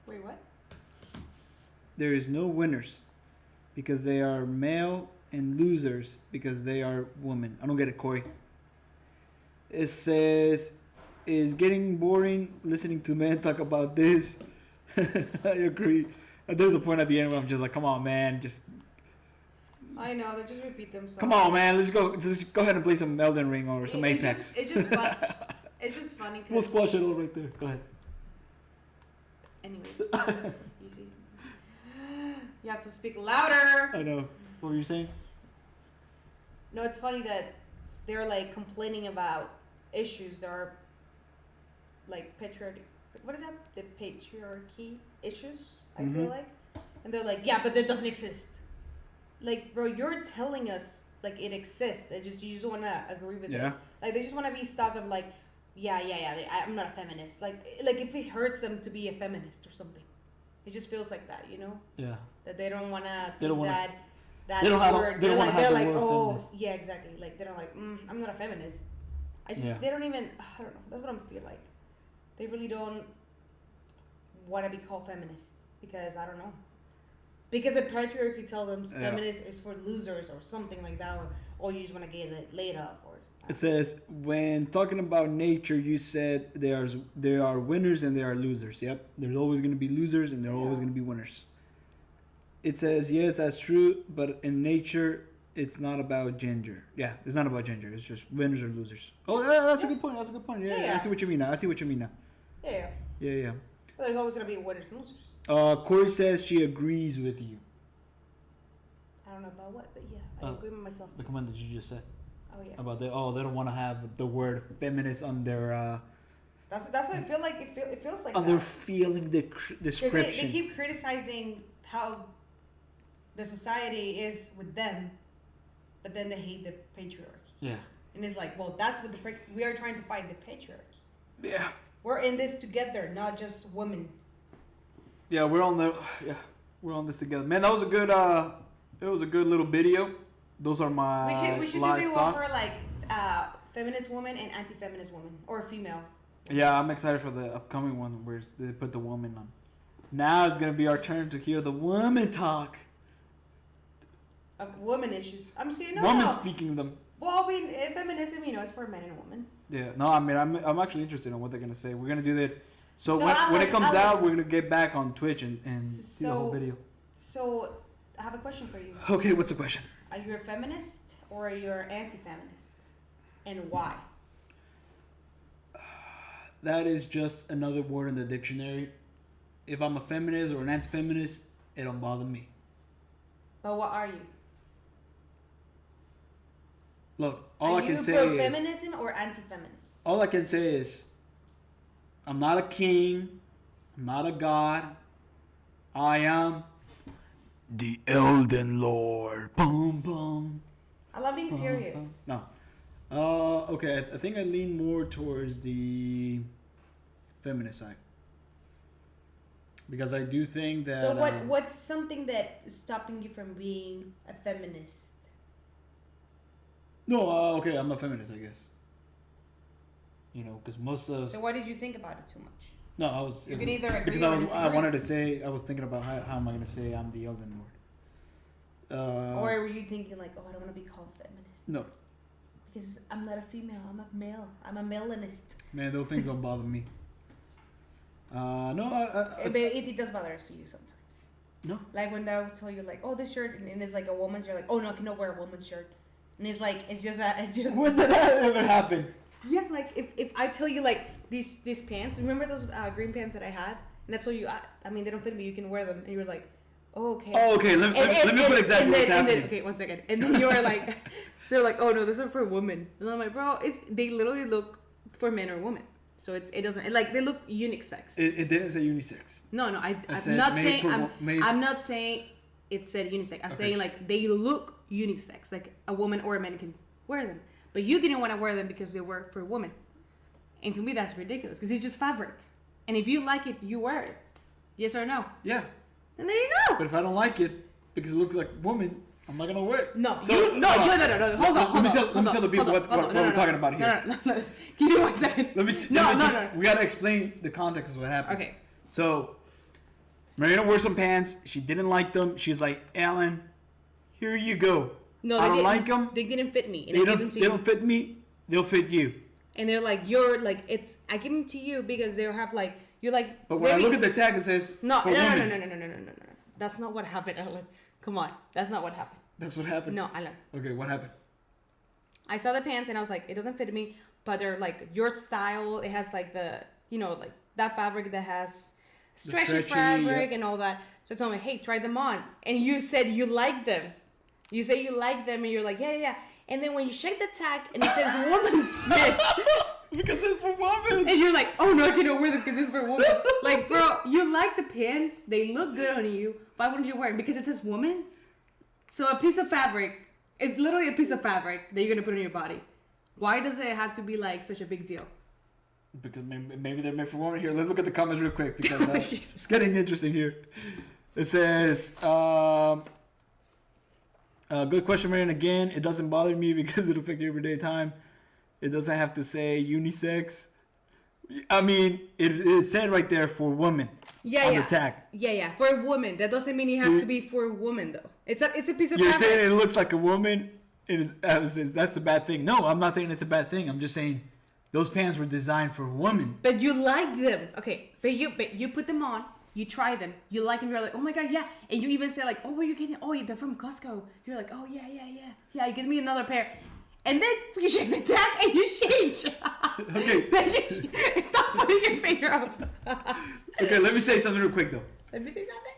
Wait, what? There is no winners because they are male, and losers because they are women. I don't get it, Corey. It says, "It's getting boring listening to men talk about this." I agree. And there's a point at the end where I'm just like, "Come on, man, just I know, they just repeat themselves. come on, man. Let's go. Just go ahead and play some Elden Ring or some It's Apex." It's just fun. It's just funny because. We'll squash it all right there. Go ahead. Anyways, you see, you have to speak louder. I know. What were you saying? No, it's funny that they're like complaining about issues that are like patriarchy. What is that? The patriarchy issues. I feel like, and they're like, yeah, but that doesn't exist. Like, bro, you're telling us like it exists. You just want to agree with it. Like they just want to be stuck of like, yeah. I'm not a feminist. Like if it hurts them to be a feminist or something, it just feels like that, you know? Yeah. That they don't want to They don't take wanna- that they don't have a- word. they don't They're wanna like, have they're the like, word oh, feminist. yeah, exactly. Like they're like, I'm not a feminist. I just Yeah. they don't even. I don't know. That's what I feel like. They really don't want to be called feminists because I don't know. Because the patriarchy tells them Yeah. feminist is for losers or something like that, or you just want to get laid up. Or It says when talking about nature, you said there are winners and there are losers. Yep, there's always going to be losers and there are always going to be winners. It says yes, that's true, but in nature, it's not about gender. Yeah, it's not about gender. It's just winners or losers. Oh, yeah, that's a good point. That's a good point. Yeah, Yeah. I see what you mean now. I see what you mean now. yeah, Yeah. but there's always gonna be winners and losers. Corey says she agrees with you. I don't know about what, but yeah, I agree with myself. The comment that you just said Oh yeah, about they don't want to have the word feminist on their that's what I feel like. It feels like on that. their feeling Because description. they keep criticizing how the society is with them, but then they hate the patriarchy. Yeah. And it's like, well, that's what we are trying to fight the patriarchy. Yeah. We're in this together, not just women. Yeah, we're on this together. Man, that was a good it was a good little video. Those are my We should live do one thoughts. for like feminist woman and anti-feminist woman or female. Yeah, I'm excited for the upcoming one where they put the woman on. Now it's gonna be our turn to hear the woman talk. Woman issues. I'm just kidding. No, Woman no. speaking them. Well, I mean, feminism, you know, is for men and women. Yeah, no, I mean, I'm actually interested in what they're gonna say. We're gonna do that. So, So when it comes out, Alan- we're gonna get back on Twitch and do the whole video. So, I have a question for you. Okay, what's the question? Are you a feminist or are you anti-feminist? And why? That is just another word in the dictionary. If I'm a feminist or an anti-feminist, it don't bother me. But what are you? Look, all I can say Are you is pro-feminism or anti-feminist? all I can say is I'm not a king, I'm not a god. I am the Elden Lord. Boom boom. I love being serious. No. Okay, I think I lean more towards the feminist side. Because I do think that So what's something that is stopping you from being a feminist? No, okay, I'm a feminist, I guess. You know, because most of So why did you think about it too much? no, I was You can either agree because or I disagree. wanted to say I was thinking about how am I gonna say I'm the Elden Lord. Or were you thinking like, oh, I don't want to be called feminist No, because I'm not a female. I'm a male. I'm a malenist. man, those things don't bother me. No, But it does bother you sometimes. No. Like when they'll tell you like, oh, this shirt and it's like a woman's. You're like, oh no, I cannot wear a woman's shirt. And it's like it's just. When did that ever happen? Yeah, like if I tell you like these pants, remember those green pants that I had, and I told you I mean they don't fit me, you can wear them, and you were like, oh okay. Oh, okay. Let me put exactly what's happening. Okay, 1 second, and then you were like, they're like, oh no, those are for women, and I'm like, bro, they literally look for men or women, so it doesn't like they look unisex. It didn't say unisex. No, said I'm not made saying for made- I'm not saying it said unisex. I'm Okay. saying like they look unisex, like a woman or a man can wear them, but you didn't want to wear them because they were for women. And to me, that's ridiculous because it's just fabric. And if you like it, you wear it. Yes or no? Yeah. And there you go. But if I don't like it because it looks like woman, I'm not gonna wear it. No, So, no. Hold on. Let me tell the people what we're talking about here. No. Give me 1 second. No. We gotta explain the context of what happened. Okay. So, Marina wore some pants. She didn't like them. She's like, Alan, here you go. No, I they don't didn't, like them. They didn't fit me. And They I gave them to they you. don't fit me. They'll fit you. And they're like, you're like, I give them to you because they'll have like, you're like. But when maybe- I look at the tag, it says No. for women. No. That's not what happened, Alan. Come on. That's not what happened. That's what happened. No, Alan. Okay, what happened? I saw the pants and I was like, it doesn't fit me, but they're like your style. It has like the, like that fabric that has stretchy fabric yeah. and all that. So I told me, hey, try them on. And you said you like them. You say you like them and you're like, yeah. And then when you shake the tag and it says woman's fit. Because it's for women. And you're like, oh no, I cannot wear them because it's for women. Like, bro, you like the pants. They look good on you. Why wouldn't you wear them? Because it says women's. So a piece of fabric is literally a piece of fabric that you're going to put on your body. Why does it have to be like such a big deal? Because maybe they're made for women. Here, let's look at the comments real quick because it's getting interesting here. It says, good question, Marion. Again, it doesn't bother me because it'll affect your everyday time. It doesn't have to say unisex. I mean, it said right there for women Yeah, on yeah. the tag. Yeah. For a woman. That doesn't mean it has to be for a woman, though. It's a piece of You're fabric. saying it looks like a woman. That's a bad thing. No, I'm not saying it's a bad thing. I'm just saying those pants were designed for women. But you like them. Okay. But you put them on. You try them. You like them. You're like, oh my God, yeah. And you even say like, oh, where are you getting? Oh, they're from Costco. You're like, oh, yeah. Yeah, you give me another pair. And then you check the tag and you change. Okay. Stop putting your finger up. Okay, let me say something real quick though. Let me say something.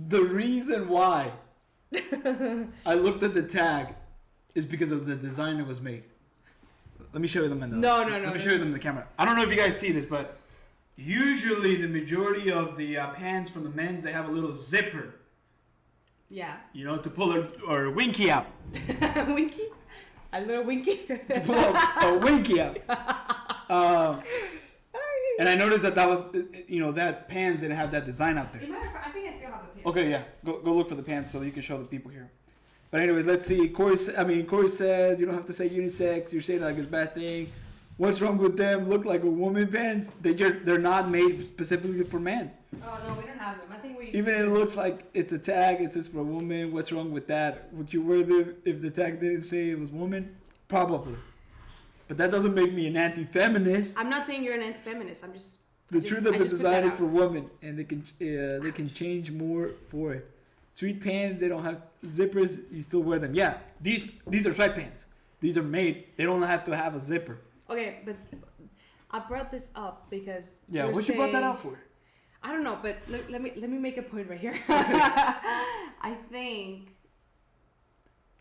The reason why I looked at the tag is because of the design it was made. Let me show you them in the Let me show you them in the camera. I don't know if you guys see this, but usually the majority of the pants from the men's, they have a little zipper. Yeah. You know, to pull or winky out. Winky? A little winky? To pull a winky out. And I noticed that was, that pants didn't have that design out there. I think I still have the pants. Okay, yeah. Go look for the pants so you can show the people here. But anyways, let's see. Corey says you don't have to say unisex. You're saying like it's a bad thing. What's wrong with them? Look like a woman pants. They're not made specifically for men. Oh no, we don't have them. I think we. Even it looks like it's a tag. It says for a woman. What's wrong with that? Would you wear them if the tag didn't say it was woman? Probably. But that doesn't make me an anti-feminist. I'm not saying you're an anti-feminist. I'm just. The truth of the design is for women, and they can change more for it. Street pants, they don't have zippers. You still wear them. Yeah, these are sweatpants. These are made. They don't have to have a zipper. Okay, but I brought this up because. Yeah, what you brought that up for? I don't know, but let me make a point right here. I think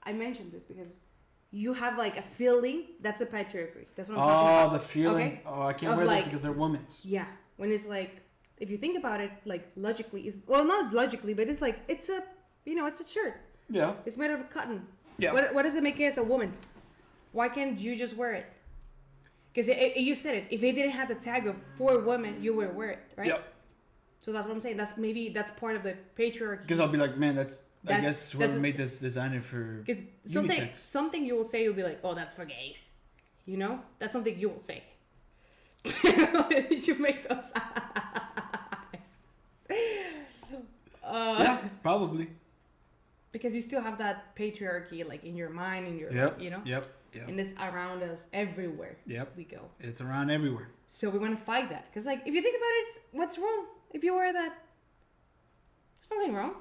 I mentioned this because you have like a feeling that's a patriarchy. That's what I'm talking about. Oh, the feeling. Okay? Oh, I can't wear that because they're women's. Yeah, when it's like, if you think about it, like logically, not logically, but it's like it's a shirt. Yeah. It's made of cotton. Yeah. What does it make you as a woman? Why can't you just wear it? Because you said it. If it didn't have the tag of for women, you would wear it, right? Yep. So that's what I'm saying. That's part of the patriarchy. Because I'll be like, man, I guess whoever made this designer for unisex. Something you will say, you'll be like, oh, that's for gays. You know? That's something you will say. You make those eyes. Yeah, probably. Because you still have that patriarchy, like in your mind, in your, you know? Yep. And it's around us everywhere. Yep. We go. It's around everywhere. So we want to fight that. Because, like, if you think about it, what's wrong if you wear that? There's nothing wrong.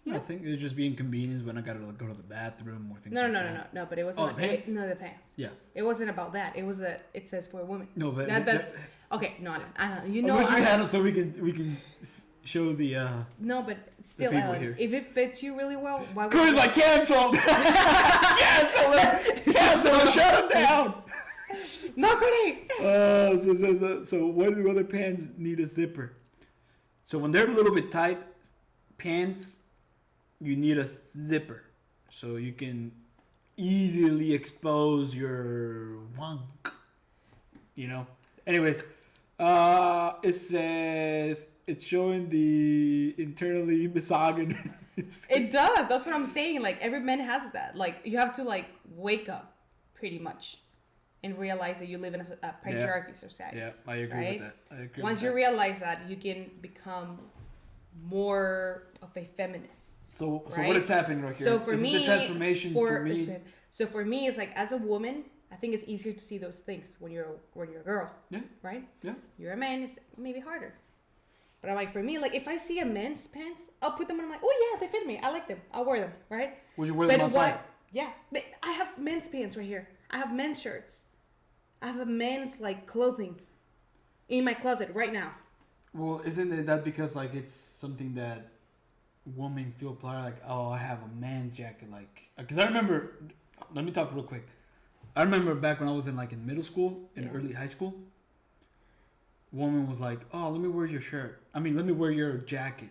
Yeah. I think it's just being inconvenienced when I gotta go to the bathroom or things No, like no, that. no. But it wasn't. The pants? No, the pants. Yeah. It wasn't about that. It was it says for a woman. No, but that's okay. No, I don't. You I know, wish we had it so we can show the. No, but still, people Alan, here. if it fits you really well, why would Cruz you? like canceled. Cancel it. Cancel it. Shut him down. Not good. So why do other pants need a zipper? So when they're a little bit tight, pants, you need a zipper, so you can easily expose your wunk. You know. Anyways, it says it's showing the internally misogynist. It does. That's what I'm saying. Like every man has that. Like you have to like wake up, pretty much, and realize that you live in a patriarchy society. Yeah, I agree with that. I agree. Once you realize that, you can become more of a feminist. So right? what is happening right here? So for is me, this a transformation for me? So for me, it's like as a woman, I think it's easier to see those things when you're a girl. Yeah. Right. Yeah. You're a man, it's maybe harder. But I'm like, for me, like if I see a men's pants, I'll put them on. I'm like, oh yeah, they fit me. I like them. I'll wear them. Right. Would you wear them outside? Yeah, but I have men's pants right here. I have men's shirts. I have a men's like clothing in my closet right now. Well, isn't it that because like it's something that women feel proud, like, oh, I have a man's jacket, like, because I remember. Let me talk real quick. I remember back when I was in middle school, in early high school. Woman was like, oh, let me wear your shirt. I mean, let me wear your jacket,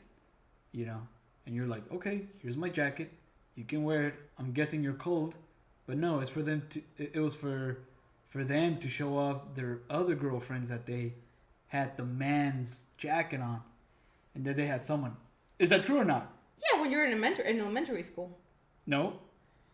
you know. And you're like, okay, here's my jacket. You can wear it. I'm guessing you're cold, but no, it's for them to. It was for them to show off their other girlfriends that they had the man's jacket on, and that they had someone. Is that true or not? Yeah, when you're in elementary school. No,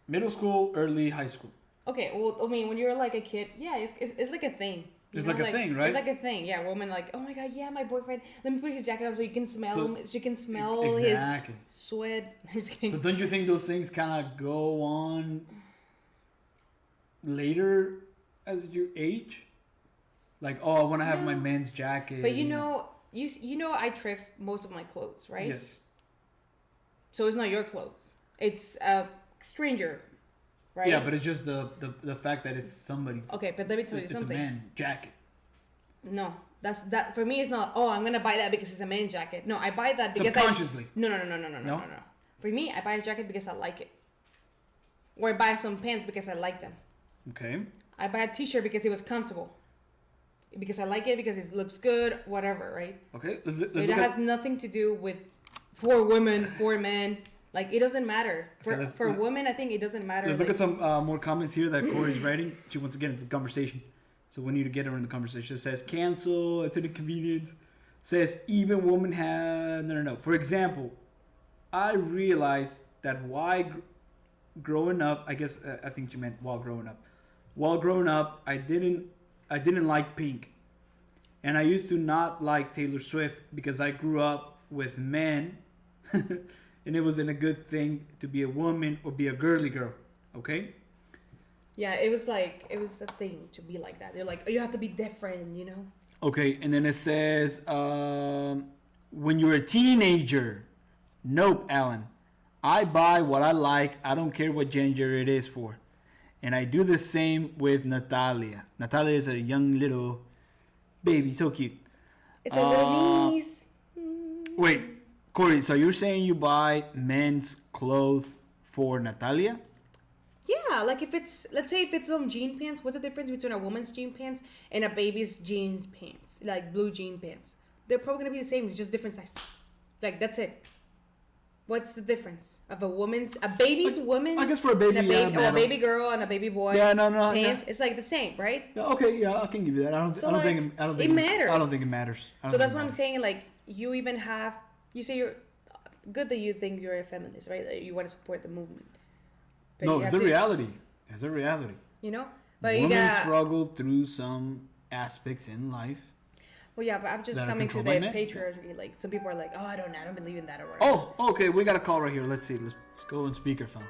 middle school, early high school. Okay, well, I mean, when you're like a kid, yeah, it's like a thing. It's like a thing, right? It's like a thing, yeah. Women like, oh my god, yeah, my boyfriend. Let me put his jacket on so you can smell him. So you can smell exactly. his sweat. I'm just kidding. So don't you think those things kind of go on later as you age? Like, oh, I want to have my men's jacket. But you know, I thrift most of my clothes, right? Yes. So it's not your clothes. It's a stranger, right? Yeah, but it's just the fact that it's somebody's. Okay, but let me tell you something. It's a man jacket. No, that for me is not. Oh, I'm gonna buy that because it's a man jacket. No, I buy that because subconsciously. No. For me, I buy a jacket because I like it, or I buy some pants because I like them. Okay. I buy a T-shirt because it was comfortable, because I like it, because it looks good, whatever, right? Okay. So it has nothing to do with for women, for men. Like, it doesn't matter. For women, I think it doesn't matter. Let's look at some more comments here that Corey's writing. She wants to get into the conversation. So we need to get her in the conversation. It says, cancel, it's an inconvenience. Says, even women have... No. For example, I realized that growing up... I guess, I think she meant while growing up. While growing up, I didn't like Pink. And I used to not like Taylor Swift because I grew up with men... And it wasn't a good thing to be a woman or be a girly girl, okay? Yeah, it was the thing to be like that. They're like, oh, you have to be different, you know? Okay, and then it says, when you're a teenager, nope, Alan. I buy what I like. I don't care what gender it is for. And I do the same with Natalia. Natalia is a young little baby, so cute. It's a little niece. Wait. Corey, so you're saying you buy men's clothes for Natalia? Yeah, like let's say if it's some jean pants, what's the difference between a woman's jean pants and a baby's jeans pants? Like blue jean pants. They're probably gonna be the same, it's just different size. Like, that's it. What's the difference of a baby's woman? I guess for a baby, and a baby girl and a baby boy. Yeah, no, pants. Yeah. It's like the same, right? Yeah, okay, yeah, I can give you that. I don't think it matters. I don't think it matters. So that's what I'm saying. Like, you even have. You say you're good that you think you're a feminist, right? That you want to support the movement. But no, it's a reality. It's a reality. You know, but women struggle through some aspects in life. Well, yeah, but I'm just coming to the patriarchy. Like, some people are like, "Oh, I don't believe in that," or whatever. Oh, okay, we got a call right here. Let's see. Let's go on speakerphone.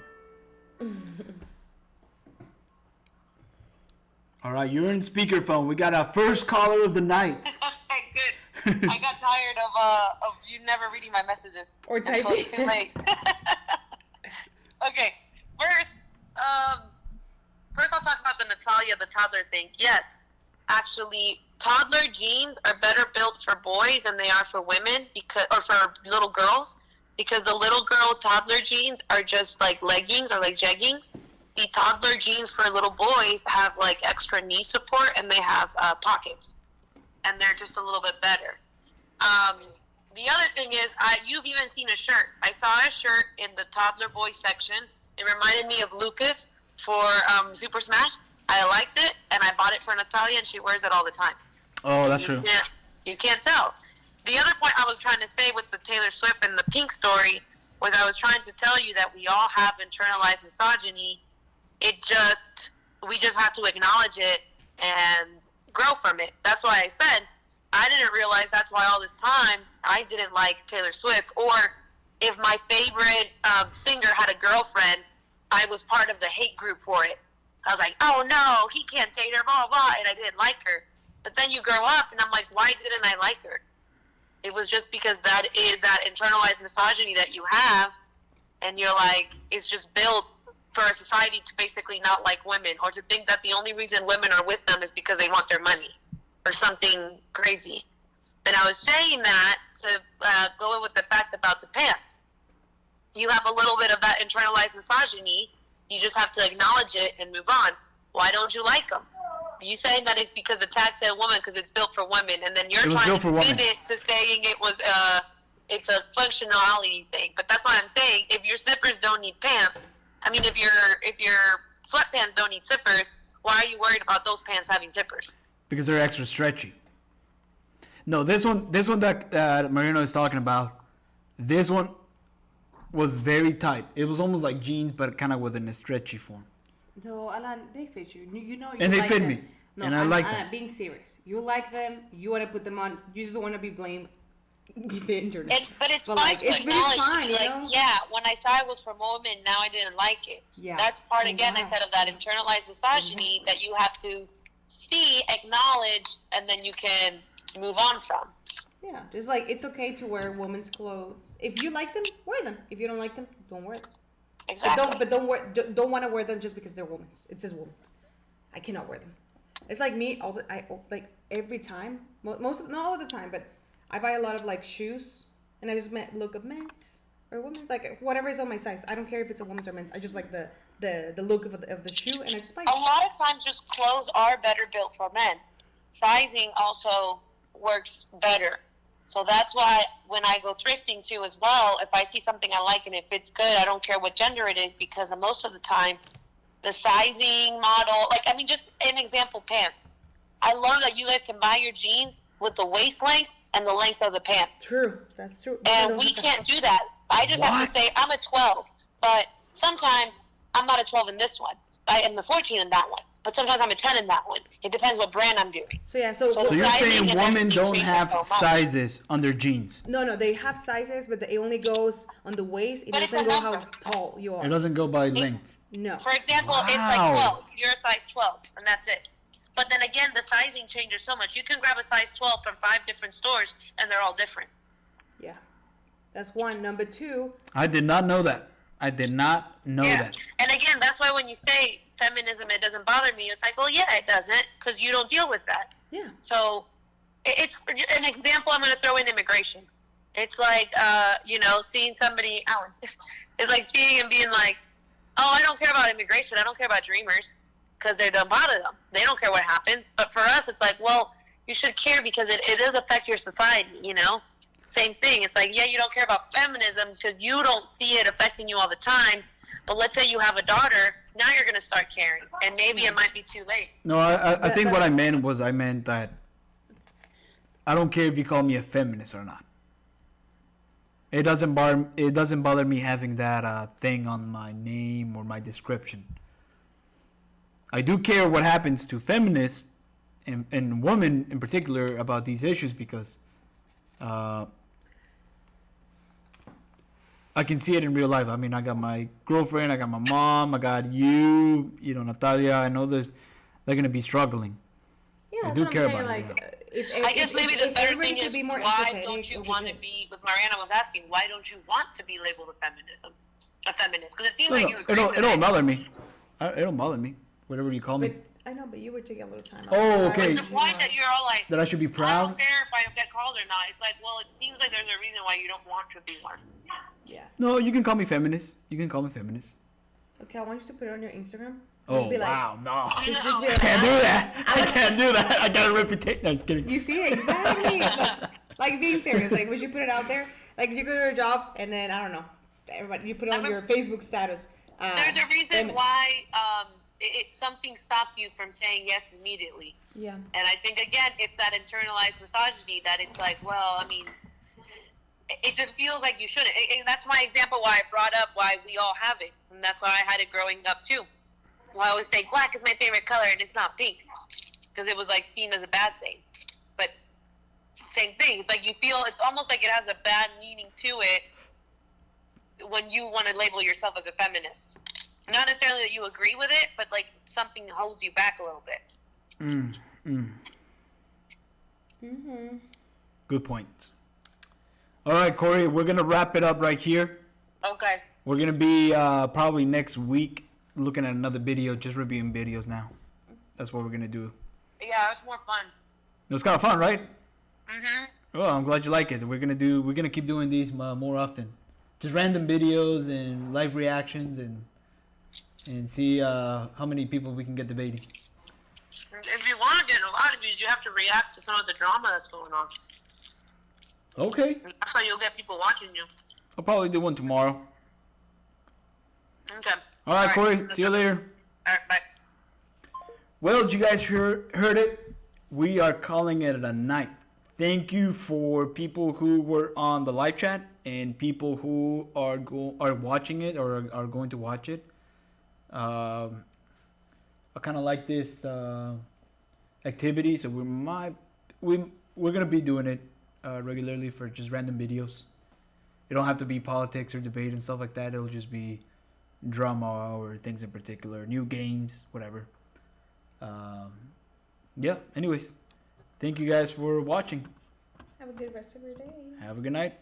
All right, you're in speakerphone. We got our first caller of the night. Good. I got tired of you never reading my messages or typing. Until it's too late. Okay, first I'll talk about the Natalia, the toddler thing. Yes, actually, toddler jeans are better built for boys than they are for women or for little girls, because the little girl toddler jeans are just like leggings or like jeggings. The toddler jeans for little boys have like extra knee support and they have pockets. And they're just a little bit better. The other thing is, you've even seen a shirt. I saw a shirt in the toddler boy section. It reminded me of Lucas for Super Smash. I liked it, and I bought it for Natalia, and she wears it all the time. Oh, that's true. You can't tell. The other point I was trying to say with the Taylor Swift and the Pink story was I was trying to tell you that we all have internalized misogyny. We just have to acknowledge it and grow from it. That's why I said I didn't realize that's why all this time I didn't like Taylor Swift, or if my favorite singer had a girlfriend, I was part of the hate group for it. I was like, oh no, he can't date her, blah, blah, and I didn't like her. But then you grow up and I'm like, why didn't I like her? It was just because that is that internalized misogyny that you have, and you're like, it's just built for a society to basically not like women, or to think that the only reason women are with them is because they want their money or something crazy. And I was saying that to go in with the fact about the pants. You have a little bit of that internalized misogyny. You just have to acknowledge it and move on. Why don't you like them? You saying that it's because the tag said woman because it's built for women, and then you're trying to spin it to saying it was it's a functionality thing. But that's what I'm saying. If your zippers don't need pants, if your sweatpants don't need zippers, why are you worried about those pants having zippers? Because they're extra stretchy. No, this one that Marino is talking about, this one was very tight. It was almost like jeans, but kind of within a stretchy form. No, Alan, they fit you. You know. And they fit me. No, And I like them. I'm being serious. You like them. You want to put them on. You just want to be blamed. The internet. But it's fine like, to it's acknowledge, fine, to be you like, know? yeah, when I saw it was from a woman, now I didn't like it. Yeah. That's part, Oh, again, I wow. said, of that internalized misogyny that you have to see, acknowledge, and then you can move on from. Yeah, just like it's okay to wear women's clothes. If you like them, wear them. If you don't like them, don't wear them. Exactly. But don't want to wear them just because they're women's. It says women's. I cannot wear them. It's like me. Like every time, most of not all the time, but I buy a lot of like shoes, and I just look of men's or women's, like whatever is on my size. I don't care if it's a women's or men's. I just like the look of the shoe, and I just buy it. A lot of times, just clothes are better built for men. Sizing also works better. So that's why when I go thrifting too as well, if I see something I like and it fits good, I don't care what gender it is, because most of the time, the sizing, model, like, I mean, just an example, pants. I love that you guys can buy your jeans with the waist length and the length of the pants. True, that's true. And we can't do that. I just have to say, I'm a 12, but sometimes I'm not a 12 in this one. I am a 14 in that one. But sometimes I'm a 10 in that one. It depends what brand I'm doing. So yeah, so So you're sizing saying and women everything don't changes have so much. sizes on their jeans? No, they have sizes, but it only goes on the waist. It But it's doesn't a go number. how tall you are. It doesn't go by length. No. For example, it's like Wow. 12. You're a size 12, and that's it. But then again, the sizing changes so much. You can grab a size 12 from 5 different stores, and they're all different. Yeah, that's one. Number two. I did not know that. I did not know that. And again, that's why when you say feminism, it doesn't bother me. It's like, well, yeah, it doesn't, because you don't deal with that. Yeah. So it's an example. I'm going to throw in immigration. It's like, seeing somebody, Alan, it's like seeing and being like, oh, I don't care about immigration. I don't care about dreamers, because they don't bother them. They don't care what happens. But for us, it's like, well, you should care because it does affect your society, you know? Same thing. It's like, yeah, you don't care about feminism because you don't see it affecting you all the time. But let's say you have a daughter, now you're going to start caring. And maybe it might be too late. No, I think what I meant that I don't care if you call me a feminist or not. It doesn't bother me having that thing on my name or my description. I do care what happens to feminists and women in particular about these issues because I can see it in real life. I mean, I got my girlfriend, I got my mom, I got you, Natalia. I know they're going to be struggling. Yeah, I that's do what care I'm saying. about it, Like, I guess maybe the better everybody thing could is, be more why empathetic, don't you it would want be to be, with Mariana was asking, why don't you want to be labeled a feminist? Because it seems No, like no, you it agree don't, with it don't bother me. It don't bother me. Whatever you call me. But I know, but you were taking a little time. Oh, okay. The point that you're all like, That I should be I proud. don't care if I get called or not. It's like, well, it seems like there's a reason why you don't want to be one. Yeah. No, you can call me feminist. You can call me feminist. Okay, I want you to put it on your Instagram. Oh, Be like- wow, no. Just be I like, can't do that. I can't do that. I got a reputation. No, just kidding. You see, exactly. like being serious. Like, would you put it out there? Like, you go to a job and then I don't know. Everybody, you put it on your Facebook status. There's a reason why something stopped you from saying yes immediately. Yeah. And I think, again, it's that internalized misogyny that it's like, well, I mean, it just feels like you shouldn't. And that's my example why I brought up why we all have it. And that's why I had it growing up, too. Well, I always say black is my favorite color, and it's not pink. Because it was, like, seen as a bad thing. But same thing. It's like you feel, it's almost like it has a bad meaning to it when you want to label yourself as a feminist. Not necessarily that you agree with it, but, like, something holds you back a little bit. Mm-hmm. Good point. All right, Corey, we're going to wrap it up right here. Okay. We're going to be probably next week looking at another video, just reviewing videos now. That's what we're going to do. Yeah, it's more fun. It was kind of fun, right? Mm-hmm. Well, I'm glad you like it. We're gonna keep doing these more often. Just random videos and live reactions and see how many people we can get debating. If you want to get a lot of views, you have to react to some of the drama that's going on. Okay. That's how you'll get people watching you. I'll probably do one tomorrow. Okay. All right, Corey. See you later. All right, bye. Well, you guys heard it. We are calling it a night. Thank you for people who were on the live chat and people who are watching it or are going to watch it. I kind of like this activity. So we're gonna be doing it regularly for just random videos. It don't have to be politics or debate and stuff like that. It'll just be drama or things in particular, new games, whatever. Yeah. Anyways, thank you guys for watching. Have a good rest of your day. Have a good night.